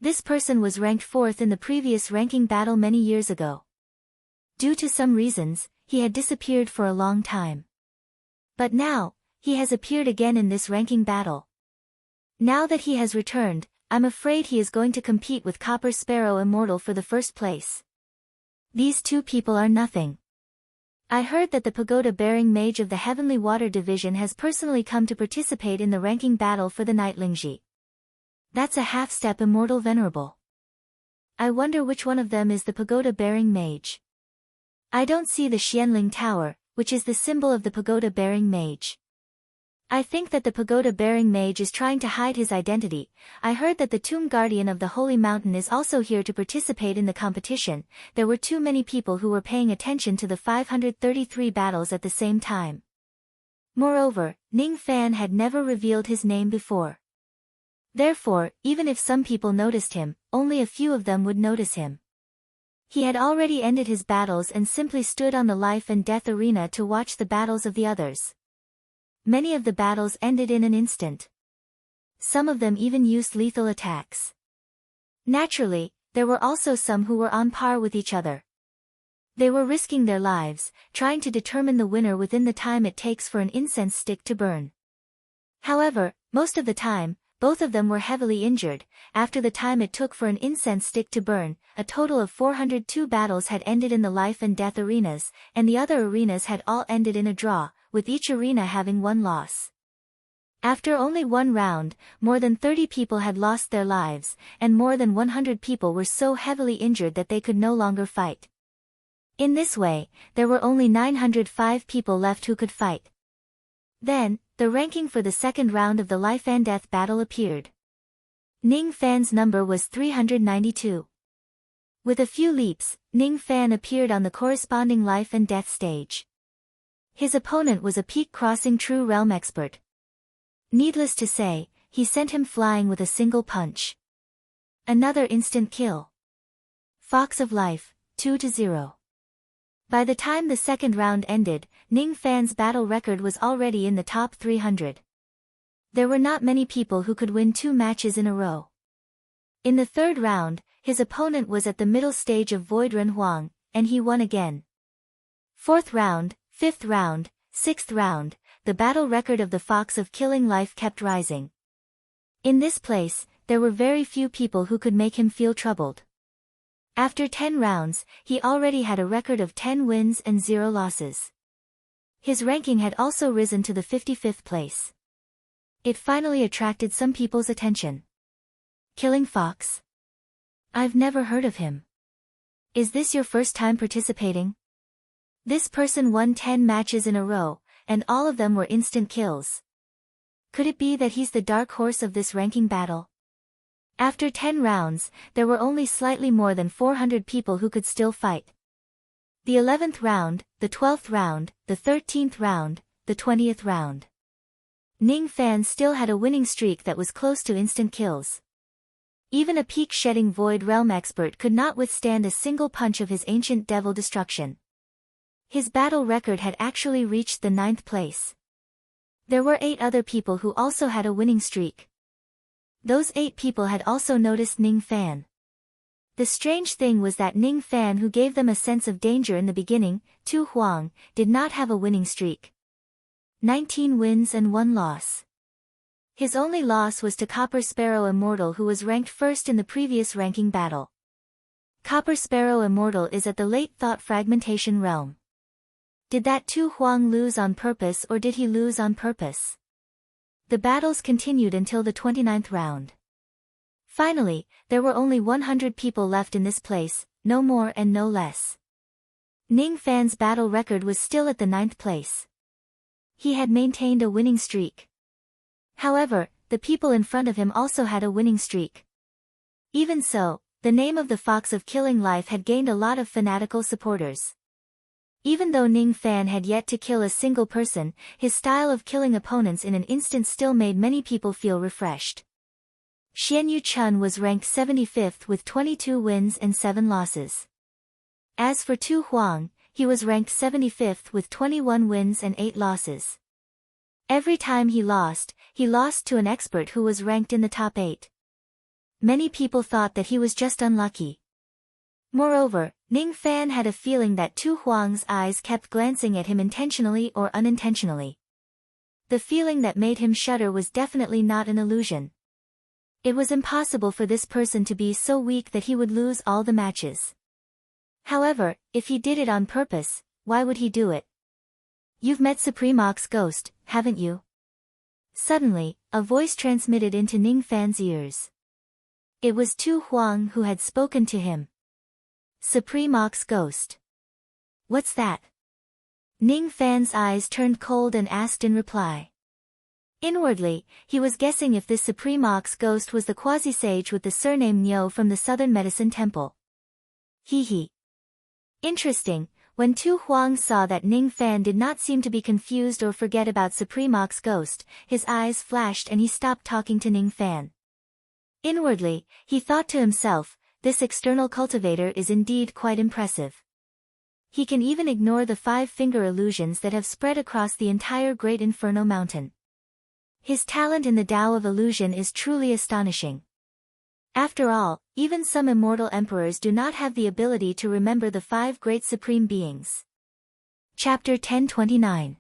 This person was ranked 4th in the previous ranking battle many years ago. Due to some reasons, he had disappeared for a long time. But now, he has appeared again in this ranking battle. Now that he has returned, I'm afraid he is going to compete with Copper Sparrow Immortal for the first place. These two people are nothing. I heard that the pagoda-bearing mage of the Heavenly Water Division has personally come to participate in the ranking battle for the Knight Lingji. That's a half-step immortal venerable. I wonder which one of them is the pagoda-bearing mage. I don't see the Xianling Tower, which is the symbol of the pagoda-bearing mage. I think that the pagoda-bearing mage is trying to hide his identity. I heard that the Tomb Guardian of the Holy Mountain is also here to participate in the competition. There were too many people who were paying attention to the 533 battles at the same time. Moreover, Ning Fan had never revealed his name before. Therefore, even if some people noticed him, only a few of them would notice him. He had already ended his battles and simply stood on the life and death arena to watch the battles of the others. Many of the battles ended in an instant. Some of them even used lethal attacks. Naturally, there were also some who were on par with each other. They were risking their lives, trying to determine the winner within the time it takes for an incense stick to burn. However, most of the time, both of them were heavily injured. After the time it took for an incense stick to burn, a total of 402 battles had ended in the life and death arenas, and the other arenas had all ended in a draw, with each arena having one loss. After only one round, more than 30 people had lost their lives, and more than 100 people were so heavily injured that they could no longer fight. In this way, there were only 905 people left who could fight. Then, the ranking for the second round of the life and death battle appeared. Ning Fan's number was 392. With a few leaps, Ning Fan appeared on the corresponding life and death stage. His opponent was a peak-crossing True Realm expert. Needless to say, he sent him flying with a single punch. Another instant kill. Fox of Life, 2-0. By the time the second round ended, Ning Fan's battle record was already in the top 300. There were not many people who could win 2 matches in a row. In the third round, his opponent was at the middle stage of Void Ren Huang, and he won again. Fourth round, fifth round, sixth round, the battle record of the Fox of Killing Life kept rising. In this place, there were very few people who could make him feel troubled. After 10 rounds, he already had a record of 10 wins and 0 losses. His ranking had also risen to the 55th place. It finally attracted some people's attention. Killing Fox? I've never heard of him. Is this your first time participating? This person won 10 matches in a row, and all of them were instant kills. Could it be that he's the dark horse of this ranking battle? After 10 rounds, there were only slightly more than 400 people who could still fight. The 11th round, the 12th round, the 13th round, the 20th round. Ning Fan still had a winning streak that was close to instant kills. Even a peak-shedding Void Realm expert could not withstand a single punch of his ancient devil destruction. His battle record had actually reached the 9th place. There were 8 other people who also had a winning streak. Those 8 people had also noticed Ning Fan. The strange thing was that Ning Fan, who gave them a sense of danger in the beginning, Tu Huang, did not have a winning streak. 19 wins and 1 loss. His only loss was to Copper Sparrow Immortal, who was ranked first in the previous ranking battle. Copper Sparrow Immortal is at the late thought fragmentation realm. Did that Tu Huang lose on purpose, or did he lose on purpose? The battles continued until the 29th round. Finally, there were only 100 people left in this place, no more and no less. Ning Fan's battle record was still at the 9th place. He had maintained a winning streak. However, the people in front of him also had a winning streak. Even so, the name of the Fox of Killing Life had gained a lot of fanatical supporters. Even though Ning Fan had yet to kill a single person, his style of killing opponents in an instant still made many people feel refreshed. Xianyu Chun was ranked 75th with 22 wins and 7 losses. As for Tu Huang, he was ranked 75th with 21 wins and 8 losses. Every time he lost to an expert who was ranked in the top 8. Many people thought that he was just unlucky. Moreover, Ning Fan had a feeling that Tu Huang's eyes kept glancing at him intentionally or unintentionally. The feeling that made him shudder was definitely not an illusion. It was impossible for this person to be so weak that he would lose all the matches. However, if he did it on purpose, why would he do it? You've met Supreme Ox Ghost, haven't you? Suddenly, a voice transmitted into Ning Fan's ears. It was Tu Huang who had spoken to him. Supreme Ox Ghost. What's that? Ning Fan's eyes turned cold and asked in reply. Inwardly, he was guessing if this Supreme Ox Ghost was the quasi-sage with the surname Nyo from the Southern Medicine Temple. Hee. Interesting. When Tu Huang saw that Ning Fan did not seem to be confused or forget about Supreme Ox Ghost, his eyes flashed and he stopped talking to Ning Fan. Inwardly, he thought to himself, this external cultivator is indeed quite impressive. He can even ignore the 5-finger illusions that have spread across the entire Great Inferno Mountain. His talent in the Tao of illusion is truly astonishing. After all, even some immortal emperors do not have the ability to remember the 5 great supreme beings. Chapter 1029.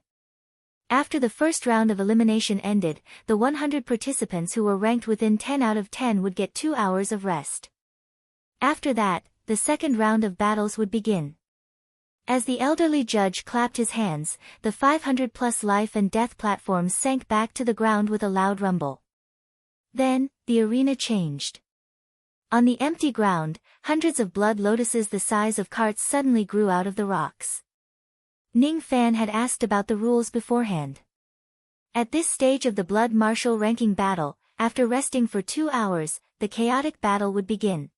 After the first round of elimination ended, the 100 participants who were ranked within 10 out of 10 would get 2 hours of rest. After that, the second round of battles would begin. As the elderly judge clapped his hands, the 500-plus life and death platforms sank back to the ground with a loud rumble. Then, the arena changed. On the empty ground, hundreds of blood lotuses the size of carts suddenly grew out of the rocks. Ning Fan had asked about the rules beforehand. At this stage of the blood martial ranking battle, after resting for 2 hours, the chaotic battle would begin.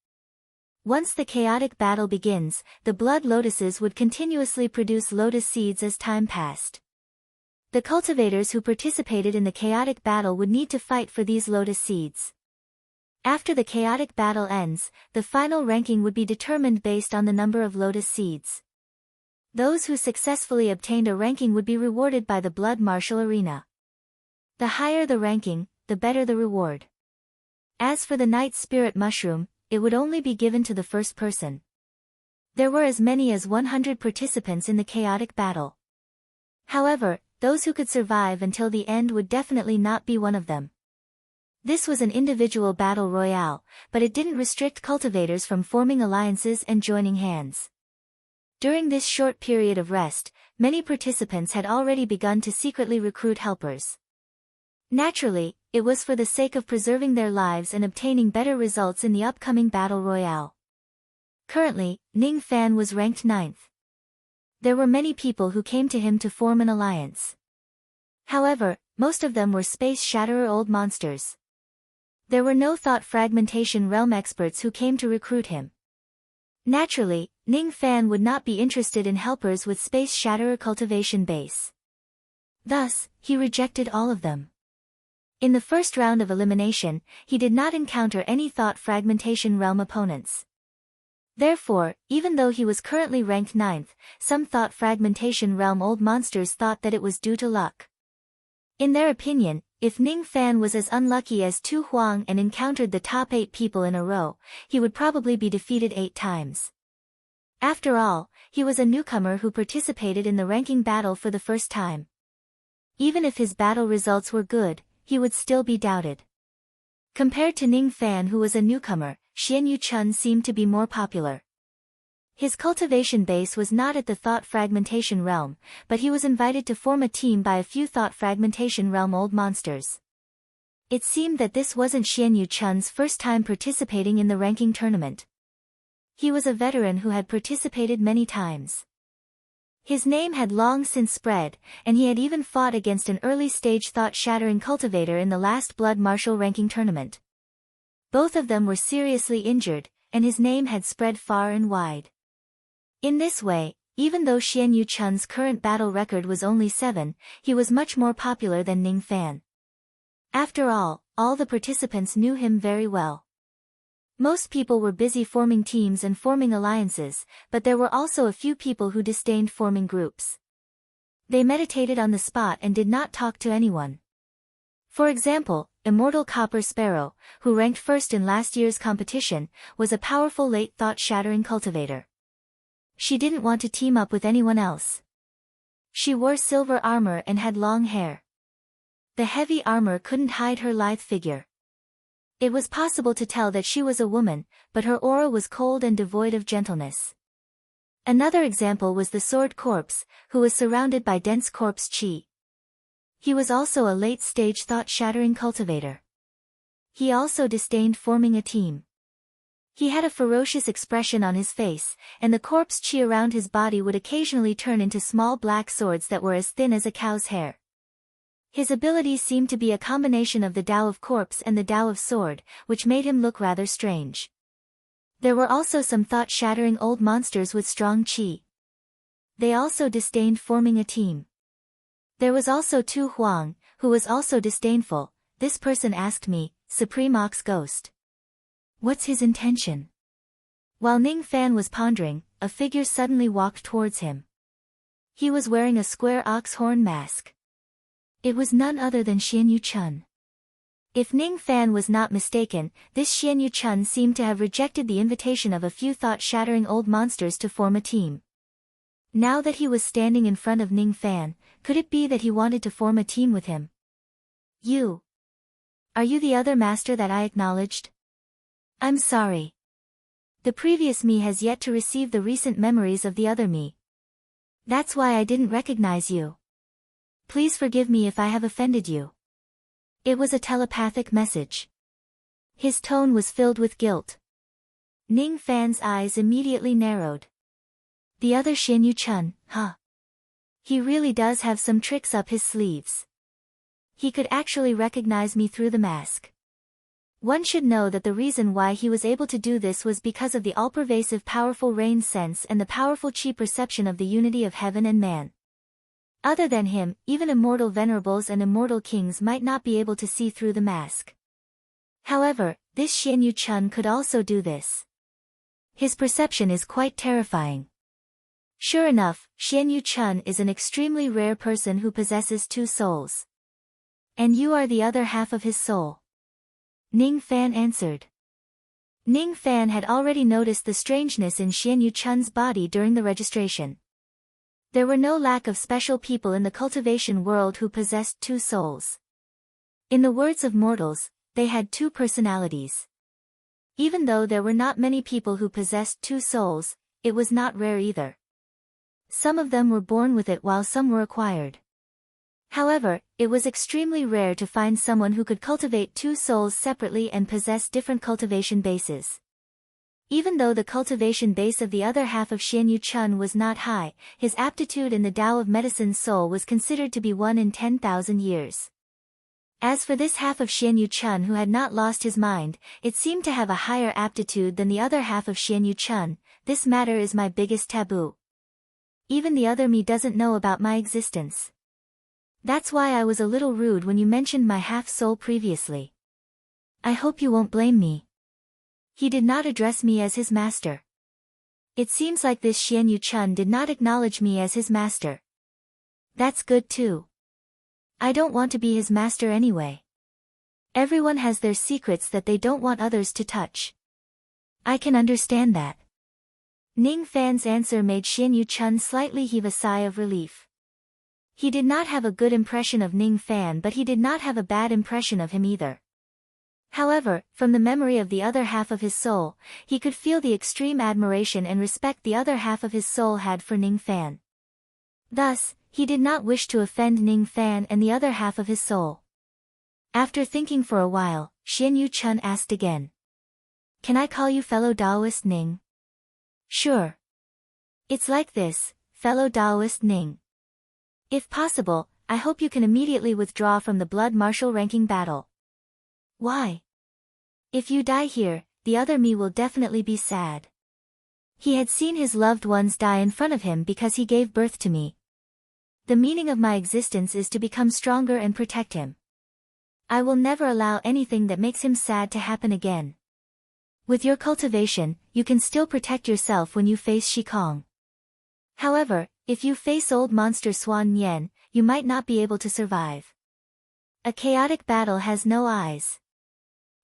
Once the chaotic battle begins, the blood lotuses would continuously produce lotus seeds as time passed. The cultivators who participated in the chaotic battle would need to fight for these lotus seeds. After the chaotic battle ends, the final ranking would be determined based on the number of lotus seeds. Those who successfully obtained a ranking would be rewarded by the blood martial arena. The higher the ranking, the better the reward. As for the night spirit mushroom, it would only be given to the first person. There were as many as 100 participants in the chaotic battle. However, those who could survive until the end would definitely not be one of them. This was an individual battle royale, but it didn't restrict cultivators from forming alliances and joining hands. During this short period of rest, many participants had already begun to secretly recruit helpers. Naturally, it was for the sake of preserving their lives and obtaining better results in the upcoming battle royale. Currently, Ning Fan was ranked 9th. There were many people who came to him to form an alliance. However, most of them were space shatterer old monsters. There were no thought fragmentation realm experts who came to recruit him. Naturally, Ning Fan would not be interested in helpers with space shatterer cultivation base. Thus, he rejected all of them. In the first round of elimination, he did not encounter any thought fragmentation realm opponents. Therefore, even though he was currently ranked 9th, some thought fragmentation realm old monsters thought that it was due to luck. In their opinion, if Ning Fan was as unlucky as Tu Huang and encountered the top 8 people in a row, he would probably be defeated 8 times. After all, he was a newcomer who participated in the ranking battle for the first time. Even if his battle results were good, he would still be doubted. Compared to Ning Fan, who was a newcomer, Xian Yu Chun seemed to be more popular. His cultivation base was not at the thought fragmentation realm, but he was invited to form a team by a few thought fragmentation realm old monsters. It seemed that this wasn't Xian Yu Chun's first time participating in the ranking tournament. He was a veteran who had participated many times. His name had long since spread, and he had even fought against an early-stage thought-shattering cultivator in the last blood martial ranking tournament. Both of them were seriously injured, and his name had spread far and wide. In this way, even though Xian Yu Chun's current battle record was only 7, he was much more popular than Ning Fan. After all the participants knew him very well. Most people were busy forming teams and forming alliances, but there were also a few people who disdained forming groups. They meditated on the spot and did not talk to anyone. For example, Immortal Copper Sparrow, who ranked first in last year's competition, was a powerful late thought-shattering cultivator. She didn't want to team up with anyone else. She wore silver armor and had long hair. The heavy armor couldn't hide her lithe figure. It was possible to tell that she was a woman, but her aura was cold and devoid of gentleness. Another example was the Sword Corpse, who was surrounded by dense corpse chi. He was also a late-stage thought-shattering cultivator. He also disdained forming a team. He had a ferocious expression on his face, and the corpse chi around his body would occasionally turn into small black swords that were as thin as a cow's hair. His abilities seemed to be a combination of the Tao of Corpse and the Tao of Sword, which made him look rather strange. There were also some thought-shattering old monsters with strong chi. They also disdained forming a team. There was also Tu Huang, who was also disdainful. This person asked me, Supreme Ox Ghost. What's his intention? While Ning Fan was pondering, a figure suddenly walked towards him. He was wearing a square ox horn mask. It was none other than Xian Yu Chun. If Ning Fan was not mistaken, this Xian Yu Chun seemed to have rejected the invitation of a few thought-shattering old monsters to form a team. Now that he was standing in front of Ning Fan, could it be that he wanted to form a team with him? You. Are you the other master that I acknowledged? I'm sorry. The previous me has yet to receive the recent memories of the other me. That's why I didn't recognize you. Please forgive me if I have offended you. It was a telepathic message. His tone was filled with guilt. Ning Fan's eyes immediately narrowed. The other Xian Yu Chun, huh? He really does have some tricks up his sleeves. He could actually recognize me through the mask. One should know that the reason why he was able to do this was because of the all-pervasive powerful rain sense and the powerful chi perception of the unity of heaven and man. Other than him, even immortal venerables and immortal kings might not be able to see through the mask. However, this Xian Yu Chun could also do this. His perception is quite terrifying. Sure enough, Xian Yu Chun is an extremely rare person who possesses two souls. And you are the other half of his soul. Ning Fan answered. Ning Fan had already noticed the strangeness in Xian Yu Chun's body during the registration. There were no lack of special people in the cultivation world who possessed two souls. In the words of mortals, they had two personalities. Even though there were not many people who possessed two souls, it was not rare either. Some of them were born with it while some were acquired. However, it was extremely rare to find someone who could cultivate two souls separately and possess different cultivation bases. Even though the cultivation base of the other half of Xian Yu Chun was not high, his aptitude in the Tao of Medicine's soul was considered to be 1 in 10,000 years. As for this half of Xian Yu Chun who had not lost his mind, it seemed to have a higher aptitude than the other half of Xian Yu Chun. This matter is my biggest taboo. Even the other me doesn't know about my existence. That's why I was a little rude when you mentioned my half-soul previously. I hope you won't blame me. He did not address me as his master. It seems like this Xian Yu Chun did not acknowledge me as his master. That's good too. I don't want to be his master anyway. Everyone has their secrets that they don't want others to touch. I can understand that. Ning Fan's answer made Xian Yu Chun slightly heave a sigh of relief. He did not have a good impression of Ning Fan, but he did not have a bad impression of him either. However, from the memory of the other half of his soul, he could feel the extreme admiration and respect the other half of his soul had for Ning Fan. Thus, he did not wish to offend Ning Fan and the other half of his soul. After thinking for a while, Xian Yu Chun asked again. Can I call you fellow Taoist Ning? Sure. It's like this, fellow Taoist Ning. If possible, I hope you can immediately withdraw from the blood martial ranking battle. Why? If you die here, the other me will definitely be sad. He had seen his loved ones die in front of him because he gave birth to me. The meaning of my existence is to become stronger and protect him. I will never allow anything that makes him sad to happen again. With your cultivation, you can still protect yourself when you face Shikong. However, if you face old monster Swan Nian, you might not be able to survive. A chaotic battle has no eyes.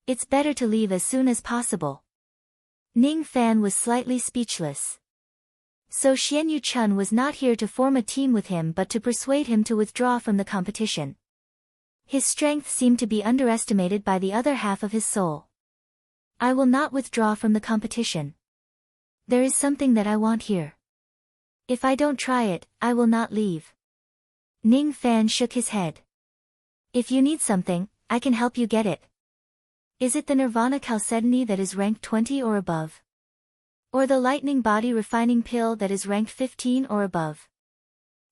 It's better to leave as soon as possible. Ning Fan was slightly speechless. So Xian Yu Chun was not here to form a team with him but to persuade him to withdraw from the competition. His strength seemed to be underestimated by the other half of his soul. I will not withdraw from the competition. There is something that I want here. If I don't try it, I will not leave. Ning Fan shook his head. If you need something, I can help you get it. Is it the Nirvana Chalcedony that is ranked 20 or above? Or the Lightning Body Refining Pill that is ranked 15 or above?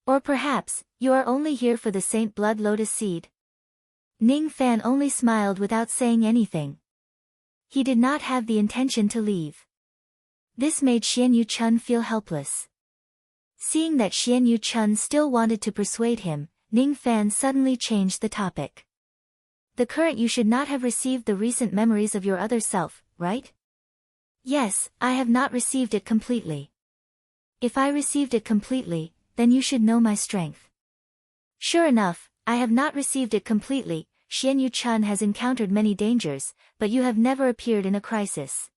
Or perhaps, you are only here for the Saint Blood Lotus Seed? Ning Fan only smiled without saying anything. He did not have the intention to leave. This made Xian Yu Chun feel helpless. Seeing that Xian Yu Chun still wanted to persuade him, Ning Fan suddenly changed the topic. The current you should not have received the recent memories of your other self, right? Yes, I have not received it completely. If I received it completely, then you should know my strength. Sure enough, I have not received it completely. Xianyu Chun has encountered many dangers, but you have never appeared in a crisis.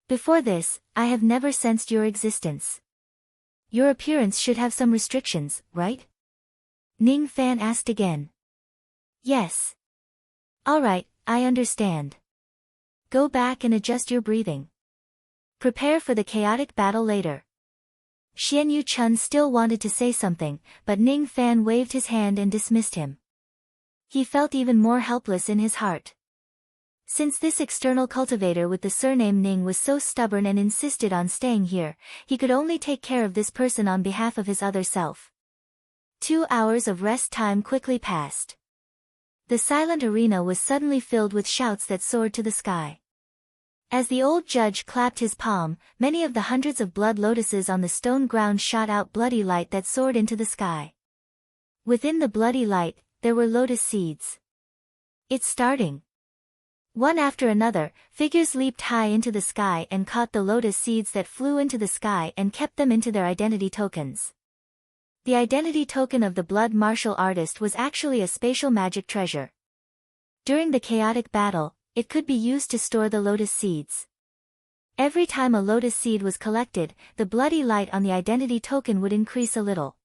Before this, I have never sensed your existence. Your appearance should have some restrictions, right? Ning Fan asked again. Yes. Alright, I understand. Go back and adjust your breathing. Prepare for the chaotic battle later. Xianyu Chun still wanted to say something, but Ning Fan waved his hand and dismissed him. He felt even more helpless in his heart. Since this external cultivator with the surname Ning was so stubborn and insisted on staying here, he could only take care of this person on behalf of his other self. 2 hours of rest time quickly passed. The silent arena was suddenly filled with shouts that soared to the sky. As the old judge clapped his palm, many of the hundreds of blood lotuses on the stone ground shot out bloody light that soared into the sky. Within the bloody light, there were lotus seeds. It's starting. One after another, figures leaped high into the sky and caught the lotus seeds that flew into the sky and kept them into their identity tokens. The identity token of the blood martial artist was actually a spatial magic treasure. During the chaotic battle, it could be used to store the lotus seeds. Every time a lotus seed was collected, the bloody light on the identity token would increase a little.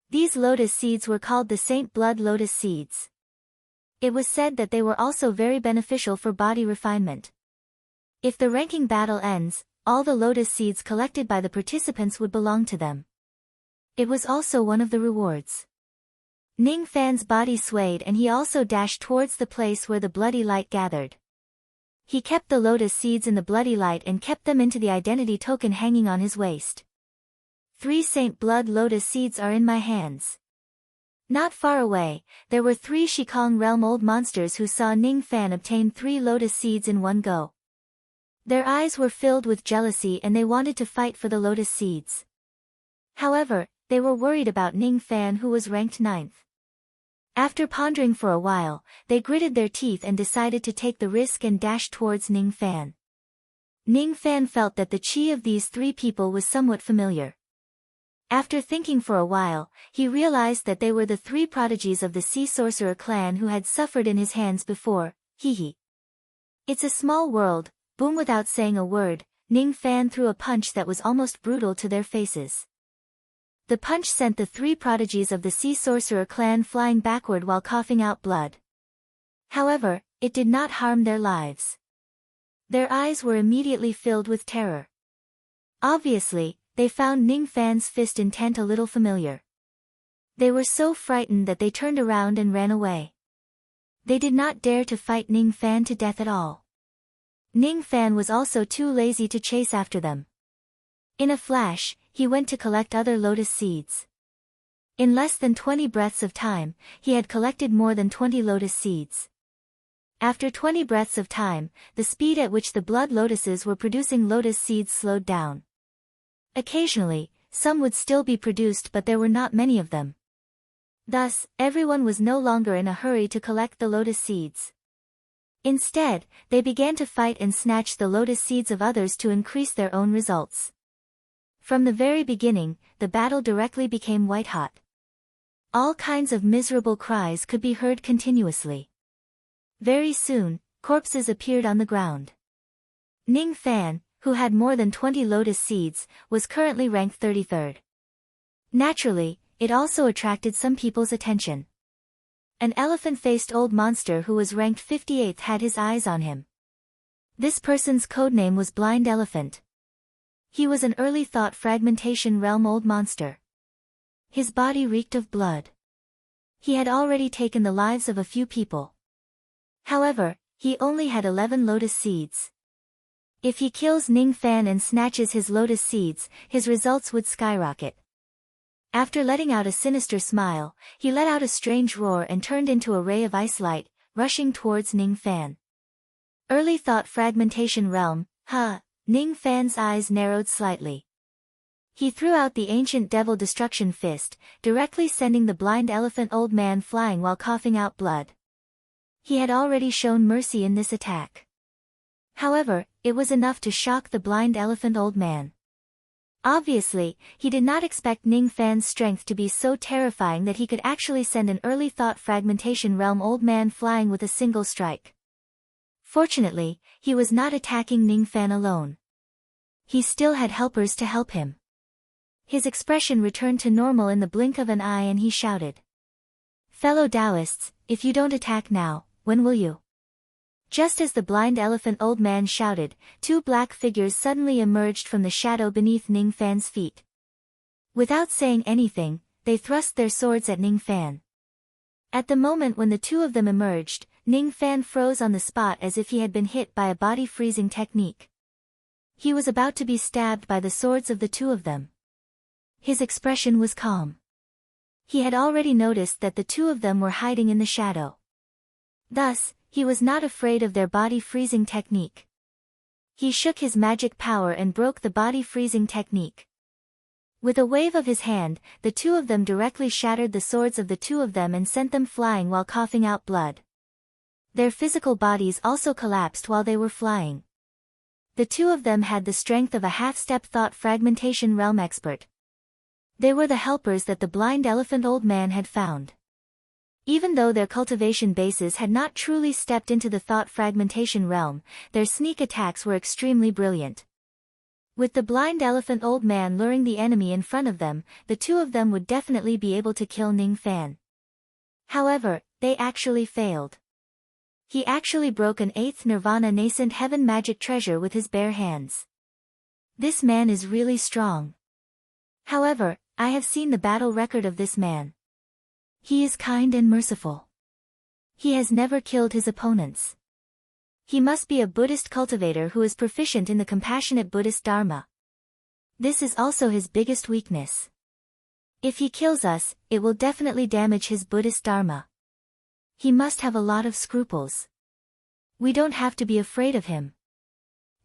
These lotus seeds were called the Saint Blood Lotus Seeds. It was said that they were also very beneficial for body refinement. If the ranking battle ends, all the lotus seeds collected by the participants would belong to them. It was also one of the rewards. Ning Fan's body swayed and he also dashed towards the place where the bloody light gathered. He kept the lotus seeds in the bloody light and kept them into the identity token hanging on his waist. 3 Saint Blood Lotus Seeds are in my hands. Not far away, there were 3 Shikong Realm old monsters who saw Ning Fan obtain 3 lotus seeds in one go. Their eyes were filled with jealousy and they wanted to fight for the lotus seeds. However, they were worried about Ning Fan who was ranked 9th. After pondering for a while, they gritted their teeth and decided to take the risk and dash towards Ning Fan. Ning Fan felt that the chi of these 3 people was somewhat familiar. After thinking for a while, he realized that they were the 3 prodigies of the Sea Sorcerer clan who had suffered in his hands before. Hee. It's a small world. Boom! Without saying a word, Ning Fan threw a punch that was almost brutal to their faces. The punch sent the 3 prodigies of the Sea Sorcerer clan flying backward while coughing out blood. However, it did not harm their lives. Their eyes were immediately filled with terror. Obviously, they found Ning Fan's fist intent a little familiar. They were so frightened that they turned around and ran away. They did not dare to fight Ning Fan to death at all. Ning Fan was also too lazy to chase after them. In a flash, he went to collect other lotus seeds. In less than 20 breaths of time, he had collected more than 20 lotus seeds. After 20 breaths of time, the speed at which the blood lotuses were producing lotus seeds slowed down. Occasionally, some would still be produced but there were not many of them. Thus, everyone was no longer in a hurry to collect the lotus seeds. Instead, they began to fight and snatch the lotus seeds of others to increase their own results. From the very beginning, the battle directly became white-hot. All kinds of miserable cries could be heard continuously. Very soon, corpses appeared on the ground. Ning Fan, who had more than 20 lotus seeds, was currently ranked 33rd. Naturally, it also attracted some people's attention. An elephant-faced old monster who was ranked 58th had his eyes on him. This person's codename was Blind Elephant. He was an early thought fragmentation realm old monster. His body reeked of blood. He had already taken the lives of a few people. However, he only had 11 lotus seeds. If he kills Ning Fan and snatches his lotus seeds, his results would skyrocket. After letting out a sinister smile, he let out a strange roar and turned into a ray of ice light, rushing towards Ning Fan. Early thought fragmentation realm, Ning Fan's eyes narrowed slightly. He threw out the ancient devil destruction fist, directly sending the blind elephant old man flying while coughing out blood. He had already shown mercy in this attack. However, it was enough to shock the blind elephant old man. Obviously, he did not expect Ning Fan's strength to be so terrifying that he could actually send an early thought fragmentation realm old man flying with a single strike. Fortunately, he was not attacking Ning Fan alone. He still had helpers to help him. His expression returned to normal in the blink of an eye and he shouted. "Fellow Taoists, if you don't attack now, when will you?" Just as the blind elephant old man shouted, two black figures suddenly emerged from the shadow beneath Ning Fan's feet. Without saying anything, they thrust their swords at Ning Fan. At the moment when the two of them emerged, Ning Fan froze on the spot as if he had been hit by a body freezing technique. He was about to be stabbed by the swords of the two of them. His expression was calm. He had already noticed that the two of them were hiding in the shadow. Thus, he was not afraid of their body freezing technique. He shook his magic power and broke the body freezing technique. With a wave of his hand, the two of them directly shattered the swords of the two of them and sent them flying while coughing out blood. Their physical bodies also collapsed while they were flying. The two of them had the strength of a half-step thought fragmentation realm expert. They were the helpers that the blind elephant old man had found. Even though their cultivation bases had not truly stepped into the thought fragmentation realm, their sneak attacks were extremely brilliant. With the blind elephant old man luring the enemy in front of them, the two of them would definitely be able to kill Ning Fan. However, they actually failed. He actually broke an 8th Nirvana nascent heaven magic treasure with his bare hands. This man is really strong. However, I have seen the battle record of this man. He is kind and merciful. He has never killed his opponents. He must be a Buddhist cultivator who is proficient in the compassionate Buddhist Dharma. This is also his biggest weakness. If he kills us, it will definitely damage his Buddhist Dharma. He must have a lot of scruples. We don't have to be afraid of him.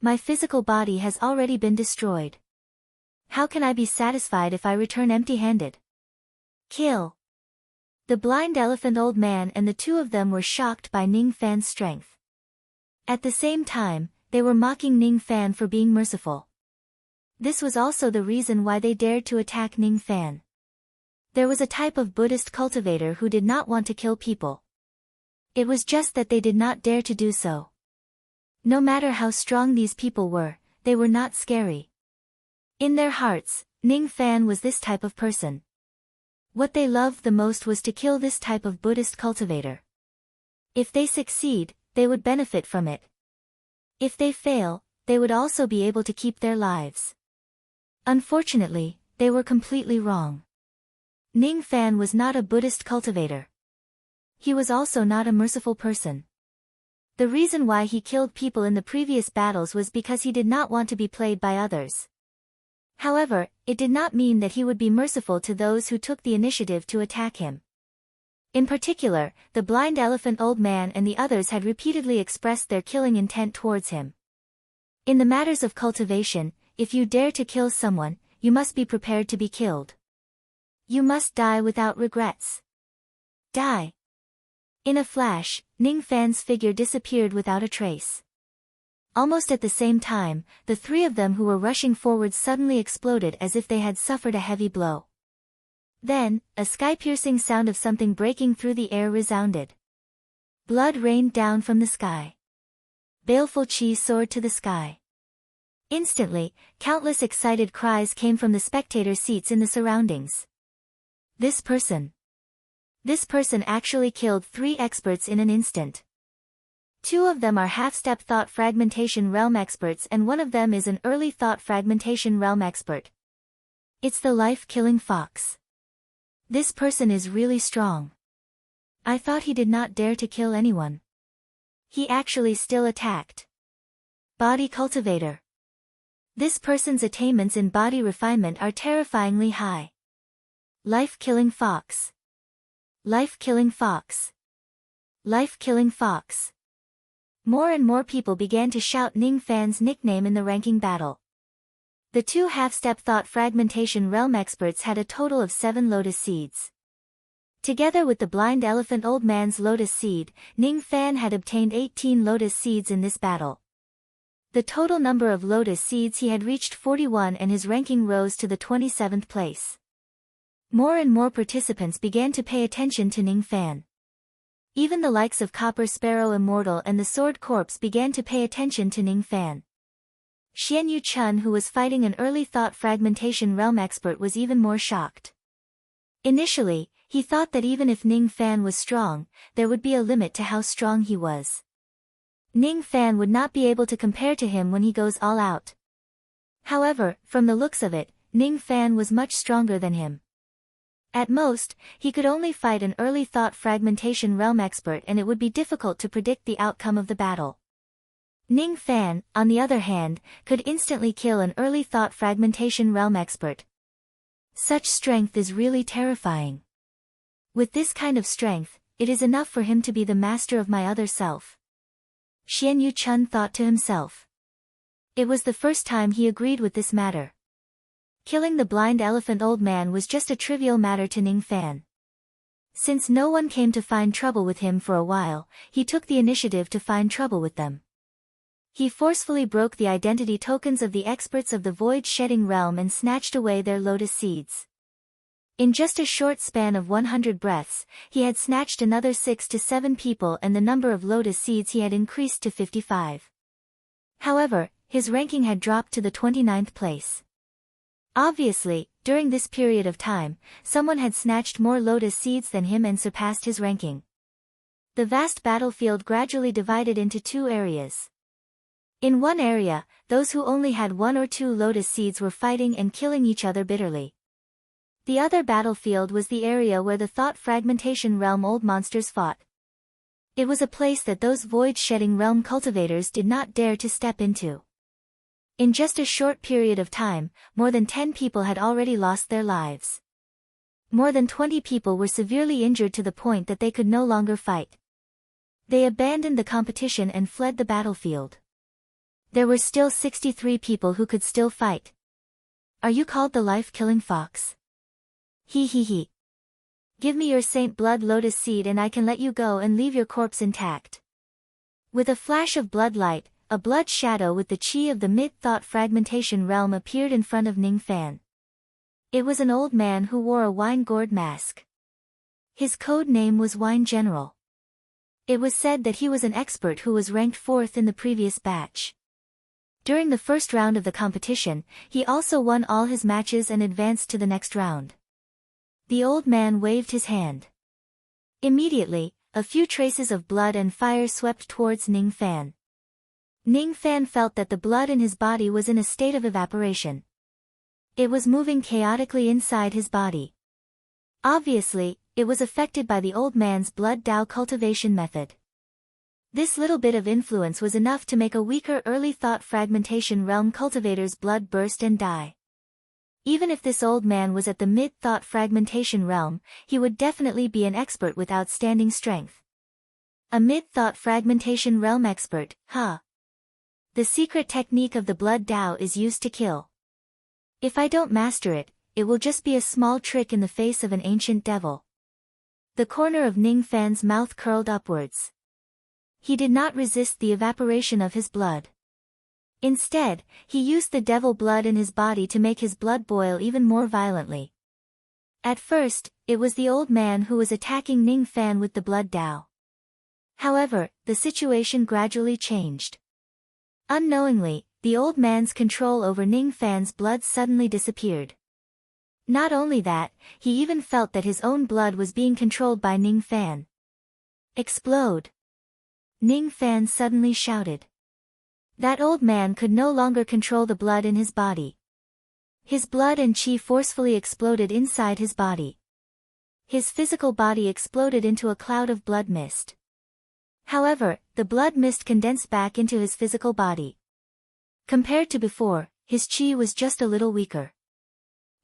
My physical body has already been destroyed. How can I be satisfied if I return empty-handed? Kill. The blind elephant old man and the two of them were shocked by Ning Fan's strength. At the same time, they were mocking Ning Fan for being merciful. This was also the reason why they dared to attack Ning Fan. There was a type of Buddhist cultivator who did not want to kill people. It was just that they did not dare to do so. No matter how strong these people were, they were not scary. In their hearts, Ning Fan was this type of person. What they loved the most was to kill this type of Buddhist cultivator. If they succeed, they would benefit from it. If they fail, they would also be able to keep their lives. Unfortunately, they were completely wrong. Ning Fan was not a Buddhist cultivator. He was also not a merciful person. The reason why he killed people in the previous battles was because he did not want to be played by others. However, it did not mean that he would be merciful to those who took the initiative to attack him. In particular, the blind elephant old man and the others had repeatedly expressed their killing intent towards him. In the matters of cultivation, if you dare to kill someone, you must be prepared to be killed. You must die without regrets. Die. In a flash, Ning Fan's figure disappeared without a trace. Almost at the same time, the three of them who were rushing forward suddenly exploded as if they had suffered a heavy blow. Then, a sky-piercing sound of something breaking through the air resounded. Blood rained down from the sky. Baleful chi soared to the sky. Instantly, countless excited cries came from the spectator seats in the surroundings. This person actually killed 3 experts in an instant. 2 of them are half-step thought fragmentation realm experts and one of them is an early thought fragmentation realm expert. It's the life-killing fox. This person is really strong. I thought he did not dare to kill anyone. He actually still attacked. Body cultivator. This person's attainments in body refinement are terrifyingly high. Life-killing fox. Life-killing fox. Life-killing fox. More and more people began to shout Ning Fan's nickname in the ranking battle. The 2 half-step thought fragmentation realm experts had a total of 7 lotus seeds. Together with the blind elephant old man's lotus seed, Ning Fan had obtained 18 lotus seeds in this battle. The total number of lotus seeds he had reached 41 and his ranking rose to the 27th place. More and more participants began to pay attention to Ning Fan. Even the likes of Copper Sparrow Immortal and the Sword Corpse began to pay attention to Ning Fan. Xian Yu Chun, who was fighting an early thought fragmentation realm expert, was even more shocked. Initially, he thought that even if Ning Fan was strong, there would be a limit to how strong he was. Ning Fan would not be able to compare to him when he goes all out. However, from the looks of it, Ning Fan was much stronger than him. At most, he could only fight an early thought fragmentation realm expert, and it would be difficult to predict the outcome of the battle. Ning Fan, on the other hand, could instantly kill an early thought fragmentation realm expert. Such strength is really terrifying. With this kind of strength, it is enough for him to be the master of my other self. Xian Yu Chun thought to himself. It was the first time he agreed with this matter. Killing the blind elephant old man was just a trivial matter to Ning Fan. Since no one came to find trouble with him for a while, he took the initiative to find trouble with them. He forcefully broke the identity tokens of the experts of the void-shedding realm and snatched away their lotus seeds. In just a short span of 100 breaths, he had snatched another 6 to 7 people, and the number of lotus seeds he had increased to 55. However, his ranking had dropped to the 29th place. Obviously, during this period of time, someone had snatched more lotus seeds than him and surpassed his ranking. The vast battlefield gradually divided into two areas. In one area, those who only had 1 or 2 lotus seeds were fighting and killing each other bitterly. The other battlefield was the area where the thought fragmentation realm old monsters fought. It was a place that those void-shedding realm cultivators did not dare to step into. In just a short period of time, more than 10 people had already lost their lives. More than 20 people were severely injured to the point that they could no longer fight. They abandoned the competition and fled the battlefield. There were still 63 people who could still fight. Are you called the life-killing fox? He. Give me your Saint Blood Lotus Seed and I can let you go and leave your corpse intact. With a flash of blood light, a blood shadow with the chi of the mid-thought fragmentation realm appeared in front of Ning Fan. It was an old man who wore a wine-gourd mask. His code name was Wine General. It was said that he was an expert who was ranked 4th in the previous batch. During the first round of the competition, he also won all his matches and advanced to the next round. The old man waved his hand. Immediately, a few traces of blood and fire swept towards Ning Fan. Ning Fan felt that the blood in his body was in a state of evaporation. It was moving chaotically inside his body. Obviously, it was affected by the old man's blood Dao cultivation method. This little bit of influence was enough to make a weaker early thought fragmentation realm cultivator's blood burst and die. Even if this old man was at the mid-thought fragmentation realm, he would definitely be an expert with outstanding strength. A mid-thought fragmentation realm expert, huh? The secret technique of the blood Dao is used to kill. If I don't master it, it will just be a small trick in the face of an ancient devil. The corner of Ning Fan's mouth curled upwards. He did not resist the evaporation of his blood. Instead, he used the devil blood in his body to make his blood boil even more violently. At first, it was the old man who was attacking Ning Fan with the blood Dao. However, the situation gradually changed. Unknowingly, the old man's control over Ning Fan's blood suddenly disappeared. Not only that, he even felt that his own blood was being controlled by Ning Fan. Explode! Ning Fan suddenly shouted. That old man could no longer control the blood in his body. His blood and chi forcefully exploded inside his body. His physical body exploded into a cloud of blood mist. However, the blood mist condensed back into his physical body. Compared to before, his chi was just a little weaker.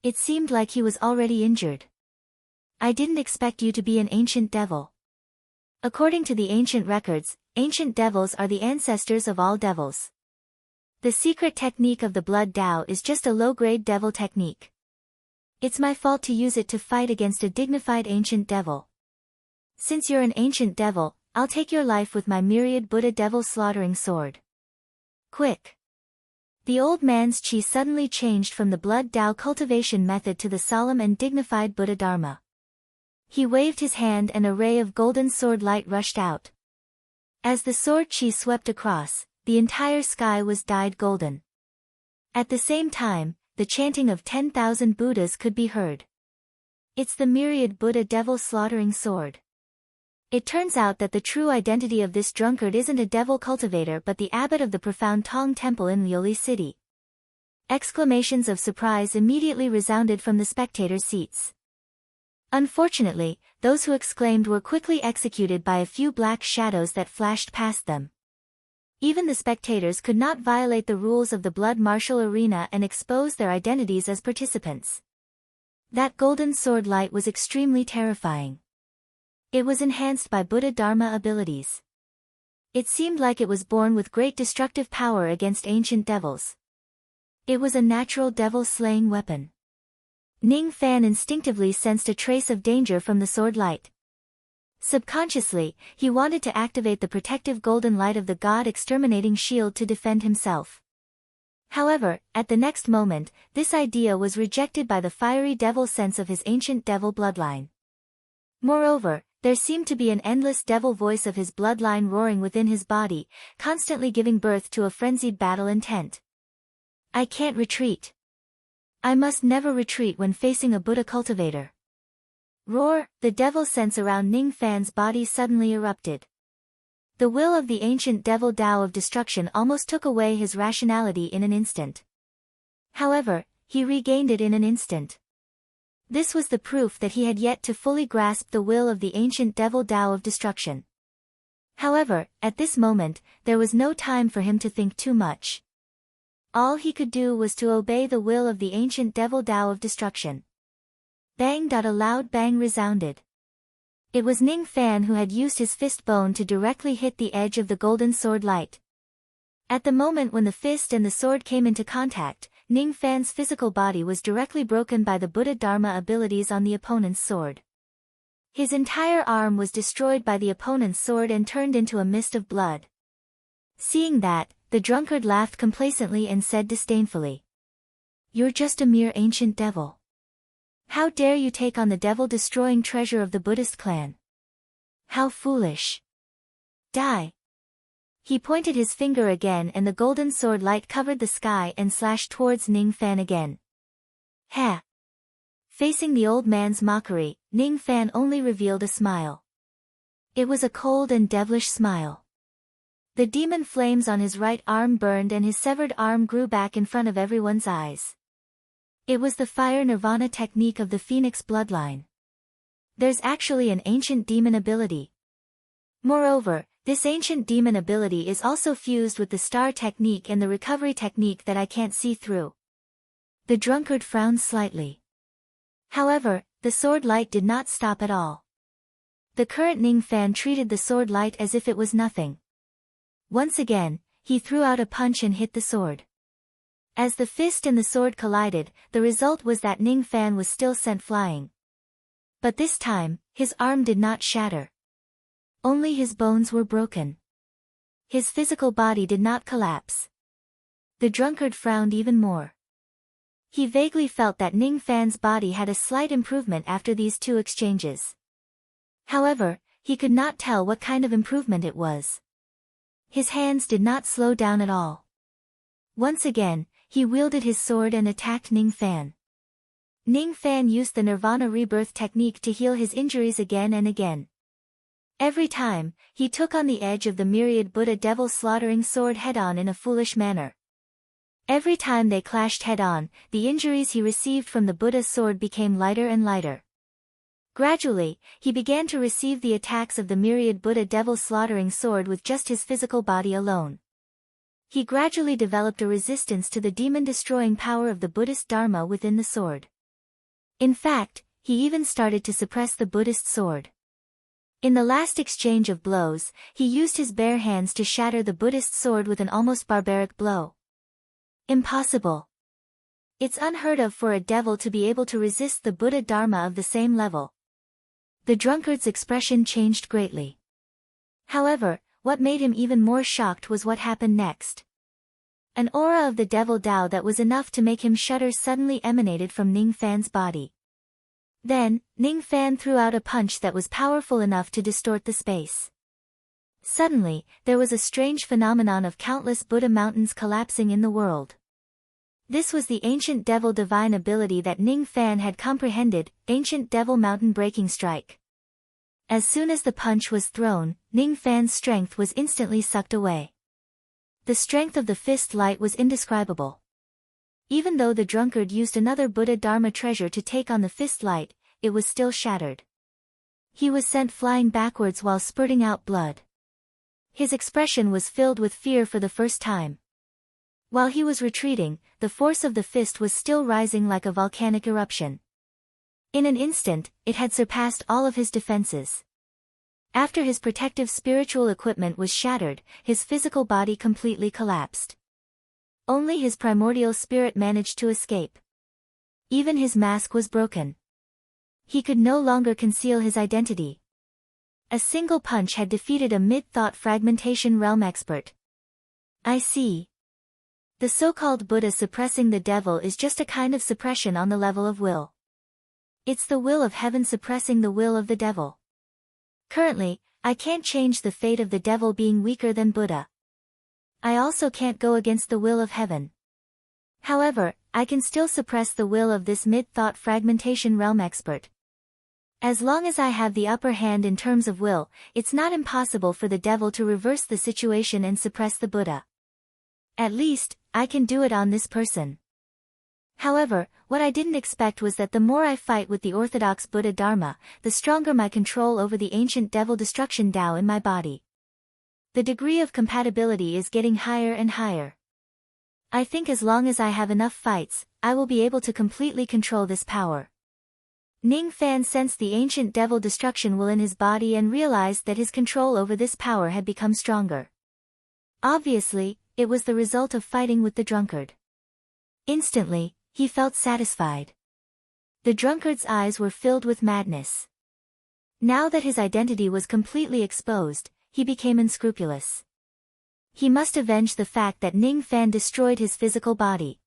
It seemed like he was already injured. I didn't expect you to be an ancient devil. According to the ancient records, ancient devils are the ancestors of all devils. The secret technique of the blood Dao is just a low-grade devil technique. It's my fault to use it to fight against a dignified ancient devil. Since you're an ancient devil, I'll take your life with my myriad Buddha devil slaughtering sword. Quick! The old man's chi suddenly changed from the blood Tao cultivation method to the solemn and dignified Buddha Dharma. He waved his hand and a ray of golden sword light rushed out. As the sword chi swept across, the entire sky was dyed golden. At the same time, the chanting of 10,000 Buddhas could be heard. It's the myriad Buddha devil slaughtering sword. It turns out that the true identity of this drunkard isn't a devil cultivator but the abbot of the profound Tong temple in Lioli City. Exclamations of surprise immediately resounded from the spectators' seats. Unfortunately, those who exclaimed were quickly executed by a few black shadows that flashed past them. Even the spectators could not violate the rules of the blood martial arena and expose their identities as participants. That golden sword light was extremely terrifying. It was enhanced by Buddha Dharma abilities. It seemed like it was born with great destructive power against ancient devils. It was a natural devil-slaying weapon. Ning Fan instinctively sensed a trace of danger from the sword light. Subconsciously, he wanted to activate the protective golden light of the God-exterminating shield to defend himself. However, at the next moment, this idea was rejected by the fiery devil sense of his ancient devil bloodline. Moreover, there seemed to be an endless devil voice of his bloodline roaring within his body, constantly giving birth to a frenzied battle intent. I can't retreat. I must never retreat when facing a Buddha cultivator. Roar! The devil sense around Ning Fan's body suddenly erupted. The will of the ancient devil Tao of destruction almost took away his rationality in an instant. However, he regained it in an instant. This was the proof that he had yet to fully grasp the will of the ancient devil Tao of destruction. However, at this moment, there was no time for him to think too much. All he could do was to obey the will of the ancient devil Tao of destruction. Bang! A loud bang resounded. It was Ning Fan who had used his fist bone to directly hit the edge of the golden sword light. At the moment when the fist and the sword came into contact, Ning Fan's physical body was directly broken by the Buddha Dharma abilities on the opponent's sword. His entire arm was destroyed by the opponent's sword and turned into a mist of blood. Seeing that, the drunkard laughed complacently and said disdainfully, "You're just a mere ancient devil. How dare you take on the devil-destroying treasure of the Buddhist clan? How foolish. Die." He pointed his finger again and the golden sword light covered the sky and slashed towards Ning Fan again. Ha! Facing the old man's mockery, Ning Fan only revealed a smile. It was a cold and devilish smile. The demon flames on his right arm burned and his severed arm grew back in front of everyone's eyes. It was the fire nirvana technique of the Phoenix bloodline. There's actually an ancient demon ability. Moreover, this ancient demon ability is also fused with the star technique and the recovery technique that I can't see through. The drunkard frowned slightly. However, the sword light did not stop at all. The current Ning Fan treated the sword light as if it was nothing. Once again, he threw out a punch and hit the sword. As the fist and the sword collided, the result was that Ning Fan was still sent flying. But this time, his arm did not shatter. Only his bones were broken. His physical body did not collapse. The drunkard frowned even more. He vaguely felt that Ning Fan's body had a slight improvement after these two exchanges. However, he could not tell what kind of improvement it was. His hands did not slow down at all. Once again, he wielded his sword and attacked Ning Fan. Ning Fan used the Nirvana rebirth technique to heal his injuries again and again. Every time, he took on the edge of the myriad Buddha devil slaughtering sword head-on in a foolish manner. Every time they clashed head-on, the injuries he received from the Buddha's sword became lighter and lighter. Gradually, he began to receive the attacks of the myriad Buddha devil slaughtering sword with just his physical body alone. He gradually developed a resistance to the demon-destroying power of the Buddhist Dharma within the sword. In fact, he even started to suppress the Buddhist sword. In the last exchange of blows, he used his bare hands to shatter the Buddhist sword with an almost barbaric blow. Impossible. It's unheard of for a devil to be able to resist the Buddha Dharma of the same level. The drunkard's expression changed greatly. However, what made him even more shocked was what happened next. An aura of the devil Dao that was enough to make him shudder suddenly emanated from Ning Fan's body. Then, Ning Fan threw out a punch that was powerful enough to distort the space. Suddenly, there was a strange phenomenon of countless Buddha mountains collapsing in the world. This was the ancient devil divine ability that Ning Fan had comprehended, ancient devil mountain breaking strike. As soon as the punch was thrown, Ning Fan's strength was instantly sucked away. The strength of the fist light was indescribable. Even though the drunkard used another Buddha Dharma treasure to take on the fist light, it was still shattered. He was sent flying backwards while spurting out blood. His expression was filled with fear for the first time. While he was retreating, the force of the fist was still rising like a volcanic eruption. In an instant, it had surpassed all of his defenses. After his protective spiritual equipment was shattered, his physical body completely collapsed. Only his primordial spirit managed to escape. Even his mask was broken. He could no longer conceal his identity. A single punch had defeated a mid-thought fragmentation realm expert. I see. The so-called Buddha suppressing the devil is just a kind of suppression on the level of will. It's the will of heaven suppressing the will of the devil. Currently, I can't change the fate of the devil being weaker than Buddha. I also can't go against the will of heaven. However, I can still suppress the will of this mid-thought fragmentation realm expert. As long as I have the upper hand in terms of will, it's not impossible for the devil to reverse the situation and suppress the Buddha. At least, I can do it on this person. However, what I didn't expect was that the more I fight with the orthodox Buddha Dharma, the stronger my control over the ancient devil destruction Tao in my body. The degree of compatibility is getting higher and higher. I think as long as I have enough fights, I will be able to completely control this power. Ning Fan sensed the ancient devil destruction will in his body and realized that his control over this power had become stronger. Obviously, it was the result of fighting with the drunkard. Instantly, he felt satisfied. The drunkard's eyes were filled with madness. Now that his identity was completely exposed, he became unscrupulous. He must avenge the fact that Ning Fan destroyed his physical body.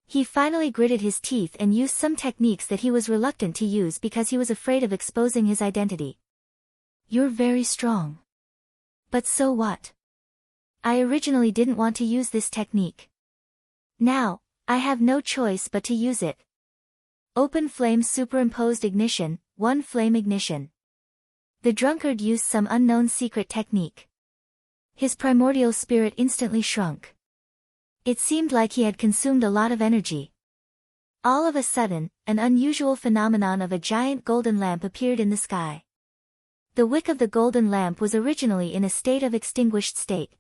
He finally gritted his teeth and used some techniques that he was reluctant to use because he was afraid of exposing his identity. You're very strong. But so what? I originally didn't want to use this technique. Now, I have no choice but to use it. Open flame superimposed ignition, one flame ignition. The drunkard used some unknown secret technique. His primordial spirit instantly shrunk. It seemed like he had consumed a lot of energy. All of a sudden, an unusual phenomenon of a giant golden lamp appeared in the sky. The wick of the golden lamp was originally in a state of extinguished state.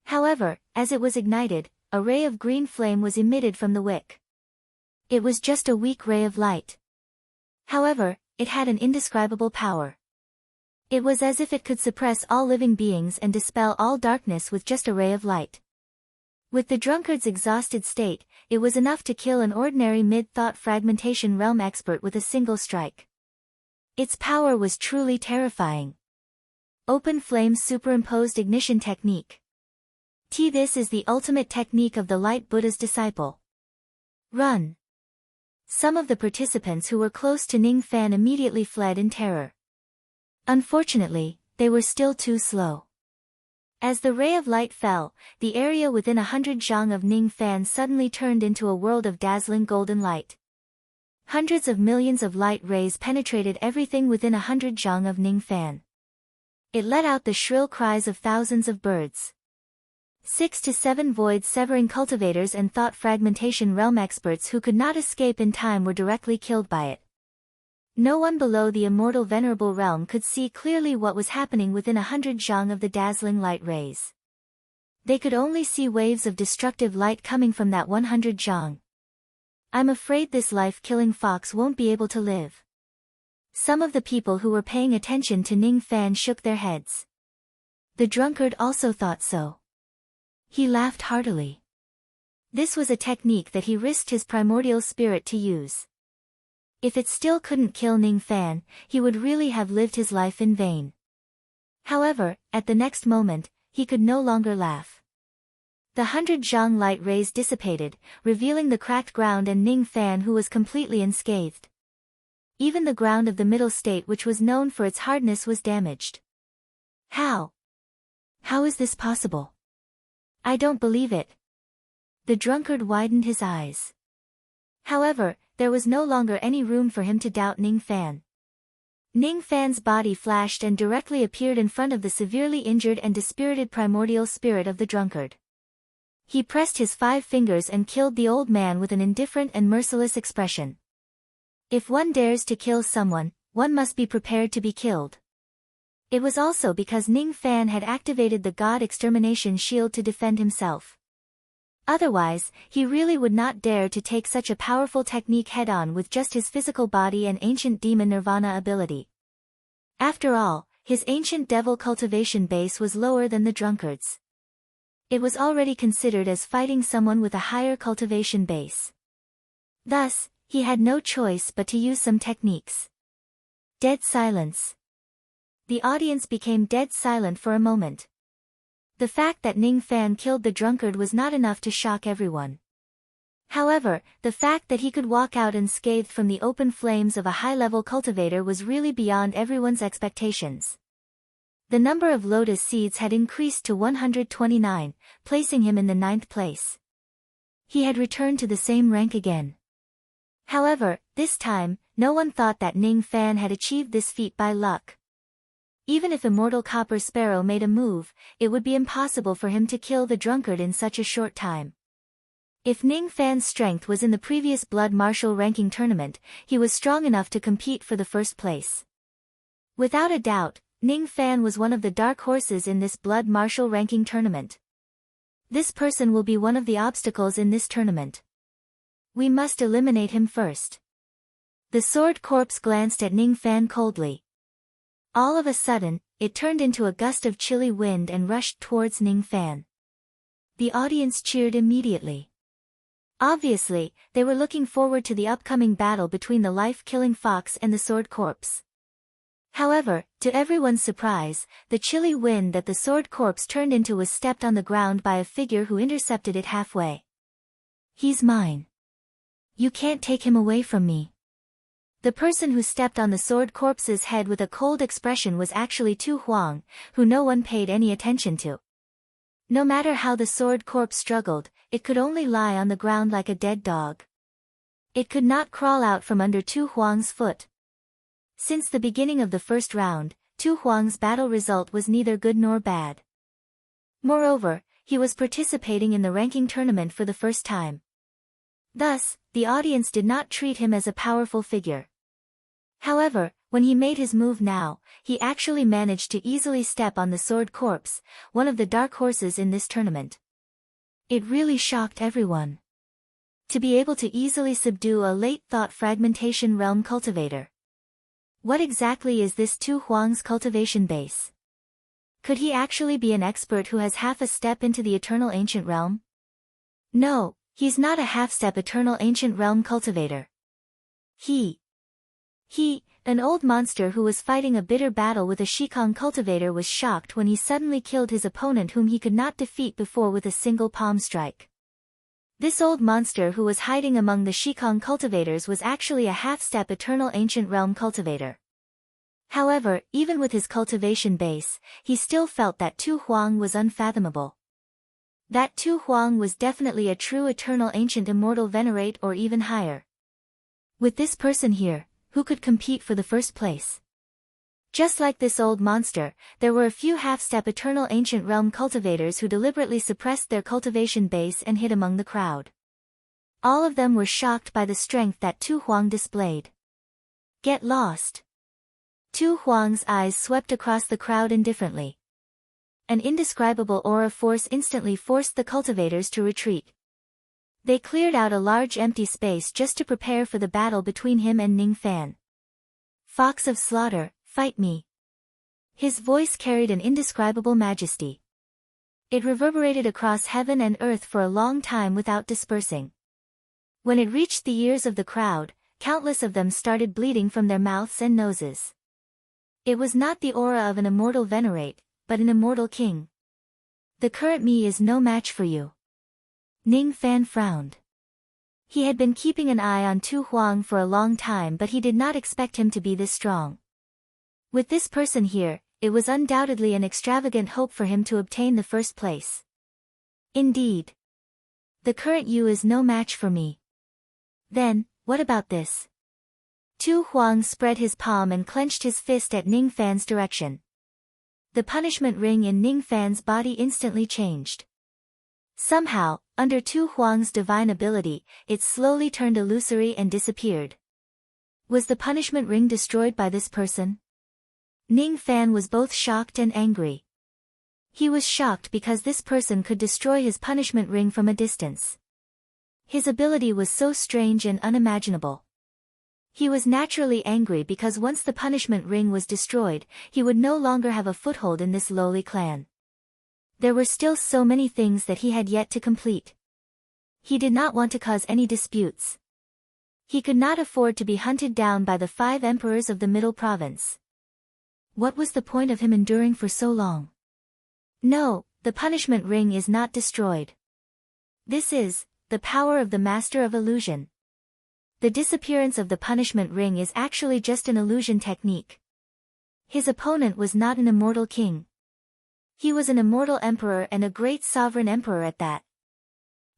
However, as it was ignited, a ray of green flame was emitted from the wick. It was just a weak ray of light. However, it had an indescribable power. It was as if it could suppress all living beings and dispel all darkness with just a ray of light. With the drunkard's exhausted state, it was enough to kill an ordinary mid-thought fragmentation realm expert with a single strike. Its power was truly terrifying. Open flame superimposed ignition technique. This is the ultimate technique of the Light Buddha's disciple. Run! Some of the participants who were close to Ning Fan immediately fled in terror. Unfortunately, they were still too slow. As the ray of light fell, the area within 100 zhang of Ning Fan suddenly turned into a world of dazzling golden light. Hundreds of millions of light rays penetrated everything within 100 zhang of Ning Fan. It let out the shrill cries of thousands of birds. 6 to 7 void-severing cultivators and thought fragmentation realm experts who could not escape in time were directly killed by it. No one below the immortal venerable realm could see clearly what was happening within 100 zhang of the dazzling light rays. They could only see waves of destructive light coming from that 100 zhang. I'm afraid this life-killing fox won't be able to live. Some of the people who were paying attention to Ning Fan shook their heads. The drunkard also thought so. He laughed heartily. This was a technique that he risked his primordial spirit to use. If it still couldn't kill Ning Fan, he would really have lived his life in vain. However, at the next moment, he could no longer laugh. The 100 zhang light rays dissipated, revealing the cracked ground and Ning Fan, who was completely unscathed. Even the ground of the middle state, which was known for its hardness, was damaged. How? How is this possible? I don't believe it. The drunkard widened his eyes. However, there was no longer any room for him to doubt Ning Fan. Ning Fan's body flashed and directly appeared in front of the severely injured and dispirited primordial spirit of the drunkard. He pressed his 5 fingers and killed the old man with an indifferent and merciless expression. If one dares to kill someone, one must be prepared to be killed. It was also because Ning Fan had activated the God Extermination Shield to defend himself. Otherwise, he really would not dare to take such a powerful technique head-on with just his physical body and ancient demon nirvana ability. After all, his ancient devil cultivation base was lower than the drunkard's. It was already considered as fighting someone with a higher cultivation base. Thus, he had no choice but to use some techniques. Dead silence. The audience became dead silent for a moment. The fact that Ning Fan killed the drunkard was not enough to shock everyone. However, the fact that he could walk out unscathed from the open flames of a high-level cultivator was really beyond everyone's expectations. The number of lotus seeds had increased to 129, placing him in the 9th place. He had returned to the same rank again. However, this time, no one thought that Ning Fan had achieved this feat by luck. Even if Immortal Copper Sparrow made a move, it would be impossible for him to kill the drunkard in such a short time. If Ning Fan's strength was in the previous Blood Martial ranking tournament, he was strong enough to compete for the first place. Without a doubt, Ning Fan was one of the dark horses in this Blood Martial ranking tournament. This person will be one of the obstacles in this tournament. We must eliminate him first. The sword corpse glanced at Ning Fan coldly. All of a sudden, it turned into a gust of chilly wind and rushed towards Ning Fan. The audience cheered immediately. Obviously, they were looking forward to the upcoming battle between the life-killing fox and the sword corpse. However, to everyone's surprise, the chilly wind that the sword corpse turned into was stepped on the ground by a figure who intercepted it halfway. He's mine. You can't take him away from me. The person who stepped on the sword corpse's head with a cold expression was actually Tu Huang, who no one paid any attention to. No matter how the sword corpse struggled, it could only lie on the ground like a dead dog. It could not crawl out from under Tu Huang's foot. Since the beginning of the first round, Tu Huang's battle result was neither good nor bad. Moreover, he was participating in the ranking tournament for the first time. Thus, the audience did not treat him as a powerful figure. However, when he made his move now, he actually managed to easily step on the sword corpse, one of the dark horses in this tournament. It really shocked everyone. To be able to easily subdue a late-thought fragmentation realm cultivator. What exactly is this Tu Huang's cultivation base? Could he actually be an expert who has half a step into the eternal ancient realm? No, he's not a half-step eternal ancient realm cultivator. An old monster who was fighting a bitter battle with a Shikong cultivator was shocked when he suddenly killed his opponent whom he could not defeat before with a single palm strike. This old monster who was hiding among the Shikong cultivators was actually a half-step eternal ancient realm cultivator. However, even with his cultivation base, he still felt that Tu Huang was unfathomable. That Tu Huang was definitely a true eternal ancient immortal venerate or even higher. With this person here, who could compete for the first place? Just like this old monster, there were a few half-step eternal ancient realm cultivators who deliberately suppressed their cultivation base and hid among the crowd. All of them were shocked by the strength that Tu Huang displayed. Get lost. Tu Huang's eyes swept across the crowd indifferently. An indescribable aura force instantly forced the cultivators to retreat. They cleared out a large empty space just to prepare for the battle between him and Ning Fan. Fox of Slaughter, fight me. His voice carried an indescribable majesty. It reverberated across heaven and earth for a long time without dispersing. When it reached the ears of the crowd, countless of them started bleeding from their mouths and noses. It was not the aura of an immortal venerate, but an immortal king. The current me is no match for you. Ning Fan frowned. He had been keeping an eye on Tu Huang for a long time, but he did not expect him to be this strong. With this person here, it was undoubtedly an extravagant hope for him to obtain the first place. Indeed. The current you is no match for me. Then, what about this? Tu Huang spread his palm and clenched his fist at Ning Fan's direction. The punishment ring in Ning Fan's body instantly changed. Somehow, under Tu Huang's divine ability, it slowly turned illusory and disappeared. Was the punishment ring destroyed by this person? Ning Fan was both shocked and angry. He was shocked because this person could destroy his punishment ring from a distance. His ability was so strange and unimaginable. He was naturally angry because once the punishment ring was destroyed, he would no longer have a foothold in this lowly clan. There were still so many things that he had yet to complete. He did not want to cause any disputes. He could not afford to be hunted down by the 5 emperors of the Middle Province. What was the point of him enduring for so long? No, the punishment ring is not destroyed. This is the power of the Master of Illusion. The disappearance of the punishment ring is actually just an illusion technique. His opponent was not an immortal king. He was an immortal emperor and a great sovereign emperor at that.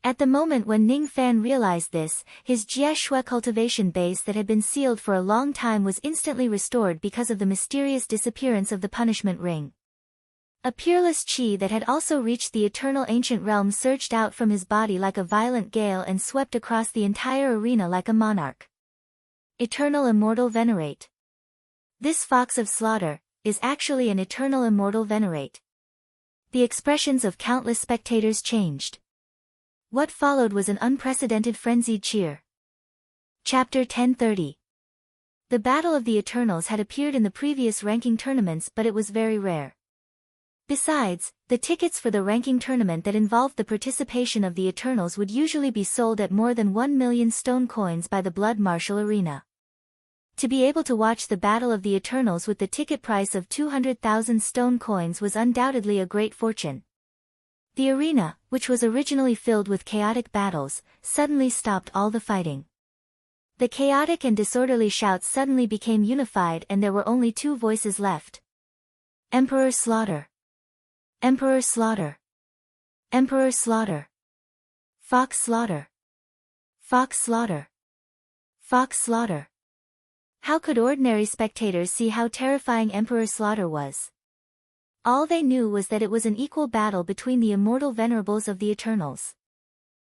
At the moment when Ning Fan realized this, his Jie Shui cultivation base that had been sealed for a long time was instantly restored because of the mysterious disappearance of the punishment ring. A peerless qi that had also reached the eternal ancient realm surged out from his body like a violent gale and swept across the entire arena like a monarch. Eternal Immortal Venerate. This Fox of Slaughter is actually an eternal immortal venerate. The expressions of countless spectators changed. What followed was an unprecedented frenzied cheer. Chapter 1030. The Battle of the Eternals had appeared in the previous ranking tournaments, but it was very rare. Besides, the tickets for the ranking tournament that involved the participation of the Eternals would usually be sold at more than 1 million stone coins by the Blood Martial Arena. To be able to watch the Battle of the Eternals with the ticket price of 200,000 stone coins was undoubtedly a great fortune. The arena, which was originally filled with chaotic battles, suddenly stopped all the fighting. The chaotic and disorderly shouts suddenly became unified and there were only 2 voices left. Emperor Slaughter. Emperor Slaughter. Emperor Slaughter. Fox Slaughter. Fox Slaughter. Fox Slaughter. How could ordinary spectators see how terrifying Emperor Slaughter was? All they knew was that it was an equal battle between the immortal venerables of the Eternals.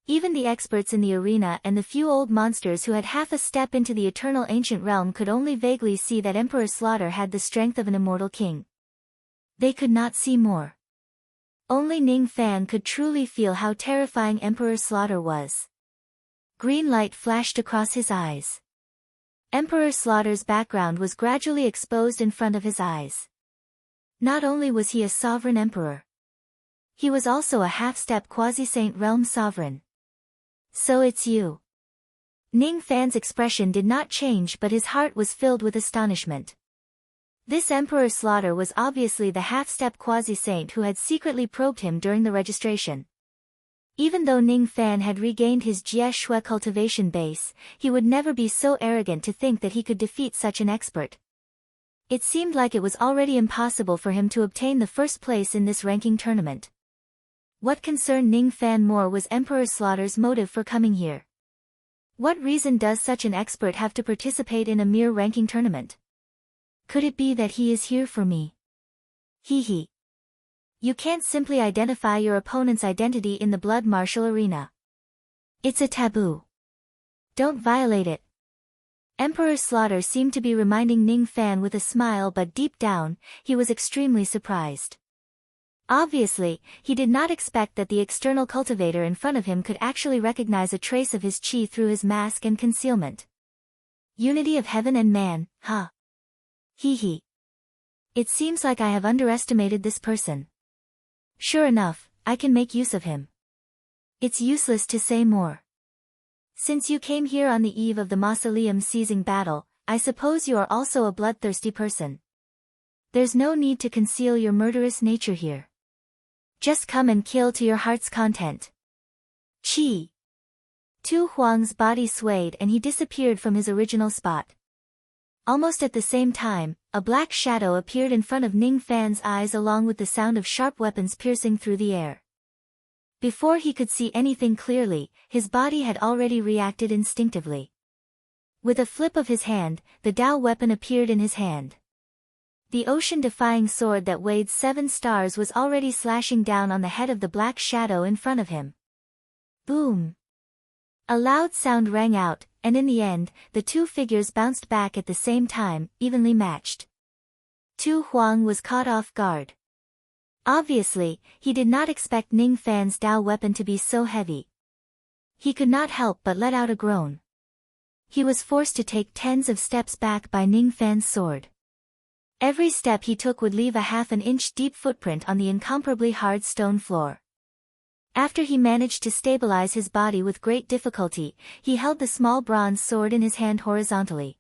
Even the experts in the arena and the few old monsters who had half a step into the eternal ancient realm could only vaguely see that Emperor Slaughter had the strength of an immortal king. They could not see more. Only Ning Fan could truly feel how terrifying Emperor Slaughter was. Green light flashed across his eyes. Emperor Slaughter's background was gradually exposed in front of his eyes. Not only was he a sovereign emperor, he was also a half-step quasi-saint realm sovereign. So it's you. Ning Fan's expression did not change, but his heart was filled with astonishment. This Emperor Slaughter was obviously the half-step quasi-saint who had secretly probed him during the registration. Even though Ning Fan had regained his Jie Shui cultivation base, he would never be so arrogant to think that he could defeat such an expert. It seemed like it was already impossible for him to obtain the first place in this ranking tournament. What concerned Ning Fan more was Emperor Slaughter's motive for coming here. What reason does such an expert have to participate in a mere ranking tournament? Could it be that he is here for me? Hee. You can't simply identify your opponent's identity in the Blood Martial Arena. It's a taboo. Don't violate it. Emperor Slaughter seemed to be reminding Ning Fan with a smile, but deep down, he was extremely surprised. Obviously, he did not expect that the external cultivator in front of him could actually recognize a trace of his qi through his mask and concealment. Unity of heaven and man, huh? Hee. It seems like I have underestimated this person. Sure enough, I can make use of him. It's useless to say more. Since you came here on the eve of the mausoleum seizing battle, I suppose you are also a bloodthirsty person. There's no need to conceal your murderous nature here. Just come and kill to your heart's content. Chi! Tu Huang's body swayed and he disappeared from his original spot. Almost at the same time, a black shadow appeared in front of Ning Fan's eyes along with the sound of sharp weapons piercing through the air. Before he could see anything clearly, his body had already reacted instinctively. With a flip of his hand, the Dao weapon appeared in his hand. The ocean-defying sword that weighed 7 stars was already slashing down on the head of the black shadow in front of him. Boom! A loud sound rang out, and in the end, the two figures bounced back at the same time, evenly matched. Tu Huang was caught off guard. Obviously, he did not expect Ning Fan's Dao weapon to be so heavy. He could not help but let out a groan. He was forced to take tens of steps back by Ning Fan's sword. Every step he took would leave a half an inch deep footprint on the incomparably hard stone floor. After he managed to stabilize his body with great difficulty, he held the small bronze sword in his hand horizontally.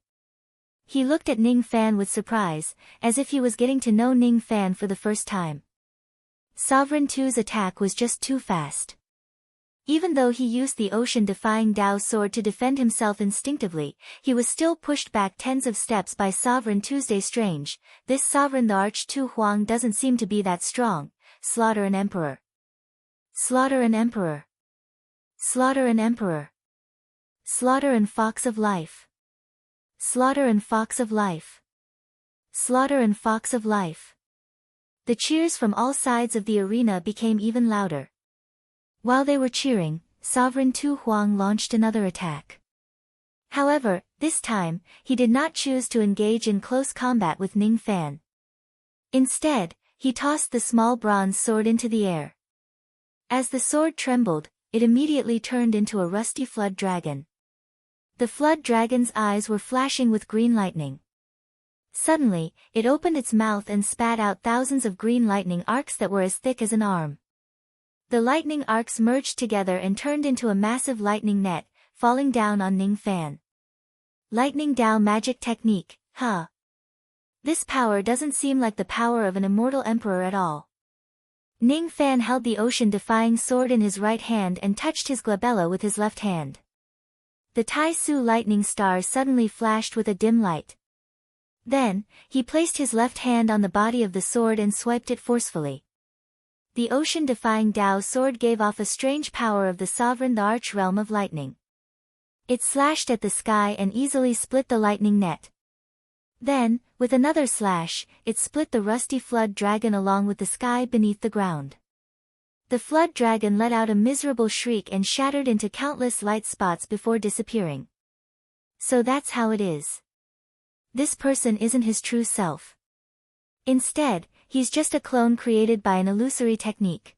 He looked at Ning Fan with surprise, as if he was getting to know Ning Fan for the first time. Sovereign Tu's attack was just too fast. Even though he used the ocean-defying Dao sword to defend himself instinctively, he was still pushed back tens of steps by Sovereign Tuesday. Strange, this Sovereign the Arch Tu Huang doesn't seem to be that strong. Slaughter an emperor. Slaughter an emperor. Slaughter an emperor. Slaughter and fox of life. Slaughter and fox of life. Slaughter and fox of life. The cheers from all sides of the arena became even louder. While they were cheering, Sovereign Tu Huang launched another attack. However, this time, he did not choose to engage in close combat with Ning Fan. Instead, he tossed the small bronze sword into the air. As the sword trembled, it immediately turned into a rusty flood dragon. The flood dragon's eyes were flashing with green lightning. Suddenly, it opened its mouth and spat out thousands of green lightning arcs that were as thick as an arm. The lightning arcs merged together and turned into a massive lightning net, falling down on Ning Fan. Lightning Dao magic technique, huh? This power doesn't seem like the power of an immortal emperor at all. Ning Fan held the ocean-defying sword in his right hand and touched his glabella with his left hand. The Tai Su lightning star suddenly flashed with a dim light. Then, he placed his left hand on the body of the sword and swiped it forcefully. The ocean-defying Dao sword gave off a strange power of the Sovereign the Arch realm of lightning. It slashed at the sky and easily split the lightning net. Then, with another slash, it split the rusty flood dragon along with the sky beneath the ground. The flood dragon let out a miserable shriek and shattered into countless light spots before disappearing. So that's how it is. This person isn't his true self. Instead, he's just a clone created by an illusory technique.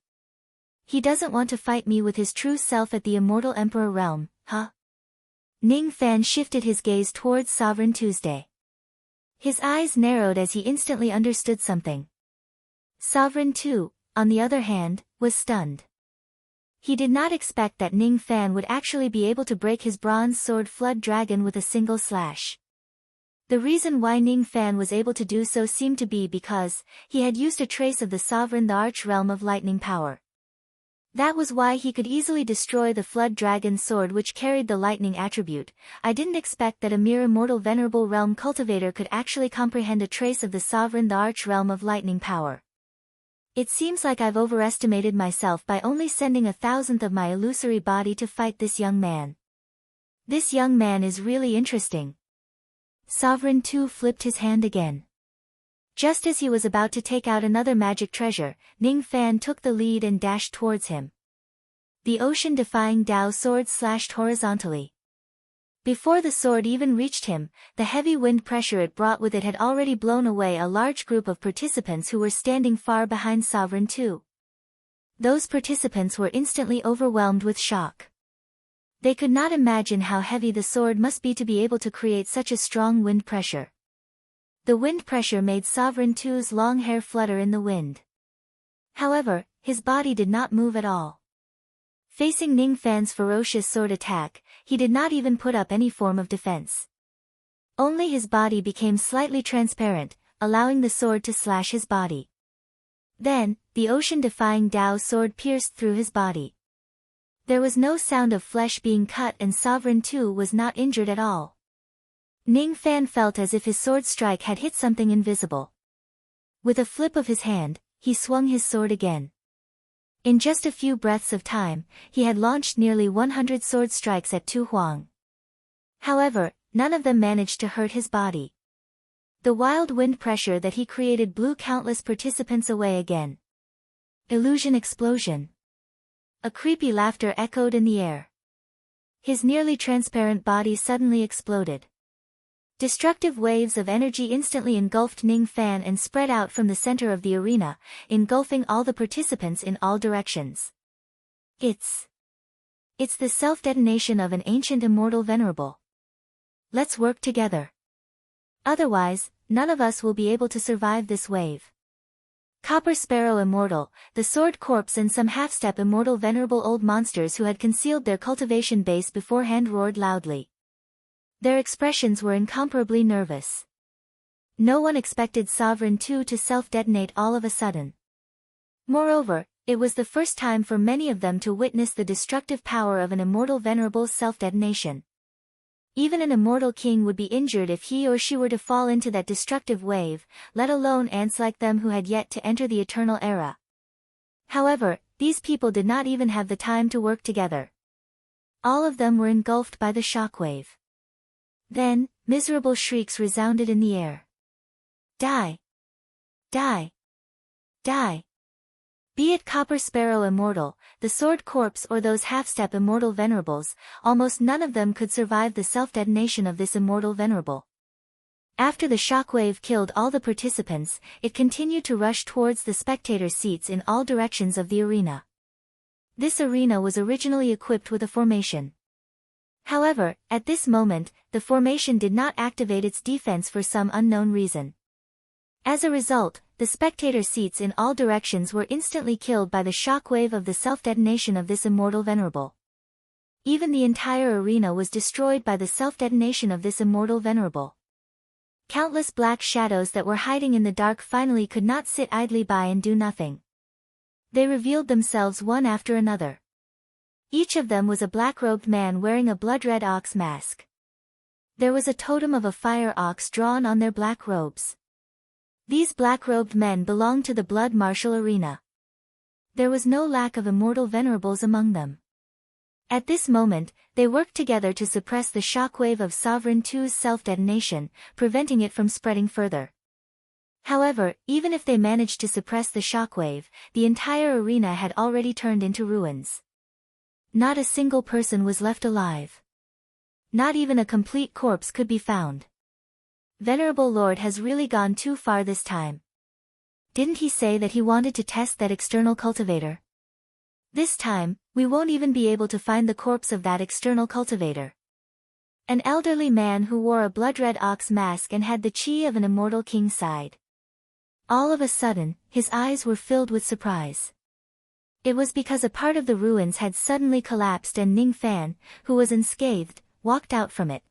He doesn't want to fight me with his true self at the Immortal Emperor realm, huh? Ning Fan shifted his gaze towards Sovereign Tuesday. His eyes narrowed as he instantly understood something. Sovereign Tu, on the other hand, was stunned. He did not expect that Ning Fan would actually be able to break his bronze sword flood dragon with a single slash. The reason why Ning Fan was able to do so seemed to be because he had used a trace of the Sovereign the Arch realm of lightning power. That was why he could easily destroy the flood dragon sword which carried the lightning attribute. I didn't expect that a mere immortal venerable realm cultivator could actually comprehend a trace of the Sovereign the Arch realm of lightning power. It seems like I've overestimated myself by only sending 1,000th of my illusory body to fight this young man. This young man is really interesting. Sovereign Tu flipped his hand again. Just as he was about to take out another magic treasure, Ning Fan took the lead and dashed towards him. The ocean-defying Dao sword slashed horizontally. Before the sword even reached him, the heavy wind pressure it brought with it had already blown away a large group of participants who were standing far behind Sovereign Tu. Those participants were instantly overwhelmed with shock. They could not imagine how heavy the sword must be to be able to create such a strong wind pressure. The wind pressure made Sovereign Tu's long hair flutter in the wind. However, his body did not move at all. Facing Ning Fan's ferocious sword attack, he did not even put up any form of defense. Only his body became slightly transparent, allowing the sword to slash his body. Then, the ocean-defying Dao sword pierced through his body. There was no sound of flesh being cut and Sovereign Tu was not injured at all. Ning Fan felt as if his sword strike had hit something invisible. With a flip of his hand, he swung his sword again. In just a few breaths of time, he had launched nearly 100 sword strikes at Tu Huang. However, none of them managed to hurt his body. The wild wind pressure that he created blew countless participants away again. Illusion explosion. A creepy laughter echoed in the air. His nearly transparent body suddenly exploded. Destructive waves of energy instantly engulfed Ning Fan and spread out from the center of the arena, engulfing all the participants in all directions. It's the self-detonation of an ancient immortal venerable. Let's work together. Otherwise, none of us will be able to survive this wave. Copper Sparrow Immortal, the Sword Corpse and some half-step immortal venerable old monsters who had concealed their cultivation base beforehand roared loudly. Their expressions were incomparably nervous. No one expected Sovereign Tu to self-detonate all of a sudden. Moreover, it was the first time for many of them to witness the destructive power of an immortal venerable's self-detonation. Even an immortal king would be injured if he or she were to fall into that destructive wave, let alone ants like them who had yet to enter the eternal era. However, these people did not even have the time to work together. All of them were engulfed by the shockwave. Then, miserable shrieks resounded in the air. Die! Die! Die! Be it Copper Sparrow Immortal, the Sword Corpse or those half-step immortal venerables, almost none of them could survive the self-detonation of this immortal venerable. After the shockwave killed all the participants, it continued to rush towards the spectator seats in all directions of the arena. This arena was originally equipped with a formation. However, at this moment, the formation did not activate its defense for some unknown reason. As a result, the spectator seats in all directions were instantly killed by the shockwave of the self-detonation of this immortal venerable. Even the entire arena was destroyed by the self-detonation of this immortal venerable. Countless black shadows that were hiding in the dark finally could not sit idly by and do nothing. They revealed themselves one after another. Each of them was a black-robed man wearing a blood-red ox mask. There was a totem of a fire ox drawn on their black robes. These black-robed men belonged to the Blood Martial Arena. There was no lack of immortal venerables among them. At this moment, they worked together to suppress the shockwave of Sovereign Tu's self-detonation, preventing it from spreading further. However, even if they managed to suppress the shockwave, the entire arena had already turned into ruins. Not a single person was left alive. Not even a complete corpse could be found. Venerable Lord has really gone too far this time. Didn't he say that he wanted to test that external cultivator? This time, we won't even be able to find the corpse of that external cultivator. An elderly man who wore a blood-red ox mask and had the chi of an immortal king sighed. All of a sudden, his eyes were filled with surprise. It was because a part of the ruins had suddenly collapsed and Ning Fan, who was unscathed, walked out from it.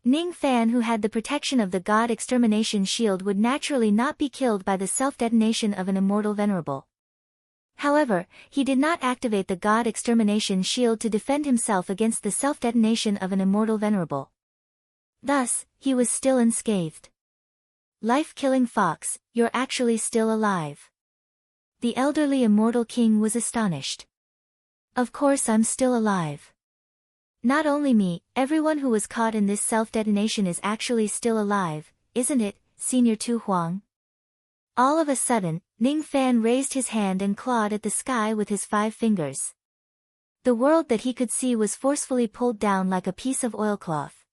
Ning Fan, who had the protection of the God Extermination Shield, would naturally not be killed by the self-detonation of an immortal venerable. However, he did not activate the God Extermination Shield to defend himself against the self-detonation of an immortal venerable. Thus, he was still unscathed. Life-killing fox, you're actually still alive. The elderly immortal king was astonished. Of course I'm still alive. Not only me, everyone who was caught in this self-detonation is actually still alive, isn't it, Senior Tu Huang? All of a sudden, Ning Fan raised his hand and clawed at the sky with his 5 fingers. The world that he could see was forcefully pulled down like a piece of oilcloth.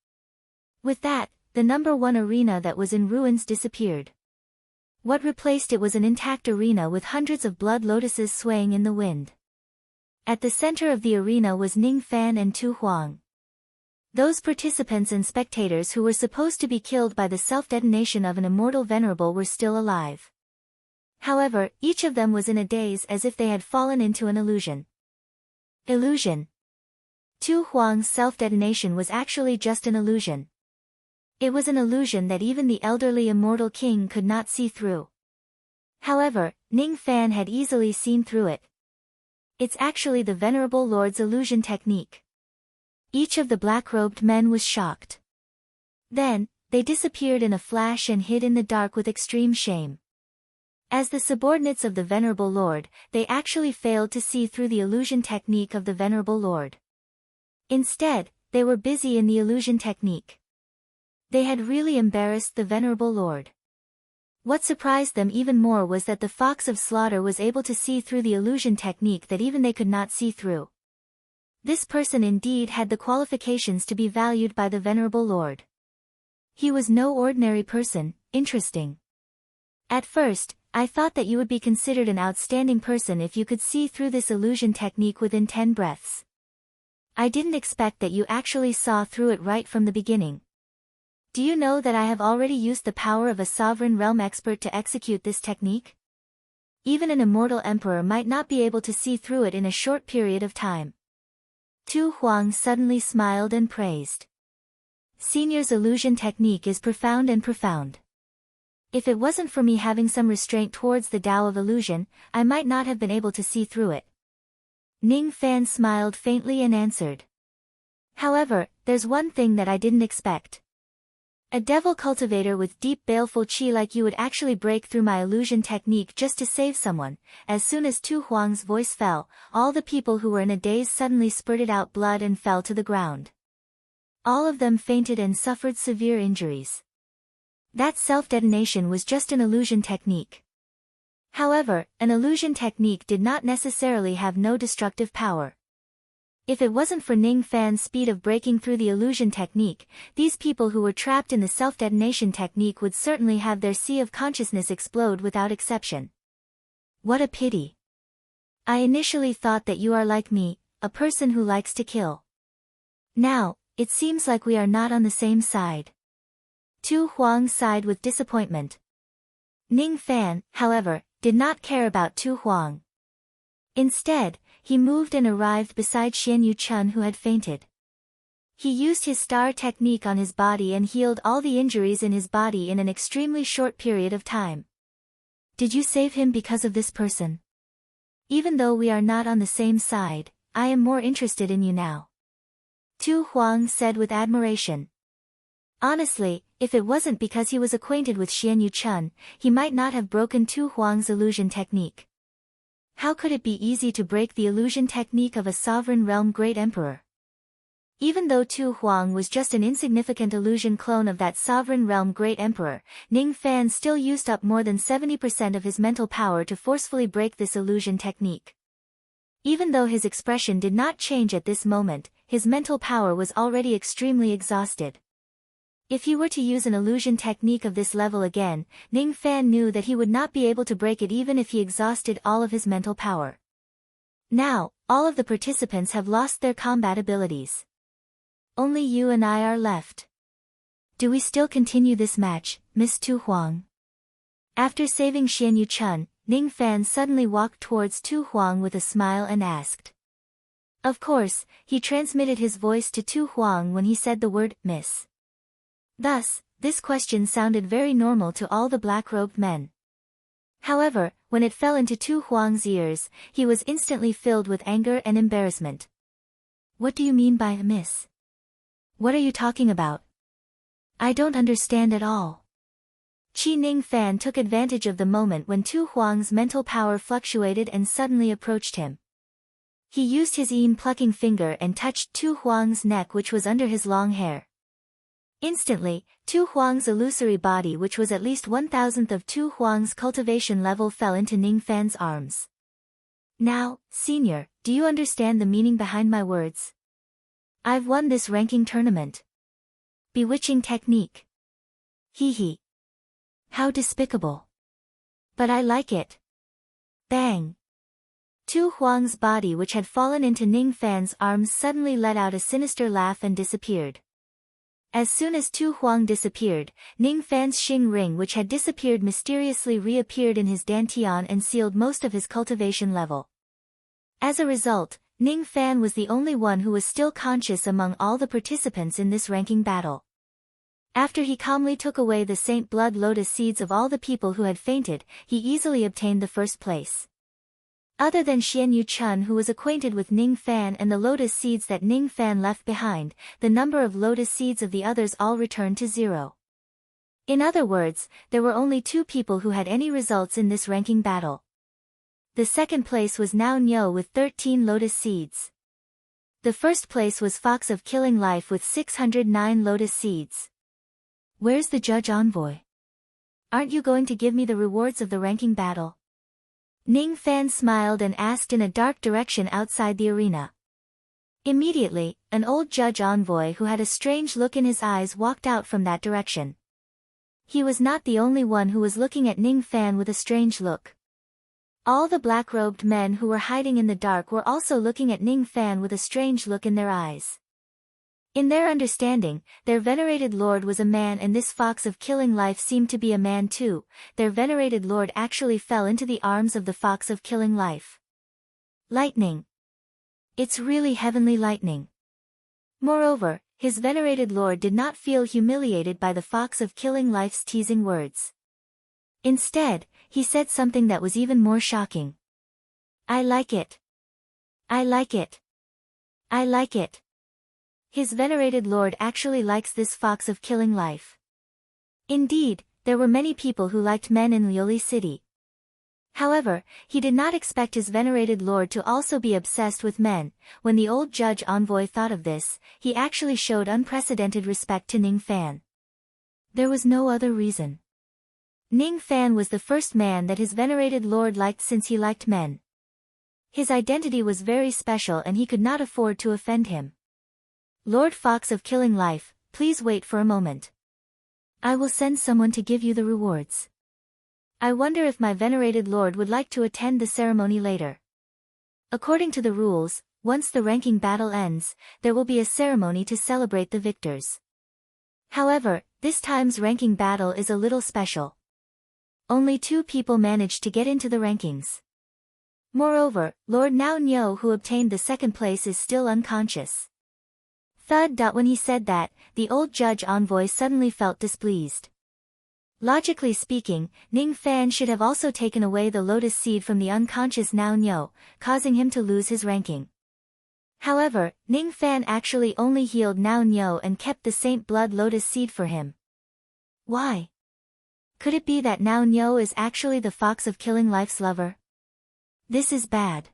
With that, the #1 arena that was in ruins disappeared. What replaced it was an intact arena with hundreds of blood lotuses swaying in the wind. At the center of the arena was Ning Fan and Tu Huang. Those participants and spectators who were supposed to be killed by the self-detonation of an immortal venerable were still alive. However, each of them was in a daze as if they had fallen into an illusion. Illusion. Tu Huang's self-detonation was actually just an illusion. It was an illusion that even the elderly immortal king could not see through. However, Ning Fan had easily seen through it. It's actually the Venerable Lord's illusion technique. Each of the black-robed men was shocked. Then, they disappeared in a flash and hid in the dark with extreme shame. As the subordinates of the Venerable Lord, they actually failed to see through the illusion technique of the Venerable Lord. Instead, they were busy in the illusion technique. They had really embarrassed the Venerable Lord. What surprised them even more was that the Fox of Slaughter was able to see through the illusion technique that even they could not see through. This person indeed had the qualifications to be valued by the Venerable Lord. He was no ordinary person. Interesting. At first, I thought that you would be considered an outstanding person if you could see through this illusion technique within 10 breaths. I didn't expect that you actually saw through it right from the beginning. Do you know that I have already used the power of a sovereign realm expert to execute this technique? Even an immortal emperor might not be able to see through it in a short period of time. Tu Huang suddenly smiled and praised. Senior's illusion technique is profound and profound. If it wasn't for me having some restraint towards the Tao of illusion, I might not have been able to see through it. Ning Fan smiled faintly and answered. However, there's one thing that I didn't expect. A devil cultivator with deep baleful qi like you would actually break through my illusion technique just to save someone. As soon as Tu Huang's voice fell, all the people who were in a daze suddenly spurted out blood and fell to the ground. All of them fainted and suffered severe injuries. That self-detonation was just an illusion technique. However, an illusion technique did not necessarily have no destructive power. If it wasn't for Ning Fan's speed of breaking through the illusion technique, these people who were trapped in the self-detonation technique would certainly have their sea of consciousness explode without exception. What a pity. I initially thought that you are like me, a person who likes to kill. Now, it seems like we are not on the same side. Tu Huang sighed with disappointment. Ning Fan, however, did not care about Tu Huang. Instead, he moved and arrived beside Xian Yu Chun who had fainted. He used his star technique on his body and healed all the injuries in his body in an extremely short period of time. Did you save him because of this person? Even though we are not on the same side, I am more interested in you now. Tu Huang said with admiration. Honestly, if it wasn't because he was acquainted with Xian Yu Chun, he might not have broken Tu Huang's illusion technique. How could it be easy to break the illusion technique of a sovereign realm great emperor? Even though Tu Huang was just an insignificant illusion clone of that sovereign realm great emperor, Ning Fan still used up more than 70% of his mental power to forcefully break this illusion technique. Even though his expression did not change at this moment, his mental power was already extremely exhausted. If he were to use an illusion technique of this level again, Ning Fan knew that he would not be able to break it even if he exhausted all of his mental power. Now, all of the participants have lost their combat abilities. Only you and I are left. Do we still continue this match, Miss Tu Huang? After saving Xian Yu Chun, Ning Fan suddenly walked towards Tu Huang with a smile and asked. Of course, he transmitted his voice to Tu Huang when he said the word, Miss. Thus, this question sounded very normal to all the black-robed men. However, when it fell into Tu Huang's ears, he was instantly filled with anger and embarrassment. What do you mean by miss? What are you talking about? I don't understand at all. Qi Ning Fan took advantage of the moment when Tu Huang's mental power fluctuated and suddenly approached him. He used his plucking finger and touched Tu Huang's neck which was under his long hair. Instantly, Tu Huang's illusory body which was at least 1,000th of Tu Huang's cultivation level fell into Ning Fan's arms. Now, senior, do you understand the meaning behind my words? I've won this ranking tournament. Bewitching technique. Hee hee. How despicable. But I like it. Bang. Tu Huang's body which had fallen into Ning Fan's arms suddenly let out a sinister laugh and disappeared. As soon as Tu Huang disappeared, Ning Fan's Xing ring which had disappeared mysteriously reappeared in his dantian and sealed most of his cultivation level. As a result, Ning Fan was the only one who was still conscious among all the participants in this ranking battle. After he calmly took away the Saint Blood Lotus seeds of all the people who had fainted, he easily obtained the first place. Other than Xian Yu Chun, who was acquainted with Ning Fan and the lotus seeds that Ning Fan left behind, the number of lotus seeds of the others all returned to 0. In other words, there were only 2 people who had any results in this ranking battle. The second place was Nao Nyo with 13 lotus seeds. The first place was Fox of Killing Life with 609 lotus seeds. Where's the judge envoy? Aren't you going to give me the rewards of the ranking battle? Ning Fan smiled and asked in a dark direction outside the arena. Immediately, an old judge envoy who had a strange look in his eyes walked out from that direction. He was not the only one who was looking at Ning Fan with a strange look. All the black-robed men who were hiding in the dark were also looking at Ning Fan with a strange look in their eyes. In their understanding, their venerated lord was a man, and this Fox of Killing Life seemed to be a man too. Their venerated lord actually fell into the arms of the Fox of Killing Life. Lightning. It's really heavenly lightning. Moreover, his venerated lord did not feel humiliated by the Fox of Killing Life's teasing words. Instead, he said something that was even more shocking. I like it. I like it. I like it. His venerated lord actually likes this Fox of Killing Life. Indeed, there were many people who liked men in Lioli City. However, he did not expect his venerated lord to also be obsessed with men. When the old judge envoy thought of this, he actually showed unprecedented respect to Ning Fan. There was no other reason. Ning Fan was the first man that his venerated lord liked since he liked men. His identity was very special and he could not afford to offend him. Lord Fox of Killing Life, please wait for a moment. I will send someone to give you the rewards. I wonder if my venerated lord would like to attend the ceremony later. According to the rules, once the ranking battle ends, there will be a ceremony to celebrate the victors. However, this time's ranking battle is a little special. Only 2 people managed to get into the rankings. Moreover, Lord Nao Nyo, who obtained the second place, is still unconscious. Thud. When he said that, the old judge envoy suddenly felt displeased. Logically speaking, Ning Fan should have also taken away the lotus seed from the unconscious Nao Nyo, causing him to lose his ranking. However, Ning Fan actually only healed Nao Nyo and kept the Saint Blood lotus seed for him. Why? Could it be that Nao Nyo is actually the Fox of Killing Life's lover? This is bad.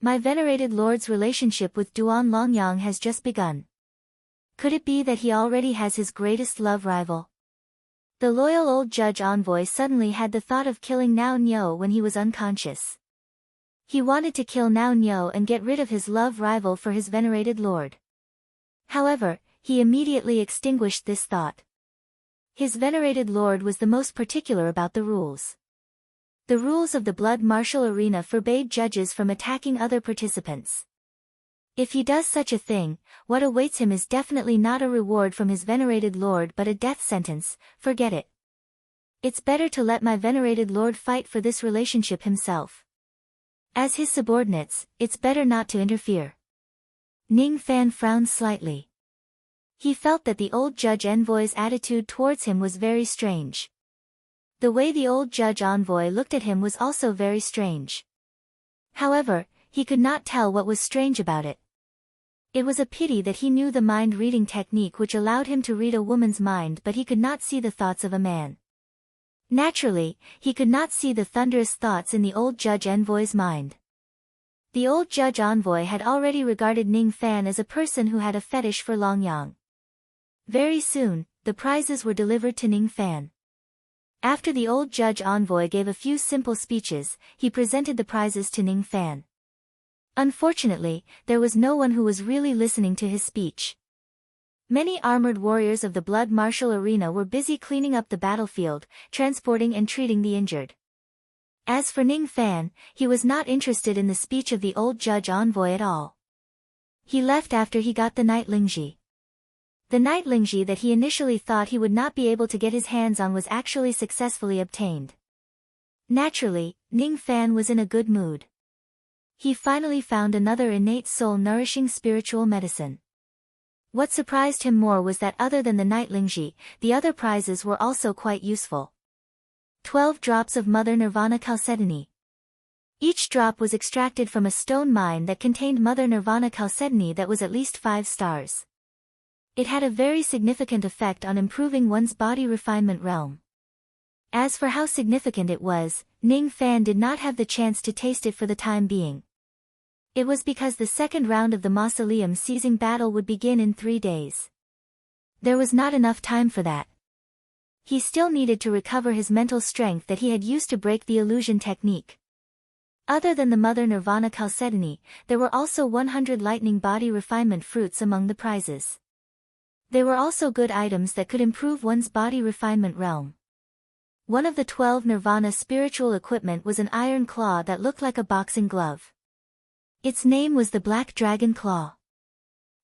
My venerated lord's relationship with Duan Longyang has just begun. Could it be that he already has his greatest love rival? The loyal old judge envoy suddenly had the thought of killing Nao Nyo when he was unconscious. He wanted to kill Nao Nyo and get rid of his love rival for his venerated lord. However, he immediately extinguished this thought. His venerated lord was the most particular about the rules. The rules of the blood martial arena forbade judges from attacking other participants. If he does such a thing, what awaits him is definitely not a reward from his venerated lord but a death sentence. Forget it. It's better to let my venerated lord fight for this relationship himself. As his subordinates, it's better not to interfere. Ning Fan frowned slightly. He felt that the old judge envoy's attitude towards him was very strange. The way the old judge envoy looked at him was also very strange. However, he could not tell what was strange about it. It was a pity that he knew the mind-reading technique which allowed him to read a woman's mind, but he could not see the thoughts of a man. Naturally, he could not see the thunderous thoughts in the old judge envoy's mind. The old judge envoy had already regarded Ning Fan as a person who had a fetish for Longyang. Very soon, the prizes were delivered to Ning Fan. After the old judge envoy gave a few simple speeches, he presented the prizes to Ning Fan. Unfortunately, there was no one who was really listening to his speech. Many armored warriors of the blood martial arena were busy cleaning up the battlefield, transporting and treating the injured. As for Ning Fan, he was not interested in the speech of the old judge envoy at all. He left after he got the Knight Lingji. The Knight Lingji that he initially thought he would not be able to get his hands on was actually successfully obtained. Naturally, Ning Fan was in a good mood. He finally found another innate soul-nourishing spiritual medicine. What surprised him more was that other than the Knight Lingji, the other prizes were also quite useful. 12 drops of Mother Nirvana Chalcedony. Each drop was extracted from a stone mine that contained Mother Nirvana chalcedony that was at least 5 stars. It had a very significant effect on improving one's body refinement realm. As for how significant it was, Ning Fan did not have the chance to taste it for the time being. It was because the second round of the mausoleum seizing battle would begin in 3 days. There was not enough time for that. He still needed to recover his mental strength that he had used to break the illusion technique. Other than the Mother Nirvana chalcedony, there were also 100 lightning body refinement fruits among the prizes. They were also good items that could improve one's body refinement realm. One of the 12 Nirvana spiritual equipment was an iron claw that looked like a boxing glove. Its name was the Black Dragon Claw.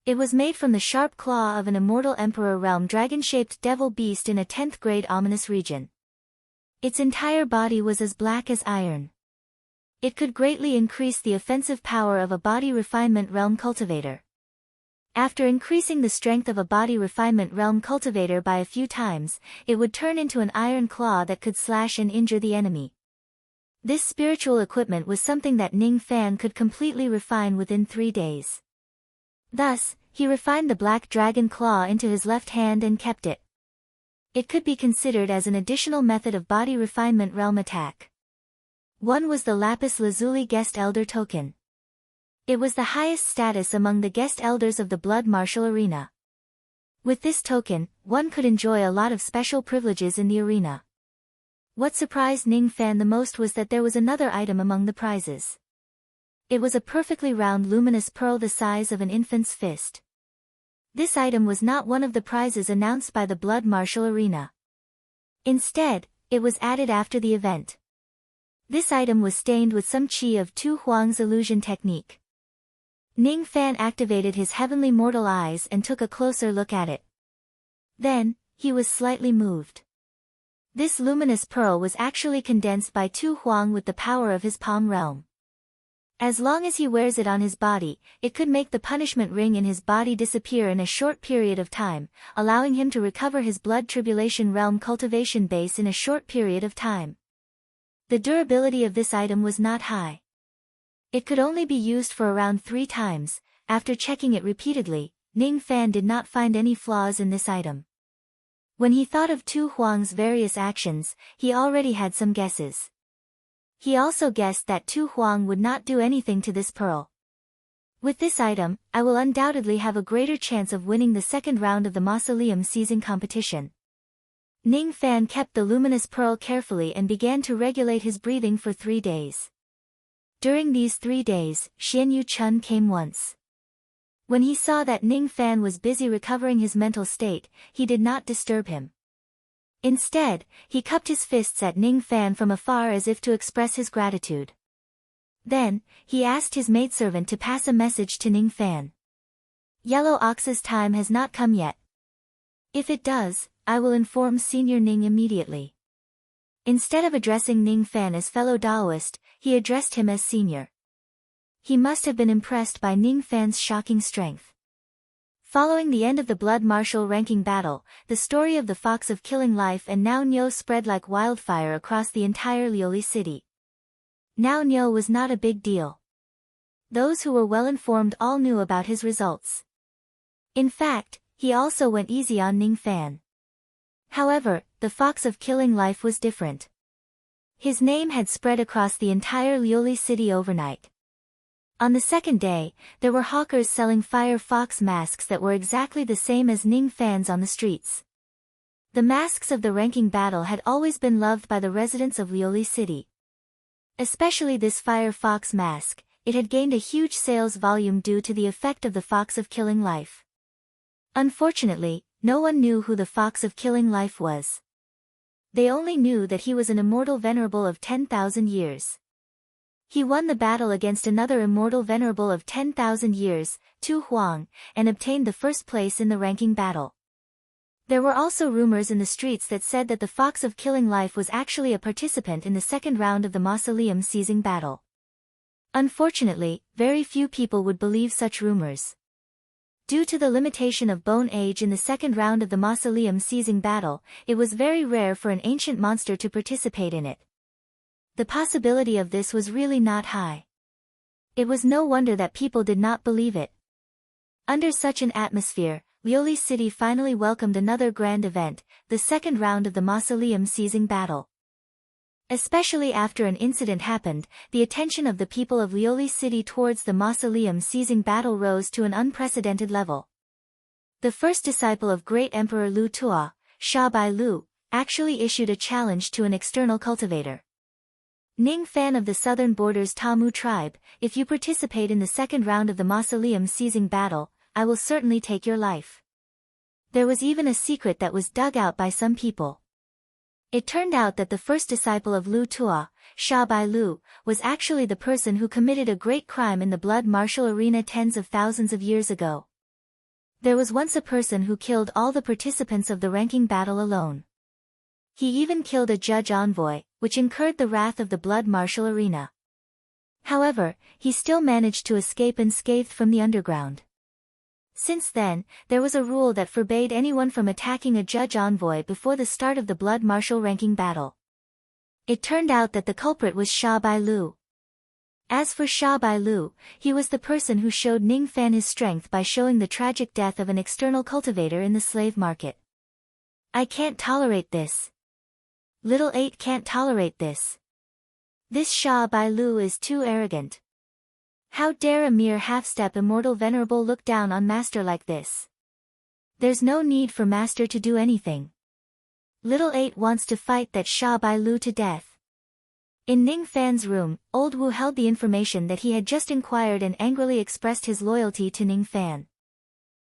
It was made from the sharp claw of an immortal emperor realm dragon-shaped devil beast in a 10th grade ominous region. Its entire body was as black as iron. It could greatly increase the offensive power of a body refinement realm cultivator. After increasing the strength of a body refinement realm cultivator by a few times, it would turn into an iron claw that could slash and injure the enemy. This spiritual equipment was something that Ning Fan could completely refine within 3 days. Thus, he refined the Black Dragon Claw into his left hand and kept it. It could be considered as an additional method of body refinement realm attack. One was the Lapis Lazuli Guest Elder Token. It was the highest status among the guest elders of the Blood Martial Arena. With this token, one could enjoy a lot of special privileges in the arena. What surprised Ning Fan the most was that there was another item among the prizes. It was a perfectly round luminous pearl the size of an infant's fist. This item was not one of the prizes announced by the Blood Martial Arena. Instead, it was added after the event. This item was stained with some chi of Tu Huang's illusion technique. Ning Fan activated his heavenly mortal eyes and took a closer look at it. Then, he was slightly moved. This luminous pearl was actually condensed by Tu Huang with the power of his palm realm. As long as he wears it on his body, it could make the punishment ring in his body disappear in a short period of time, allowing him to recover his blood tribulation realm cultivation base in a short period of time. The durability of this item was not high. It could only be used for around 3 times. After checking it repeatedly, Ning Fan did not find any flaws in this item. When he thought of Tu Huang's various actions, he already had some guesses. He also guessed that Tu Huang would not do anything to this pearl. With this item, I will undoubtedly have a greater chance of winning the second round of the mausoleum seizing competition. Ning Fan kept the luminous pearl carefully and began to regulate his breathing for 3 days. During these 3 days, Xian Yu Chun came once. When he saw that Ning Fan was busy recovering his mental state, he did not disturb him. Instead, he cupped his fists at Ning Fan from afar as if to express his gratitude. Then, he asked his maidservant to pass a message to Ning Fan. Yellow Ox's time has not come yet. If it does, I will inform Senior Ning immediately. Instead of addressing Ning Fan as fellow Daoist, he addressed him as Senior. He must have been impressed by Ning Fan's shocking strength. Following the end of the Blood Martial ranking battle, the story of the Fox of Killing Life and Nao Nyo spread like wildfire across the entire Lioli city. Nao Nyo was not a big deal. Those who were well informed all knew about his results. In fact, he also went easy on Ning Fan. However, the Fox of Killing Life was different. His name had spread across the entire Lioli city overnight. On the second day, there were hawkers selling fire fox masks that were exactly the same as Ning Fan's on the streets. The masks of the ranking battle had always been loved by the residents of Lioli city. Especially this fire fox mask, it had gained a huge sales volume due to the effect of the Fox of Killing Life. Unfortunately, no one knew who the Fox of Killing Life was. They only knew that he was an immortal venerable of 10,000 years. He won the battle against another immortal venerable of 10,000 years, Tu Huang, and obtained the first place in the ranking battle. There were also rumors in the streets that said that the Fox of Killing Life was actually a participant in the second round of the mausoleum seizing battle. Unfortunately, very few people would believe such rumors. Due to the limitation of bone age in the second round of the mausoleum seizing battle, it was very rare for an ancient monster to participate in it. The possibility of this was really not high. It was no wonder that people did not believe it. Under such an atmosphere, Lioli City finally welcomed another grand event, the second round of the mausoleum seizing battle. Especially after an incident happened, the attention of the people of Lioli City towards the mausoleum seizing battle rose to an unprecedented level. The first disciple of great Emperor Lu Tuo, Sha Bai Lu, actually issued a challenge to an external cultivator. Ning Fan of the southern borders Tamu tribe, if you participate in the second round of the mausoleum seizing battle, I will certainly take your life. There was even a secret that was dug out by some people. It turned out that the first disciple of Lu Tuo, Sha Bai Lu, was actually the person who committed a great crime in the blood martial arena tens of thousands of years ago. There was once a person who killed all the participants of the ranking battle alone. He even killed a judge envoy, which incurred the wrath of the blood martial arena. However, he still managed to escape unscathed from the underground. Since then, there was a rule that forbade anyone from attacking a judge envoy before the start of the blood martial ranking battle. It turned out that the culprit was Sha Bai Lu. As for Sha Bai Lu, he was the person who showed Ning Fan his strength by showing the tragic death of an external cultivator in the slave market. I can't tolerate this. Little 8 can't tolerate this. This Sha Bai Lu is too arrogant. How dare a mere half-step immortal venerable look down on master like this? There's no need for master to do anything. Little 8 wants to fight that Sha Bai Lu to death. In Ning Fan's room, Old Wu held the information that he had just inquired and angrily expressed his loyalty to Ning Fan.